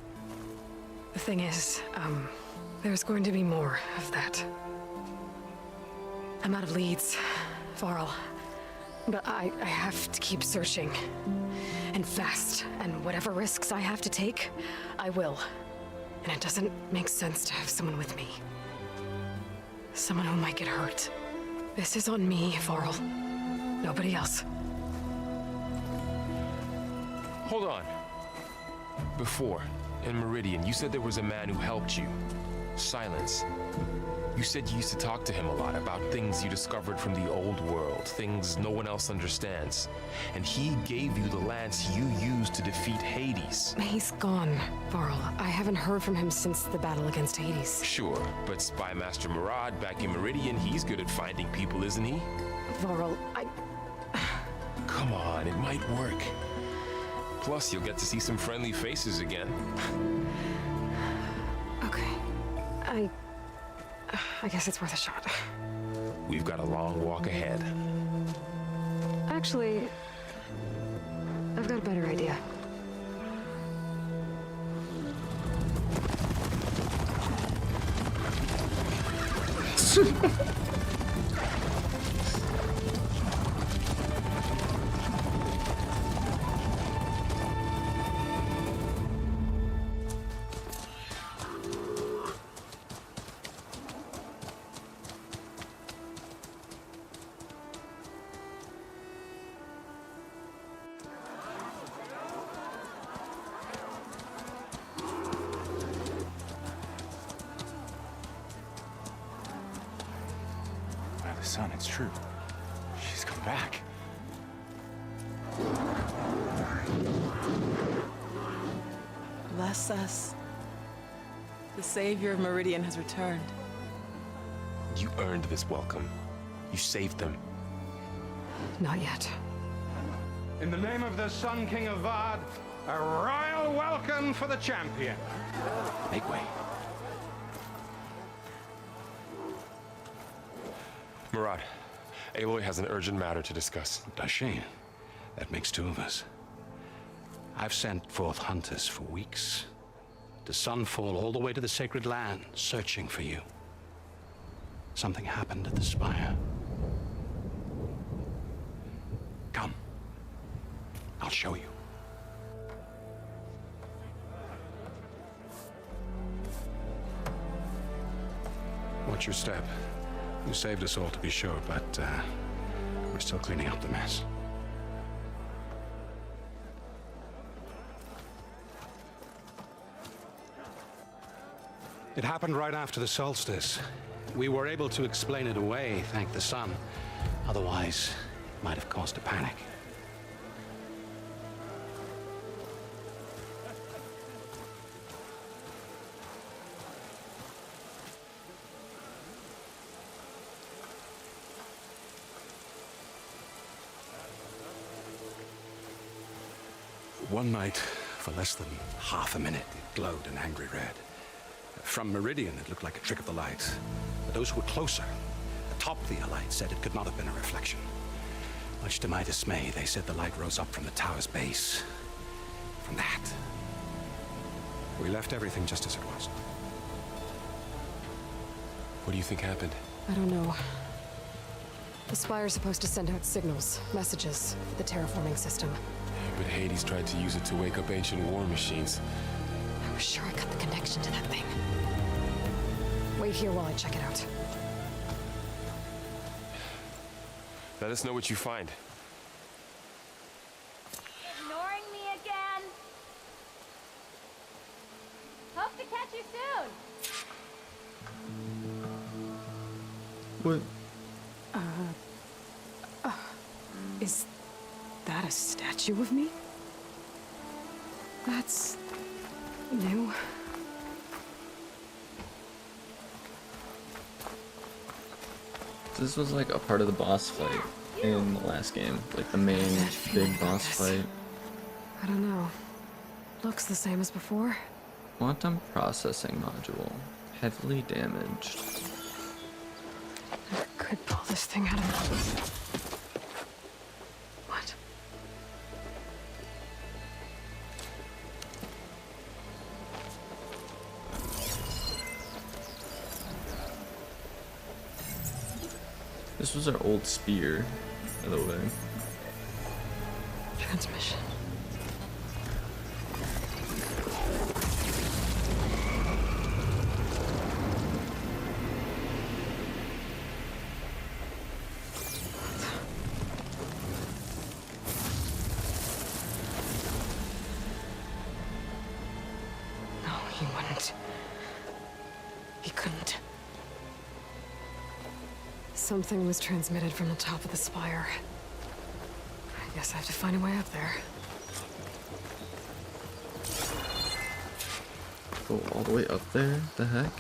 Speaker 3: The thing is, there's going to be more of that. I'm out of leads, Varl. But I have to keep searching. And fast. And whatever risks I have to take, I will. And it doesn't make sense to have someone with me. Someone who might get hurt. This is on me, Varl. Nobody else.
Speaker 4: Hold on. Before, in Meridian, you said there was a man who helped you. Silence. You said you used to talk to him a lot about things you discovered from the old world, things no one else understands. And he gave you the lance you used to defeat Hades.
Speaker 3: He's gone, Varl. I haven't heard from him since the battle against Hades.
Speaker 4: Sure, but Spy Master Murad back in Meridian, he's good at finding people, isn't he?
Speaker 3: Varl,
Speaker 4: Come on, it might work. Plus, you'll get to see some friendly faces again.
Speaker 3: Okay. I guess it's worth a shot.
Speaker 4: We've got a long walk ahead.
Speaker 3: Actually, I've got a better idea.
Speaker 10: By the sun, it's true. She's come back.
Speaker 11: Bless us. The savior of Meridian has returned.
Speaker 4: You earned this welcome. You saved them.
Speaker 3: Not yet.
Speaker 12: In the name of the Sun King of Vard, a royal welcome for the champion.
Speaker 10: Make way.
Speaker 4: Murad, Aloy has an urgent matter to discuss.
Speaker 10: Dashane, that makes two of us. I've sent forth hunters for weeks, to sunfall all the way to the sacred land, searching for you. Something happened at the spire. Come. I'll show you. Watch your step. You saved us all, to be sure, but we're still cleaning up the mess. It happened right after the solstice. We were able to explain it away, thank the sun. Otherwise, it might have caused a panic. One night, for less than half a minute, it glowed an angry red. From Meridian, it looked like a trick of the light. But those who were closer, atop the light, said it could not have been a reflection. Much to my dismay, they said the light rose up from the tower's base. From that. We left everything just as it was.
Speaker 4: What do you think happened?
Speaker 3: I don't know. The Spire's supposed to send out signals, messages, for the terraforming system.
Speaker 4: But Hades tried to use it to wake up ancient war machines.
Speaker 3: I was sure I cut the connection to that thing. Wait here while I check it out.
Speaker 4: Let us know what you find.
Speaker 13: Ignoring me again? Hope to catch you soon.
Speaker 1: What?
Speaker 3: Is that a statue of me? That's new.
Speaker 1: This was like a part of the boss fight in the last game, like the main big boss fight.
Speaker 3: I don't know. Looks the same as before.
Speaker 1: Quantum processing module, heavily damaged.
Speaker 3: I could pull this thing out of. What?
Speaker 1: This was our old spear, by the way.
Speaker 3: Transmission. No, he wouldn't. He couldn't. Something was transmitted from the top of the spire. I guess I have to find a way up there.
Speaker 1: Go all the way up there? The heck?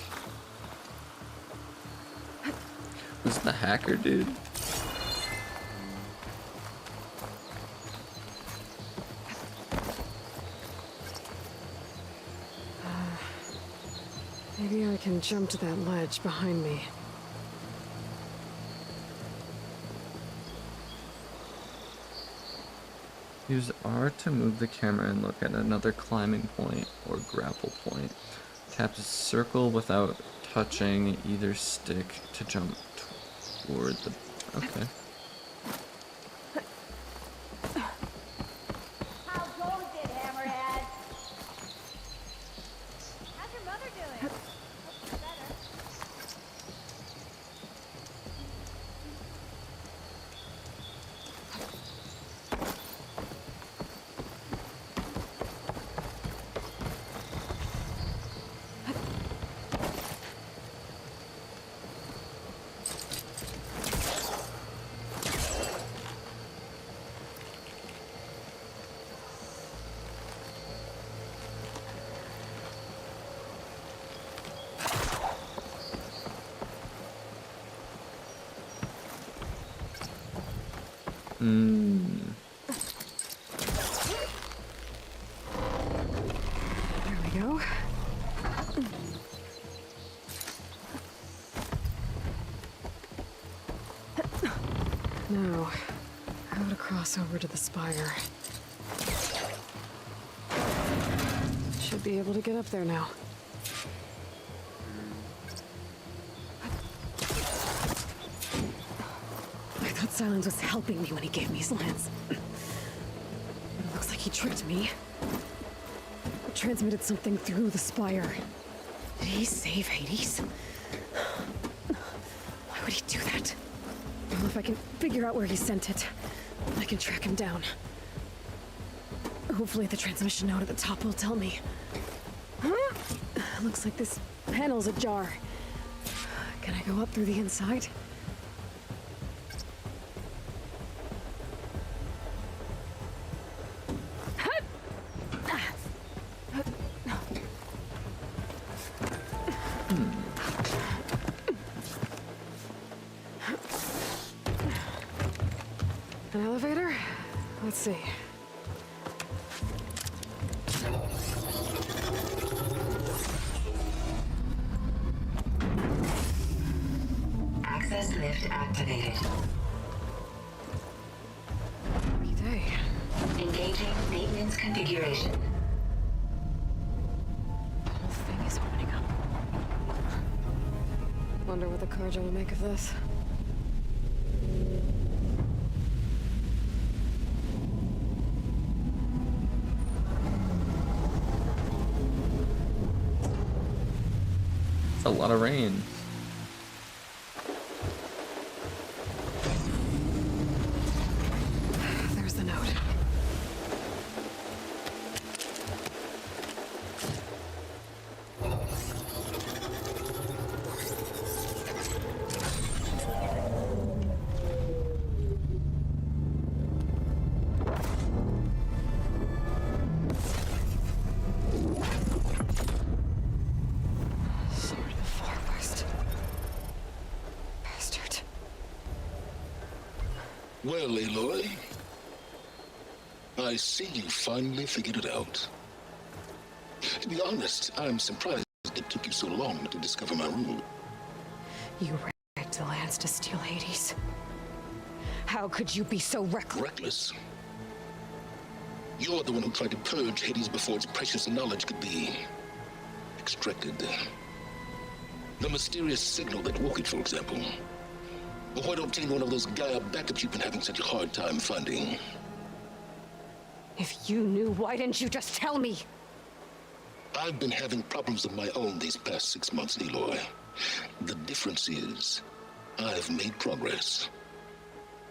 Speaker 1: Who's the hacker, dude?
Speaker 3: Maybe I can jump to that ledge behind me.
Speaker 1: Use R to move the camera and look at another climbing point or grapple point. Tap the circle without touching either stick to jump toward the... Okay.
Speaker 13: How goes it, Hammerhead? How's your mother doing? Hope she's better.
Speaker 3: There we go. Now, how to cross over to the spire. Should be able to get up there now. I thought Silence was helping me when he gave me his lance. But it looks like he tricked me. Transmitted something through the spire. Did he save Hades? would he do that? Well, if I can figure out where he sent it, I can track him down. Hopefully the transmission node at the top will tell me. Huh? Looks like this panel's ajar. Can I go up through the inside? An elevator? Let's see.
Speaker 14: Access lift activated.
Speaker 3: Lucky day.
Speaker 14: Engaging maintenance configuration.
Speaker 3: The whole thing is opening up. Wonder what the Carja will make of this.
Speaker 1: It's a lot of rain.
Speaker 3: There's the note. Sword of the Far West. Bastard.
Speaker 2: Well, Aloy, I see you finally figured it out. To be honest, I'm surprised it took you so long to discover my rule.
Speaker 3: You rigged the lands to steal Hades. How could you be so reckless?
Speaker 2: Reckless? You're the one who tried to purge Hades before its precious knowledge could be extracted. The mysterious signal that woke it, for example. Or why to obtain one of those Gaia backups you've been having such a hard time finding.
Speaker 3: If you knew, why didn't you just tell me?
Speaker 2: I've been having problems of my own these past 6 months, Aloy. The difference is, I've made progress.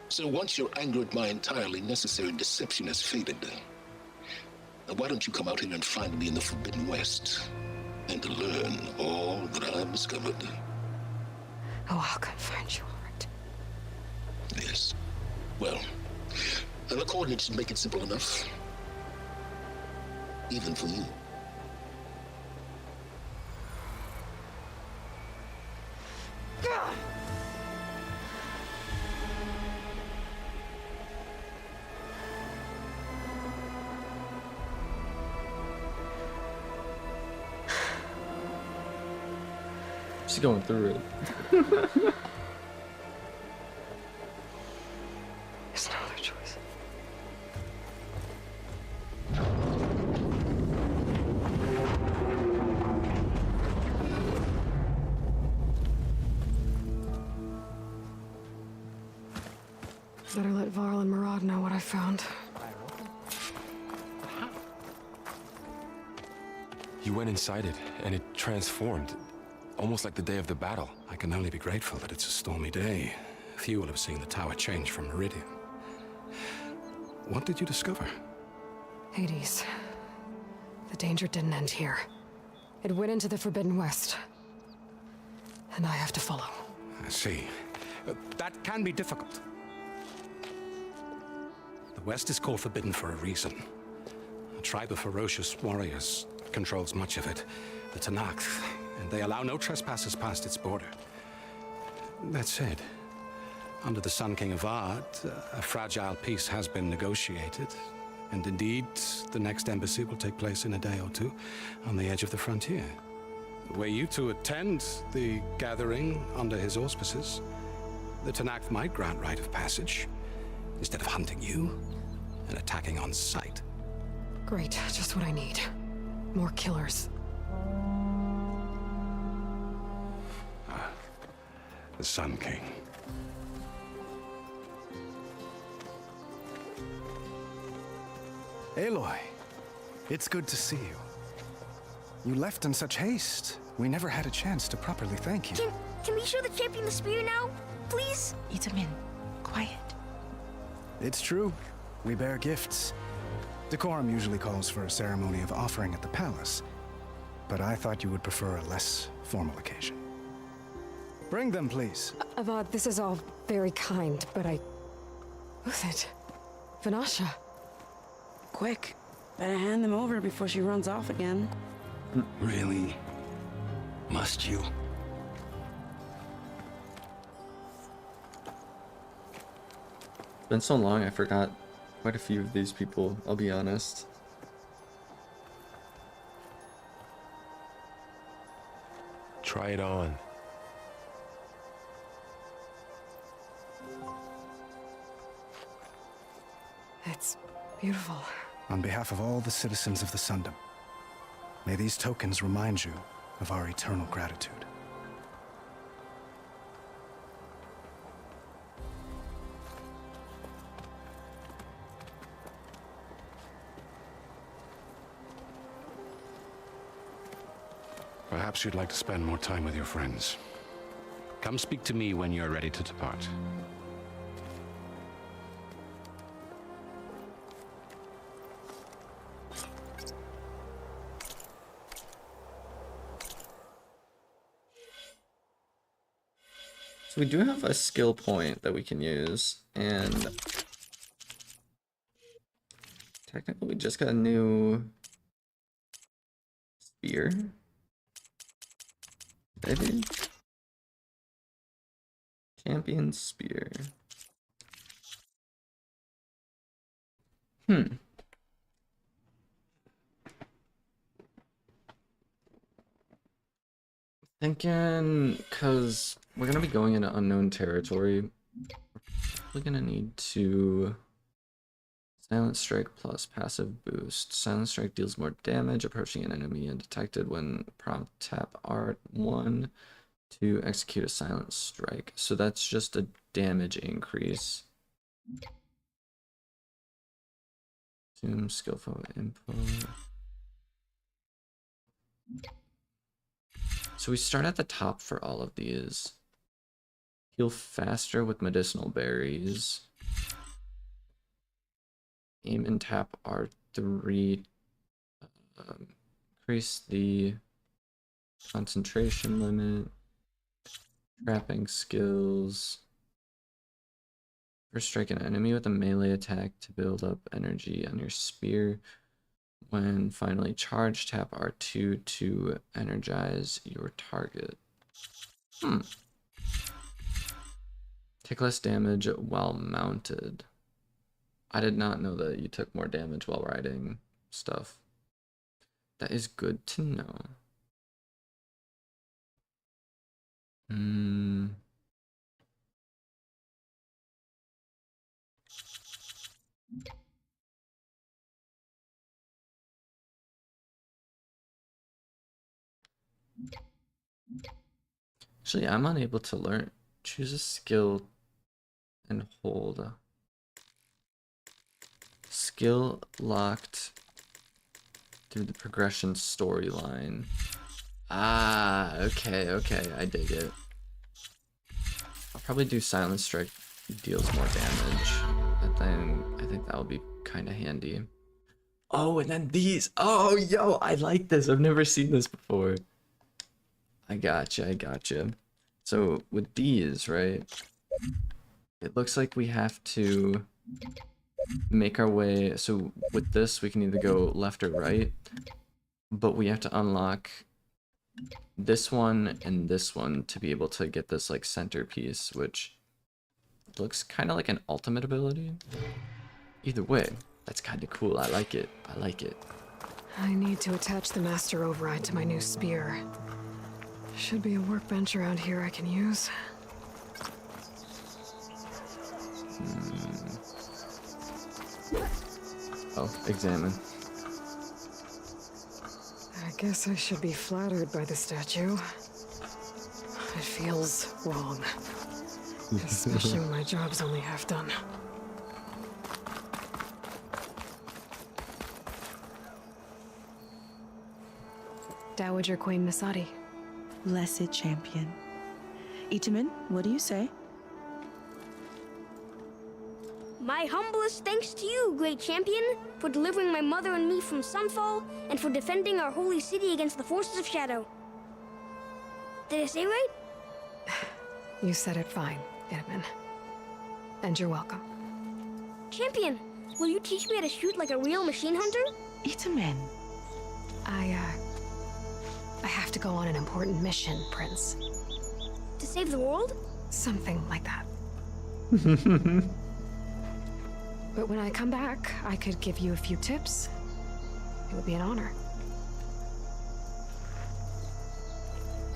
Speaker 2: So once your anger at my entirely necessary deception has faded, why don't you come out here and find me in the Forbidden West, and to learn all that I've discovered?
Speaker 3: Oh, I'll come find you, all right?
Speaker 2: Yes. Well, the coordinates should make it simple enough. Even for you.
Speaker 1: She's going through it.
Speaker 3: There's no other choice. Better let Varl and Murad know what I found.
Speaker 4: You went inside it, and it transformed. Almost like the day of the battle.
Speaker 10: I can only be grateful that it's a stormy day. Few will have seen the tower change from Meridian. What did you discover?
Speaker 3: Hades. The danger didn't end here. It went into the Forbidden West. And I have to follow.
Speaker 10: I see. That can be difficult. The West is called Forbidden for a reason. A tribe of ferocious warriors controls much of it. The Tanakh. And they allow no trespassers past its border. That said, under the Sun King of Ard, a fragile peace has been negotiated. And indeed, the next embassy will take place in a day or two on the edge of the frontier. Were you to attend the gathering under his auspices, the Tanakh might grant right of passage, instead of hunting you and attacking on sight.
Speaker 3: Great, just what I need. More killers.
Speaker 10: The Sun King.
Speaker 15: Aloy, it's good to see you. You left in such haste. We never had a chance to properly thank you.
Speaker 13: Can we show the champion the spear now?
Speaker 16: Please? Itamin, quiet.
Speaker 15: It's true. We bear gifts. Decorum usually calls for a ceremony of offering at the palace, but I thought you would prefer a less formal occasion. Bring them, please.
Speaker 3: Avad, this is all very kind, but Who's it? Vanasha.
Speaker 11: Quick. Better hand them over before she runs off again.
Speaker 10: Really? Must you?
Speaker 1: It's been so long, I forgot quite a few of these people, I'll be honest.
Speaker 4: Try it on.
Speaker 3: It's beautiful.
Speaker 15: On behalf of all the citizens of the Sundom, may these tokens remind you of our eternal gratitude.
Speaker 10: Perhaps you'd like to spend more time with your friends. Come speak to me when you're ready to depart.
Speaker 1: So we do have a skill point that we can use, and technically we just got a new spear. Maybe? Champion spear. Thinking, because we're going to be going into unknown territory, we're gonna need to Silent Strike plus passive boost. Silent Strike deals more damage approaching an enemy and detected when prompt tap R1 to execute a Silent Strike. So that's just a damage increase. Zoom skillful input. So we start at the top for all of these. Heal faster with medicinal berries. Aim and tap R3. Increase the concentration limit. Trapping skills. First strike an enemy with a melee attack to build up energy on your spear. When finally charged, tap R2 to energize your target. Take less damage while mounted. I did not know that you took more damage while riding stuff. That is good to know. Actually, I'm unable to learn. Choose a skill and hold. Skill locked through the progression storyline. Ah, okay, I dig it. I'll probably do Silent Strike, deals more damage. I think that'll be kind of handy. Oh, and then these. Oh, yo, I like this. I've never seen this before. I gotcha. So with these, right? It looks like we have to make our way. So with this, we can either go left or right, but we have to unlock this one and this one to be able to get this like centerpiece, which looks kind of like an ultimate ability. Either way, that's kind of cool. I like it.
Speaker 3: I need to attach the master override to my new spear. Should be a workbench around here I can use.
Speaker 1: Oh, examine.
Speaker 3: I guess I should be flattered by the statue. It feels wrong. Especially when my job's only half done. Dowager Queen Masadi.
Speaker 16: Blessed champion. Itamin, what do you say?
Speaker 17: humblest thanks to you, great champion, for delivering my mother and me from Sunfall, and for defending our holy city against the forces of Shadow. Did I say right?
Speaker 3: You said it fine, Itamen. And you're welcome.
Speaker 17: Champion, will you teach me how to shoot like a real machine hunter?
Speaker 16: Itamen.
Speaker 3: I have to go on an important mission, Prince.
Speaker 17: To save the world?
Speaker 3: Something like that. But when I come back, I could give you a few tips. It would be an honor.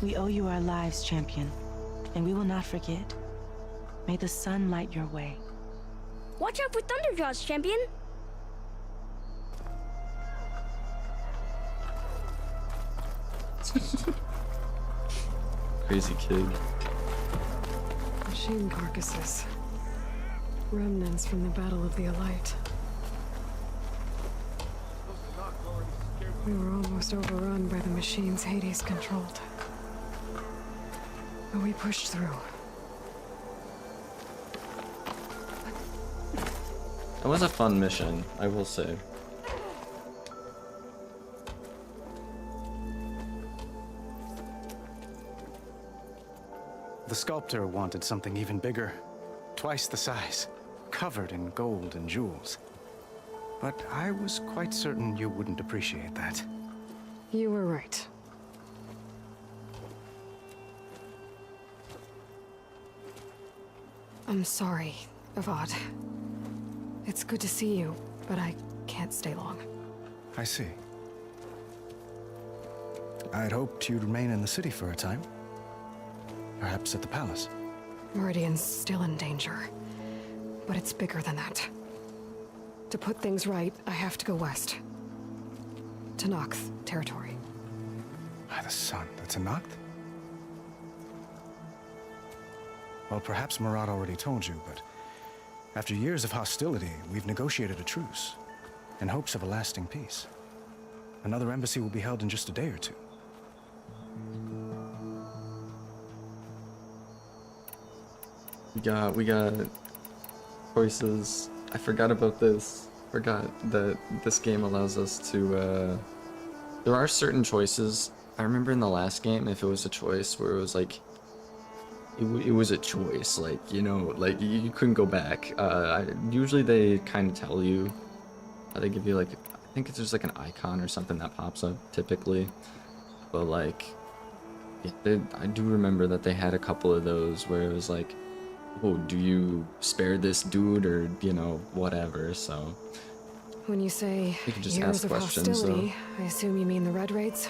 Speaker 16: We owe you our lives, champion, and we will not forget. May the sun light your way.
Speaker 17: Watch out for Thunderjaws, champion.
Speaker 1: Crazy kid.
Speaker 3: Machine carcasses. Remnants from the Battle of the Elite. We were almost overrun by the machines Hades controlled. But we pushed through.
Speaker 1: It was a fun mission, I will say.
Speaker 15: The sculptor wanted something even bigger, twice the size, covered in gold and jewels. But I was quite certain you wouldn't appreciate that.
Speaker 3: You were right. I'm sorry, Avad. It's good to see you, but I can't stay long.
Speaker 15: I see. I'd hoped you'd remain in the city for a time. Perhaps at the palace.
Speaker 3: Meridian's still in danger, but it's bigger than that. To put things right, I have to go west. To Nox territory.
Speaker 15: By the sun, that's a Noct? Well, perhaps Murad already told you, but after years of hostility, we've negotiated a truce in hopes of a lasting peace. Another embassy will be held in just a day or two.
Speaker 1: We got choices. I forgot about this. Forgot that this game allows us to, there are certain choices. I remember in the last game, if it was a choice where it was like, it was a choice, like, you know, like you couldn't go back. Usually they kind of tell you, they give you like, I think it's just like an icon or something that pops up typically. But like, I do remember that they had a couple of those where it was like, oh, do you spare this dude or, you know, whatever, so.
Speaker 3: When you say
Speaker 1: You can just
Speaker 3: years
Speaker 1: ask
Speaker 3: of
Speaker 1: questions,
Speaker 3: hostility, I assume you mean the Red Raids?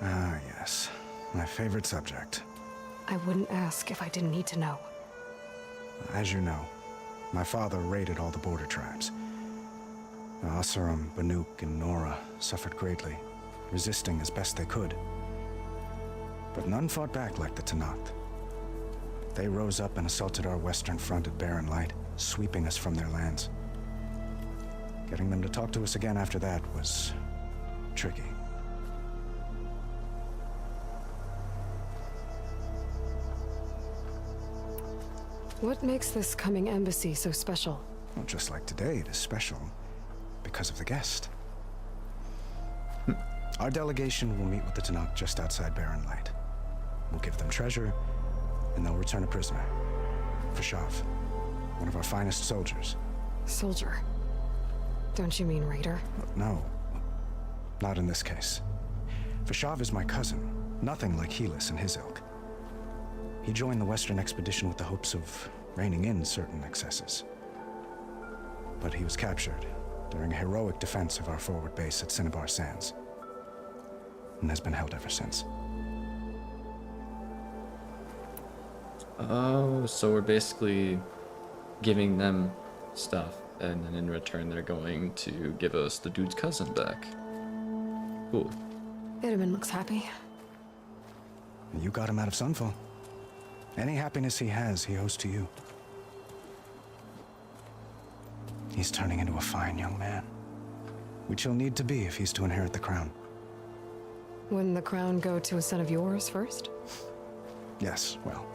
Speaker 15: Ah, yes. My favorite subject.
Speaker 3: I wouldn't ask if I didn't need to know.
Speaker 15: As you know, my father raided all the border tribes. Asurum, Banuk, and Nora suffered greatly, resisting as best they could. But none fought back like the Tenakth. They rose up and assaulted our western front at Barren Light, sweeping us from their lands. Getting them to talk to us again after that was tricky.
Speaker 3: What makes this coming embassy so special?
Speaker 15: Well, just like today, it is special because of the guest. Our delegation will meet with the Tenakth just outside Barren Light. We'll give them treasure, and they'll return a prisoner. Fashav, one of our finest soldiers.
Speaker 3: Soldier? Don't you mean raider?
Speaker 15: No, not in this case. Fashav is my cousin, nothing like Helis and his ilk. He joined the Western expedition with the hopes of reining in certain excesses. But he was captured during a heroic defense of our forward base at Cinnabar Sands, and has been held ever since.
Speaker 1: Oh, so we're basically giving them stuff, and then in return they're going to give us the dude's cousin back. Cool.
Speaker 3: Itamen looks happy.
Speaker 15: You got him out of Sunfall. Any happiness he has, he owes to you. He's turning into a fine young man, which he'll need to be if he's to inherit the crown.
Speaker 3: Wouldn't the crown go to a son of yours first?
Speaker 15: Yes, well,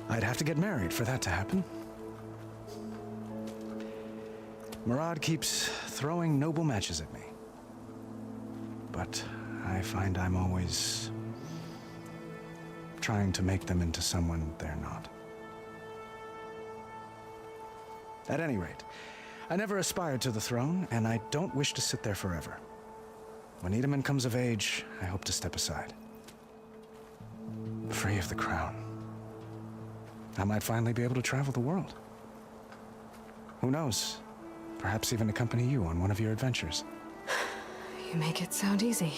Speaker 15: I'd have to get married for that to happen. Murad keeps throwing noble matches at me. But I find I'm always trying to make them into someone they're not. At any rate, I never aspired to the throne, and I don't wish to sit there forever. When Edaman comes of age, I hope to step aside. Free of the crown. I might finally be able to travel the world. Who knows? Perhaps even accompany you on one of your adventures.
Speaker 3: You make it sound easy.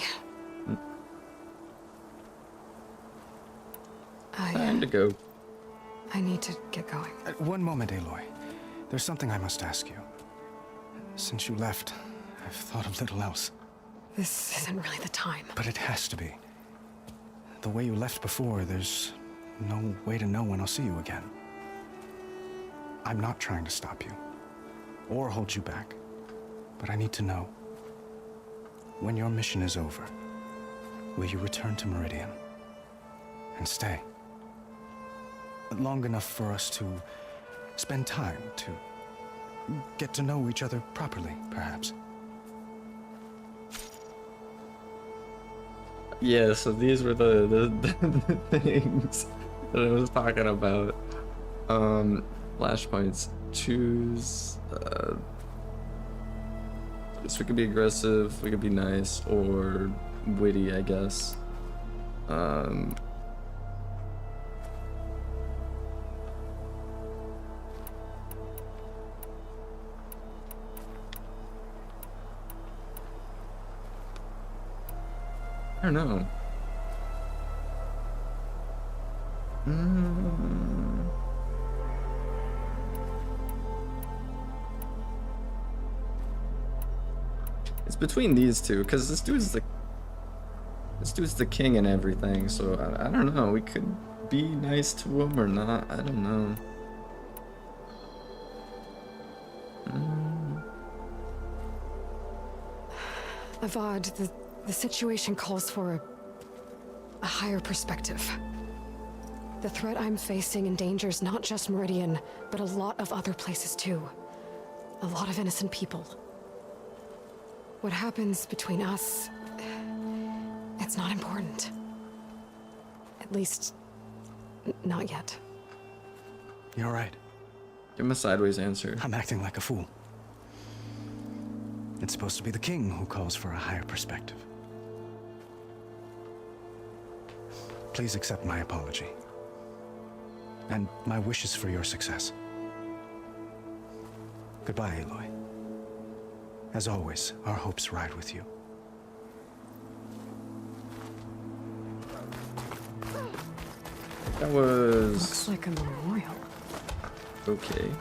Speaker 1: Time to go.
Speaker 3: I need to get going.
Speaker 15: One moment, Aloy. There's something I must ask you. Since you left, I've thought of little else.
Speaker 3: This isn't really the time.
Speaker 15: But it has to be. The way you left before, there's no way to know when I'll see you again. I'm not trying to stop you, or hold you back. But I need to know, when your mission is over, will you return to Meridian? And stay? Long enough for us to spend time, to get to know each other properly, perhaps.
Speaker 1: Yeah, so these were the things that I was talking about. Flashpoints. Choose. So we could be aggressive, we could be nice, or witty, I guess. I don't know. It's between these two, because this dude's the king and everything, so I don't know. We could be nice to him or not. I don't know.
Speaker 3: Avad, the situation calls for a higher perspective. The threat I'm facing endangers not just Meridian, but a lot of other places too. A lot of innocent people. What happens between us, it's not important. At least, not yet.
Speaker 15: You're right.
Speaker 1: Give him a sideways answer.
Speaker 15: I'm acting like a fool. It's supposed to be the king who calls for a higher perspective. Please accept my apology. And my wishes for your success. Goodbye, Aloy. As always, our hopes ride with you.
Speaker 1: That was...
Speaker 3: Looks like a memorial.
Speaker 1: Okay.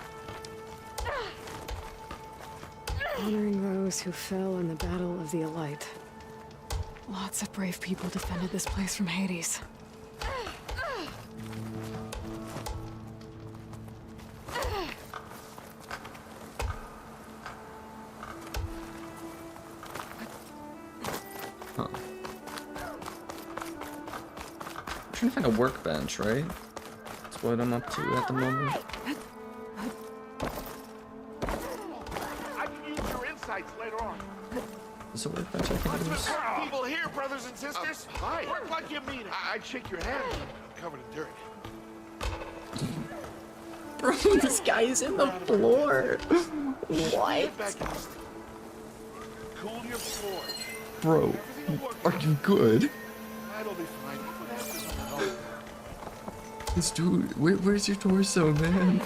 Speaker 3: Honoring those who fell in the Battle of the Elite. Lots of brave people defended this place from Hades.
Speaker 1: Huh. I'm trying to find a workbench, right? That's what I'm up to at the moment.
Speaker 18: I can use your insights later on.
Speaker 1: Is there a workbench I can use?
Speaker 18: People here, brothers and sisters. Hi. Work like you mean it. I'd shake your hand. Covered in dirt.
Speaker 1: Bro, this guy is in the floor. What?
Speaker 18: Cool your forge.
Speaker 1: Bro, are you good?
Speaker 18: That'll be fine.
Speaker 1: This dude, where's your torso, man?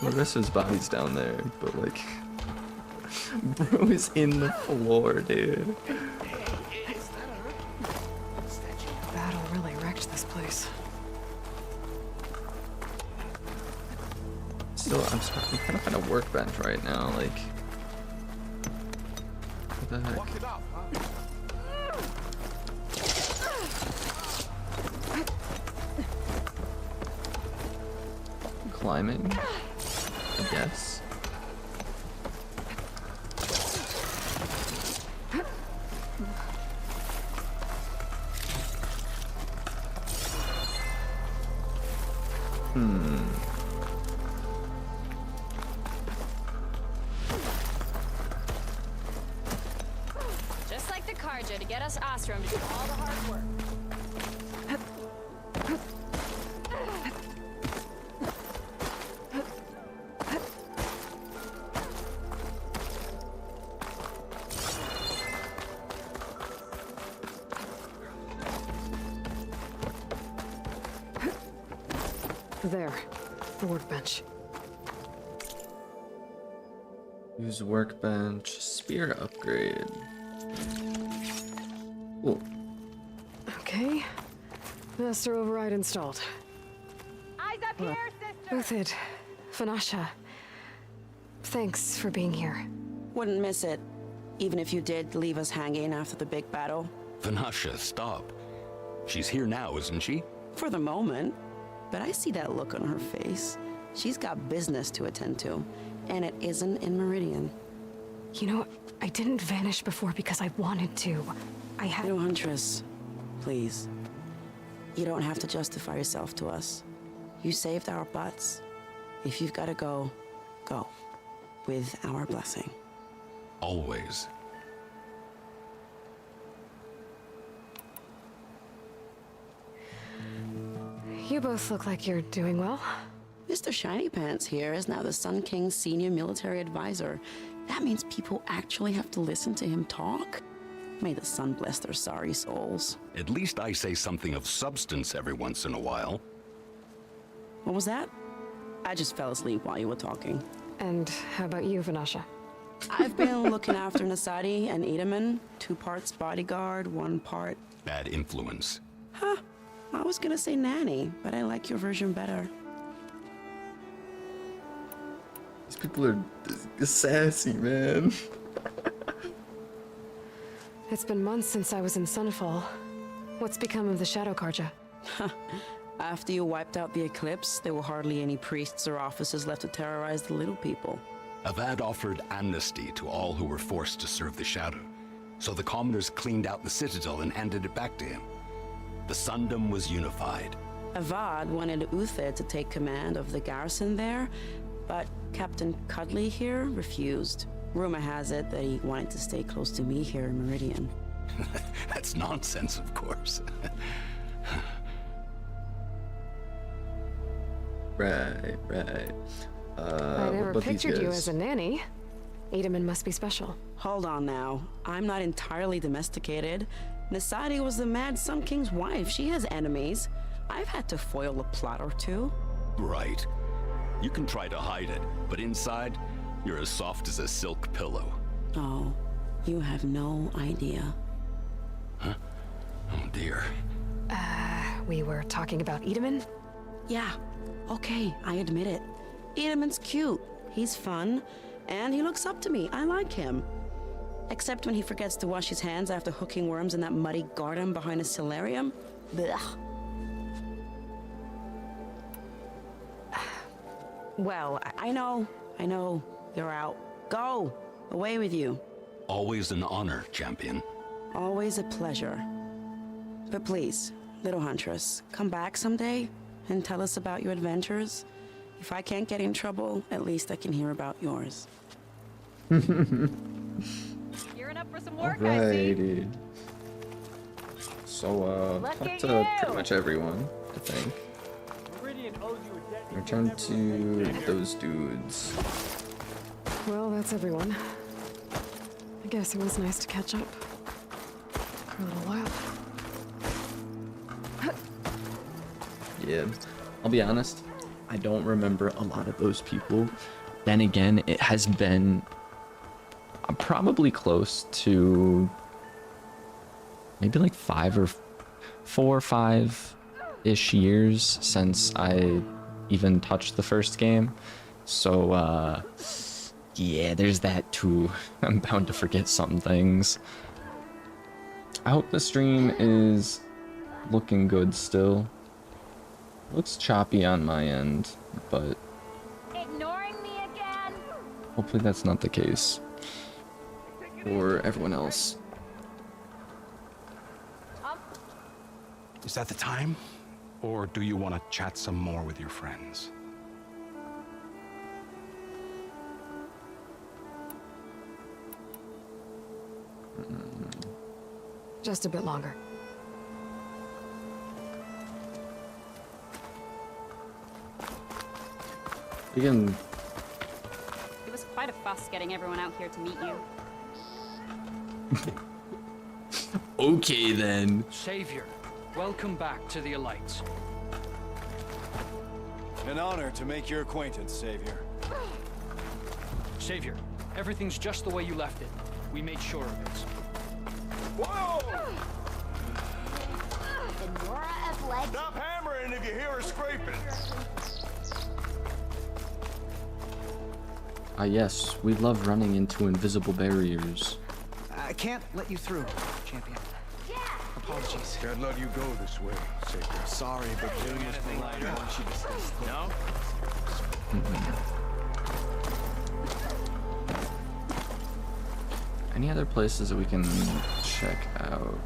Speaker 1: The rest of his body's down there, but like, bro is in the floor, dude.
Speaker 3: Battle really wrecked this place.
Speaker 1: Still, I'm trying to find a workbench right now, like. What the heck? Climbing, I guess.
Speaker 19: Vanasha to get us Ostrom to do all the hard work.
Speaker 3: There. The workbench.
Speaker 1: Use workbench. Spear upgrade. Cool.
Speaker 3: Okay. Master override installed.
Speaker 13: Eyes up here, sister!
Speaker 3: With it. Vanasha. Thanks for being here.
Speaker 11: Wouldn't miss it. Even if you did leave us hanging after the big battle.
Speaker 20: Vanasha, stop. She's here now, isn't she?
Speaker 11: For the moment. But I see that look on her face. She's got business to attend to. And it isn't in Meridian.
Speaker 3: You know, I didn't vanish before because I wanted to. I had...
Speaker 11: No, Huntress. Please. You don't have to justify yourself to us. You saved our butts. If you've got to go, go. With our blessing.
Speaker 20: Always.
Speaker 3: You both look like you're doing well.
Speaker 11: Mr. Shiny Pants here is now the Sun King's senior military advisor. That means people actually have to listen to him talk? May the sun bless their sorry souls.
Speaker 20: At least I say something of substance every once in a while.
Speaker 11: What was that? I just fell asleep while you were talking.
Speaker 3: And how about you, Vanasha?
Speaker 11: I've been looking after Nasadi and Edaman. 2 parts bodyguard, 1 part...
Speaker 20: Bad influence.
Speaker 11: Huh. I was gonna say nanny, but I like your version better.
Speaker 1: These people are sassy, man.
Speaker 3: It's been months since I was in Sunfall. What's become of the Shadow Karja?
Speaker 11: After you wiped out the eclipse, there were hardly any priests or officers left to terrorize the little people.
Speaker 20: Avad offered amnesty to all who were forced to serve the Shadow. So the commoners cleaned out the citadel and handed it back to him. The Sundom was unified.
Speaker 11: Avad wanted Uther to take command of the garrison there, but Captain Cudley here refused. Rumor has it that he wanted to stay close to me here in Meridian.
Speaker 20: That's nonsense, of course.
Speaker 1: Right.
Speaker 3: I never pictured you as a nanny. Edaman must be special.
Speaker 11: Hold on now. I'm not entirely domesticated. Nasadi was the Mad Sun King's wife. She has enemies. I've had to foil a plot or two.
Speaker 20: Right. You can try to hide it, but inside, you're as soft as a silk pillow.
Speaker 11: Oh, you have no idea.
Speaker 20: Huh? Oh dear.
Speaker 3: We were talking about Edaman?
Speaker 11: Yeah. Okay, I admit it. Edaman's cute. He's fun. And he looks up to me. I like him. Except when he forgets to wash his hands after hooking worms in that muddy garden behind a solarium. Blech. Well, I know. You're out. Go! Away with you.
Speaker 20: Always an honor, champion.
Speaker 11: Always a pleasure. But please, little Huntress, come back someday and tell us about your adventures. If I can't get in trouble, at least I can hear about yours.
Speaker 13: Gearing up for some work, I see.
Speaker 1: Alrighty. So, talk to pretty much everyone, I think. Return to those dudes.
Speaker 3: Well, that's everyone. I guess it was nice to catch up. For a little while.
Speaker 1: Yeah, I'll be honest, I don't remember a lot of those people. Then again, it has been probably close to maybe like 4 or 5-ish years since I even touched the first game. So, yeah, there's that too. I'm bound to forget some things. I hope the stream is looking good still. Looks choppy on my end, but
Speaker 13: Ignoring me again?
Speaker 1: hopefully that's not the case for everyone else.
Speaker 10: Is that the time? Or do you want to chat some more with your friends?
Speaker 3: Just a bit longer.
Speaker 1: You can.
Speaker 13: It was quite a fuss getting everyone out here to meet you.
Speaker 1: Okay then.
Speaker 21: Savior, welcome back to the Elites.
Speaker 22: An honor to make your acquaintance, Savior.
Speaker 21: Savior, everything's just the way you left it. We made sure of it.
Speaker 18: Whoa!
Speaker 17: The Nora of legs.
Speaker 18: Stop hammering if you hear her scraping.
Speaker 1: Ah yes, we love running into invisible barriers.
Speaker 15: I can't let you through, champion. Apologies.
Speaker 18: Can't let you go this way, Savior.
Speaker 15: Sorry, but Jill was polite when she discussed the... No?
Speaker 1: Any other places that we can check out?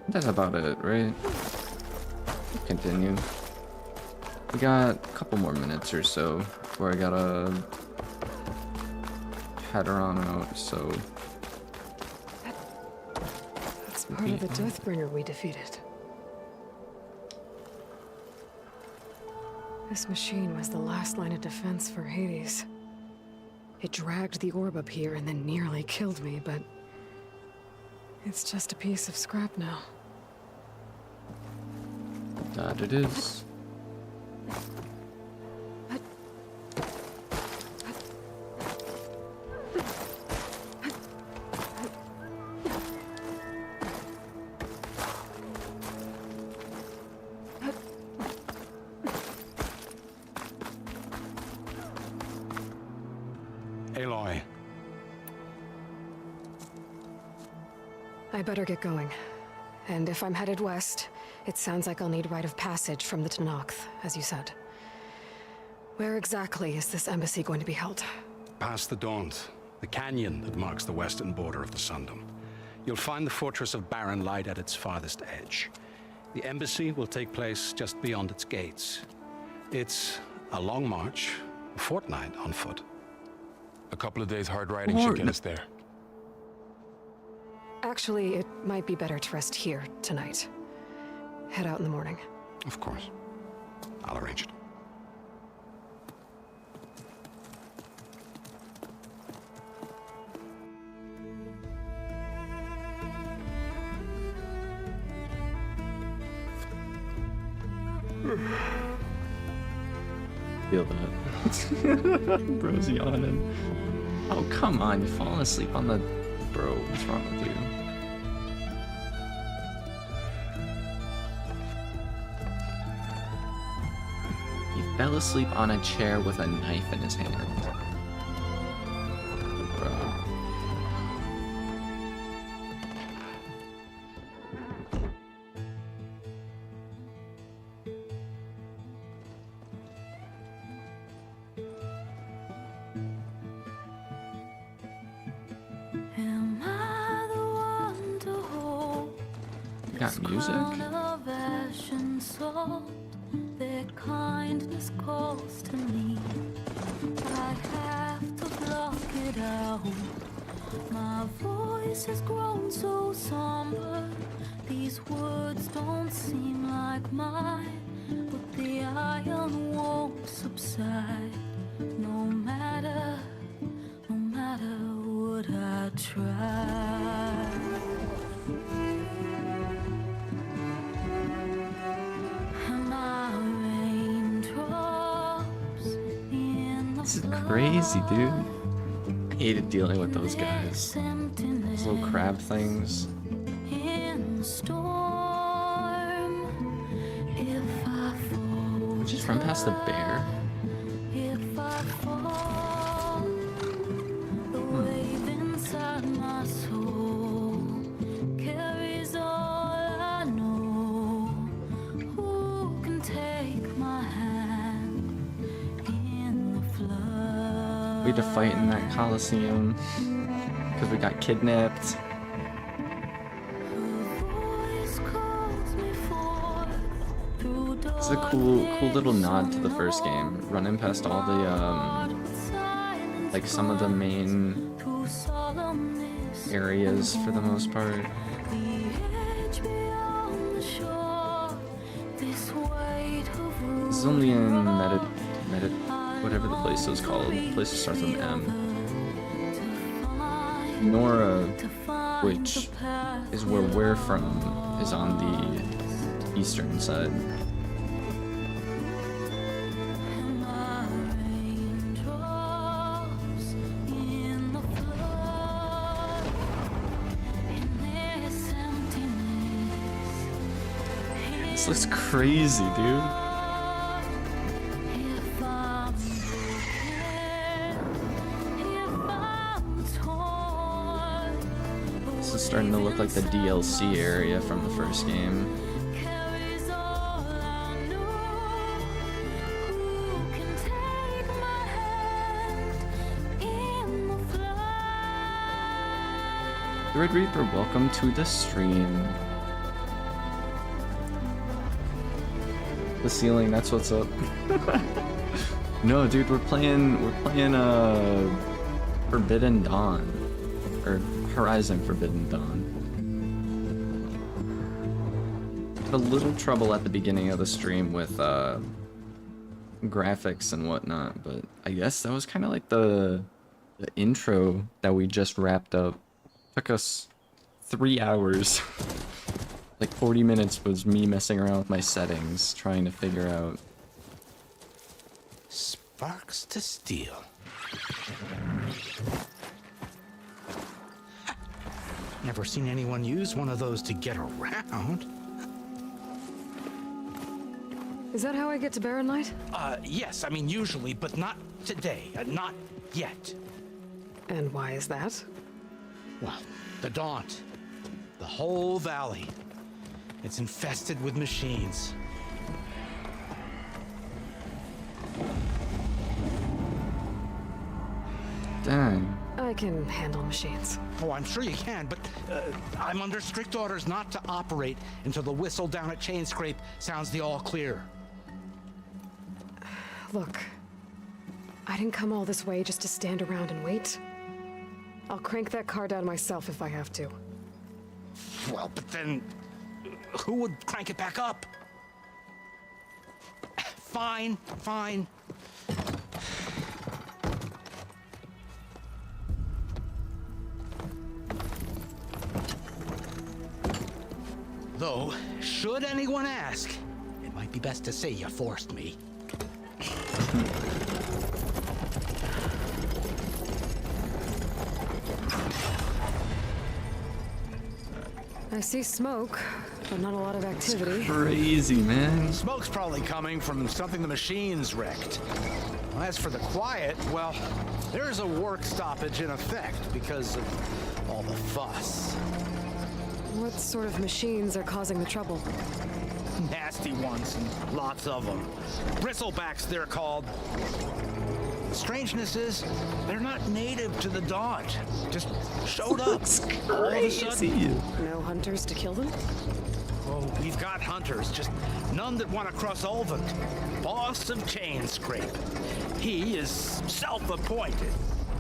Speaker 1: That's about it, right? Continue. We got a couple more minutes or so before I gotta head her on out, so...
Speaker 3: That's part of the Deathbringer we defeated. This machine was the last line of defense for Hades. It dragged the orb up here and then nearly killed me, but... it's just a piece of scrap now.
Speaker 1: That it is.
Speaker 10: Aloy.
Speaker 3: I better get going. And if I'm headed west, it sounds like I'll need rite of passage from the Tenakth, as you said. Where exactly is this embassy going to be held?
Speaker 10: Past the Daunt, the canyon that marks the western border of the Sundom. You'll find the fortress of Barren Light at its farthest edge. The embassy will take place just beyond its gates. It's a long march, a fortnight on foot.
Speaker 4: A couple of days hard riding should get us there.
Speaker 3: Actually, it might be better to rest here tonight. Head out in the morning.
Speaker 10: Of course. I'll arrange it.
Speaker 1: Feel that. Bro's yawning. Oh, come on. You've fallen asleep on the... Bro, what's wrong with you? He fell asleep on a chair with a knife in his hand. Bro. You got music?
Speaker 23: Their kindness calls to me. I have to block it out. My voice has grown so somber. These words don't seem like mine, but the iron won't subside. No matter what I try.
Speaker 1: This is crazy, dude. I hated dealing with those guys. Those little crab things. Just run past the bear. We had to fight in that Coliseum because we got kidnapped. This a cool little nod to the first game. Running past all the like some of the main areas for the most part. This is only in whatever the place is called. The place that starts with M. Nora, which is where we're from, is on the eastern side. This looks crazy, dude. This is starting to look like the DLC area from the first game. The Red Reaper, welcome to the stream. The ceiling, that's what's up. No, dude, we're playing Forbidden Dawn. Or Horizon Forbidden Dawn. Had a little trouble at the beginning of the stream with graphics and whatnot, but I guess that was kind of like the intro that we just wrapped up. Took us 3 hours. Like 40 minutes was me messing around with my settings, trying to figure out.
Speaker 10: Sparks to steel. Never seen anyone use one of those to get around.
Speaker 3: Is that how I get to Barren Light?
Speaker 10: Yes, I mean usually, but not today. Not yet.
Speaker 3: And why is that?
Speaker 10: Well, the Daunt. The whole valley. It's infested with machines.
Speaker 1: Dang.
Speaker 3: I can handle machines.
Speaker 10: Oh, I'm sure you can, but I'm under strict orders not to operate until the whistle down at Chain Scrape sounds the all clear.
Speaker 3: Look, I didn't come all this way just to stand around and wait. I'll crank that car down myself if I have to.
Speaker 10: Well, but then who would crank it back up? Fine, fine. Though, should anyone ask, it might be best to say you forced me.
Speaker 3: I see smoke, but not a lot of activity.
Speaker 1: It's crazy, man.
Speaker 10: Smoke's probably coming from something the machines wrecked. As for the quiet, well, there's a work stoppage in effect because of all the fuss.
Speaker 3: What sort of machines are causing the trouble?
Speaker 10: Nasty ones, and lots of them. Bristlebacks, they're called. The strangeness is, they're not native to the Daunt. Just showed up. All of a sudden.
Speaker 3: No hunters to kill them?
Speaker 10: Oh, we've got hunters, just none that want to cross Ulvund. Boss of Chain Scrape. He is self-appointed.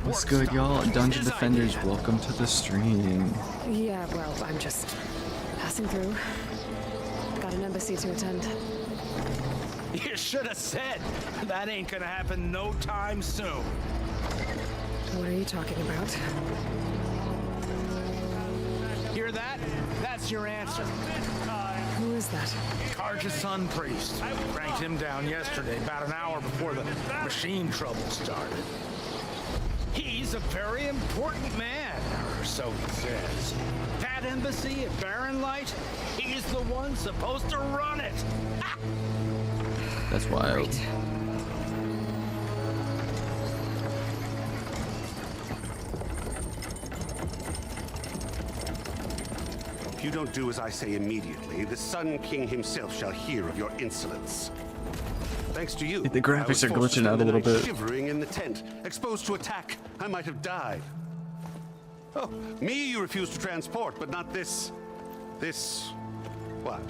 Speaker 1: What's good, y'all? Dungeon Defenders, welcome to the stream.
Speaker 3: Yeah, well, I'm just passing through. Got an embassy to attend.
Speaker 10: You should have said. That ain't gonna happen no time soon.
Speaker 3: What are you talking about?
Speaker 10: Hear that? That's your answer.
Speaker 3: Who is that?
Speaker 10: Karja's Sun Priest. Cranked him down yesterday, about an hour before the machine trouble started. He's a very important man, or so he says. That embassy at Barren Light, he's the one supposed to run it. Ah!
Speaker 1: That's wild.
Speaker 10: Great.
Speaker 5: If you don't do as I say immediately, the Sun King himself shall hear of your insolence. Thanks to you,
Speaker 1: The graphics are
Speaker 5: I was forced to
Speaker 1: glitching out
Speaker 5: spend
Speaker 1: a
Speaker 5: the
Speaker 1: little
Speaker 5: night
Speaker 1: bit.
Speaker 5: shivering in the tent, exposed to attack. I might have died. Oh, me you refuse to transport, but not this. What?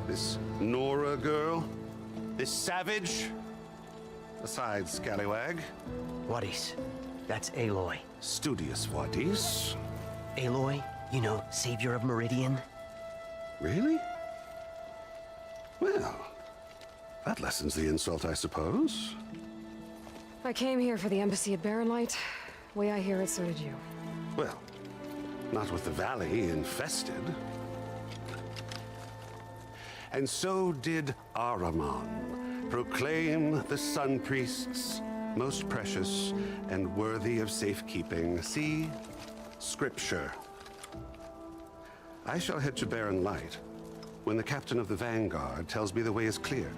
Speaker 5: This Nora girl? This savage? Besides, scallywag.
Speaker 6: Wadis. That's Aloy.
Speaker 5: Studious Wadis.
Speaker 6: Aloy, you know, savior of Meridian.
Speaker 5: Really? Well, that lessens the insult, I suppose.
Speaker 3: I came here for the embassy at Barren Light. Way I hear it, so did you.
Speaker 5: Well, not with the valley infested. And so did Ahriman, proclaim the Sun Priests most precious and worthy of safekeeping. See? Scripture. I shall head to Barren Light when the captain of the Vanguard tells me the way is clear,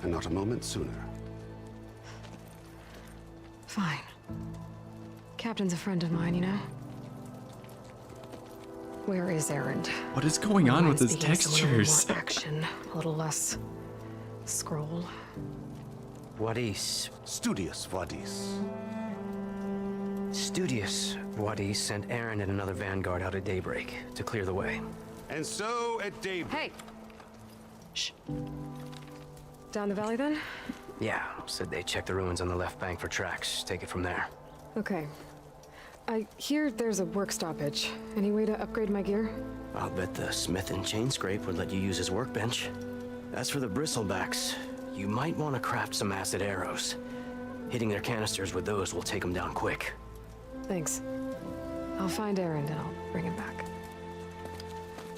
Speaker 5: and not a moment sooner.
Speaker 3: Fine. Captain's a friend of mine, you know? Where is Erend?
Speaker 1: What is going on with his textures?
Speaker 3: A little more action, a little less scroll.
Speaker 6: Wadis.
Speaker 5: Studious Wadis.
Speaker 6: Studious Wadis sent Aaron and another vanguard out at daybreak to clear the way.
Speaker 5: And so at daybreak...
Speaker 3: Hey! Shh. Down the valley then?
Speaker 6: Yeah, said they checked the ruins on the left bank for tracks. Take it from there.
Speaker 3: Okay. I hear there's a work stoppage. Any way to upgrade my gear?
Speaker 6: I'll bet the smith and chain scrape would let you use his workbench. As for the bristlebacks, you might want to craft some acid arrows. Hitting their canisters with those will take them down quick.
Speaker 3: Thanks. I'll find Erend and I'll bring him back.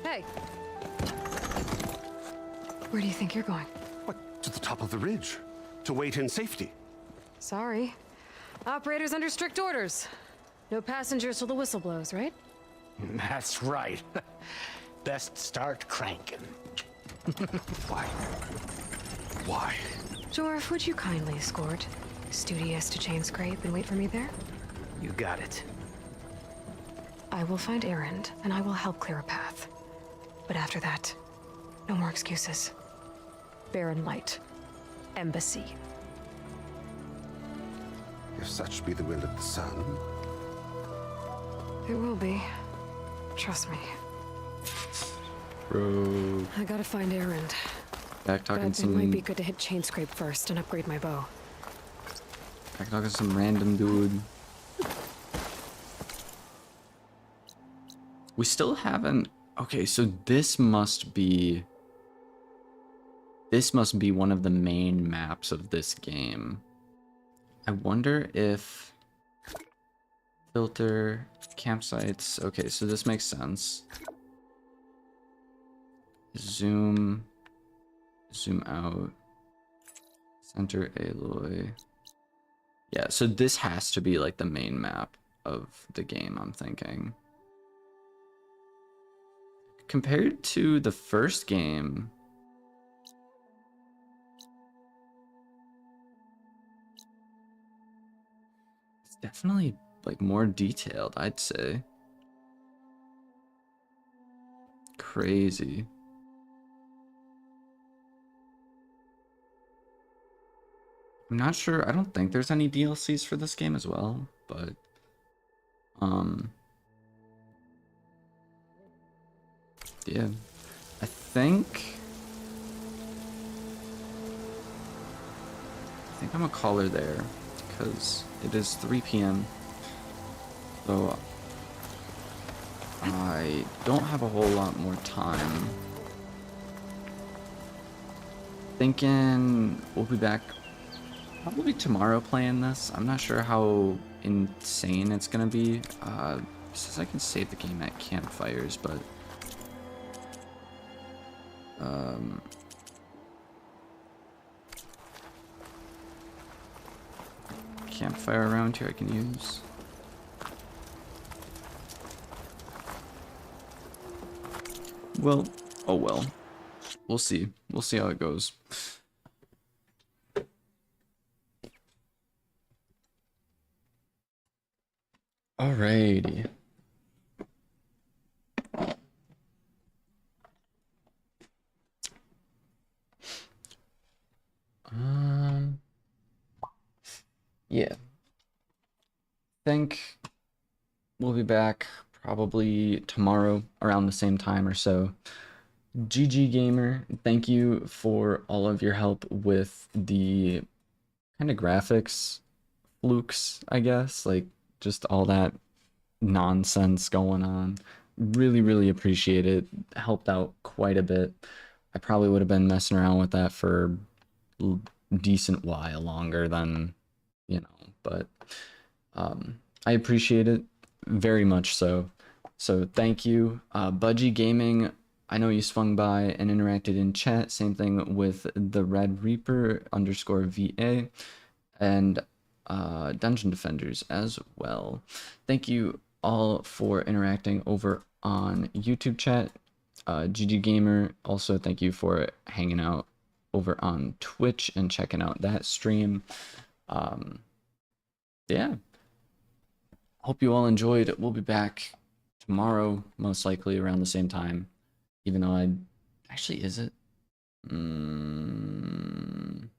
Speaker 3: Hey! Where do you think you're going?
Speaker 5: What, to the top of the ridge? To wait in safety?
Speaker 3: Sorry. Operator's under strict orders. No passengers till the whistle blows, right?
Speaker 6: That's right. Best start cranking.
Speaker 5: Why? Why?
Speaker 3: Jorf, would you kindly escort Studious to Chain Scrape and wait for me there?
Speaker 6: You got it.
Speaker 3: I will find Erend, and I will help clear a path. But after that, no more excuses. Barren Light. Embassy.
Speaker 5: If such be the will of the sun.
Speaker 3: It will be. Trust me.
Speaker 1: Bro.
Speaker 3: I gotta find Erend.
Speaker 1: Back talking
Speaker 3: But
Speaker 1: some.
Speaker 3: it might be good to hit Chain Scrape first and upgrade my bow.
Speaker 1: Back talking some random dude. We still haven't. Okay, so this must be. This must be one of the main maps of this game. I wonder if. Filter campsites. Okay, so this makes sense. Zoom out. Center Aloy. Yeah, so this has to be like the main map of the game, I'm thinking. Compared to the first game, it's definitely like more detailed, I'd say. Crazy. I'm not sure. I don't think there's any DLCs for this game as well, but yeah. I think I'm gonna call her there because it is 3 p.m. So I don't have a whole lot more time. Thinking we'll be back probably tomorrow playing this. I'm not sure how insane it's gonna be. It says I can save the game at campfires, but campfire around here I can use. Well, oh well. We'll see. We'll see how it goes. Alrighty. Yeah. Think we'll be back probably tomorrow around the same time or so. GG Gamer, thank you for all of your help with the kind of graphics flukes, I guess, like just all that nonsense going on. Really, really appreciate it. Helped out quite a bit. I probably would have been messing around with that for a decent while longer than, you know, but I appreciate it very much so. So thank you. Budgie Gaming, I know you swung by and interacted in chat. Same thing with the Red Reaper _VA and Dungeon Defenders as well. Thank you all for interacting over on YouTube chat. GG Gamer, also thank you for hanging out over on Twitch and checking out that stream. Yeah. Hope you all enjoyed. We'll be back tomorrow, most likely around the same time. Even though actually, is it? I'm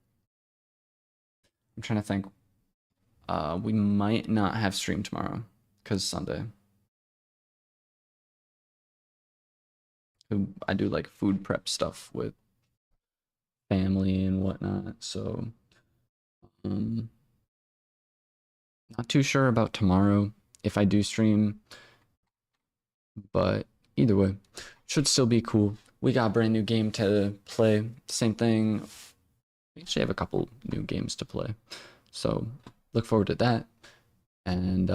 Speaker 1: trying to think. We might not have stream tomorrow because Sunday. I do like food prep stuff with family and whatnot, so not too sure about tomorrow if I do stream, but either way, should still be cool. We got a brand new game to play. Same thing. We actually have a couple new games to play, so look forward to that. And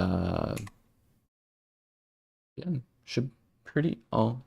Speaker 1: yeah, should pretty all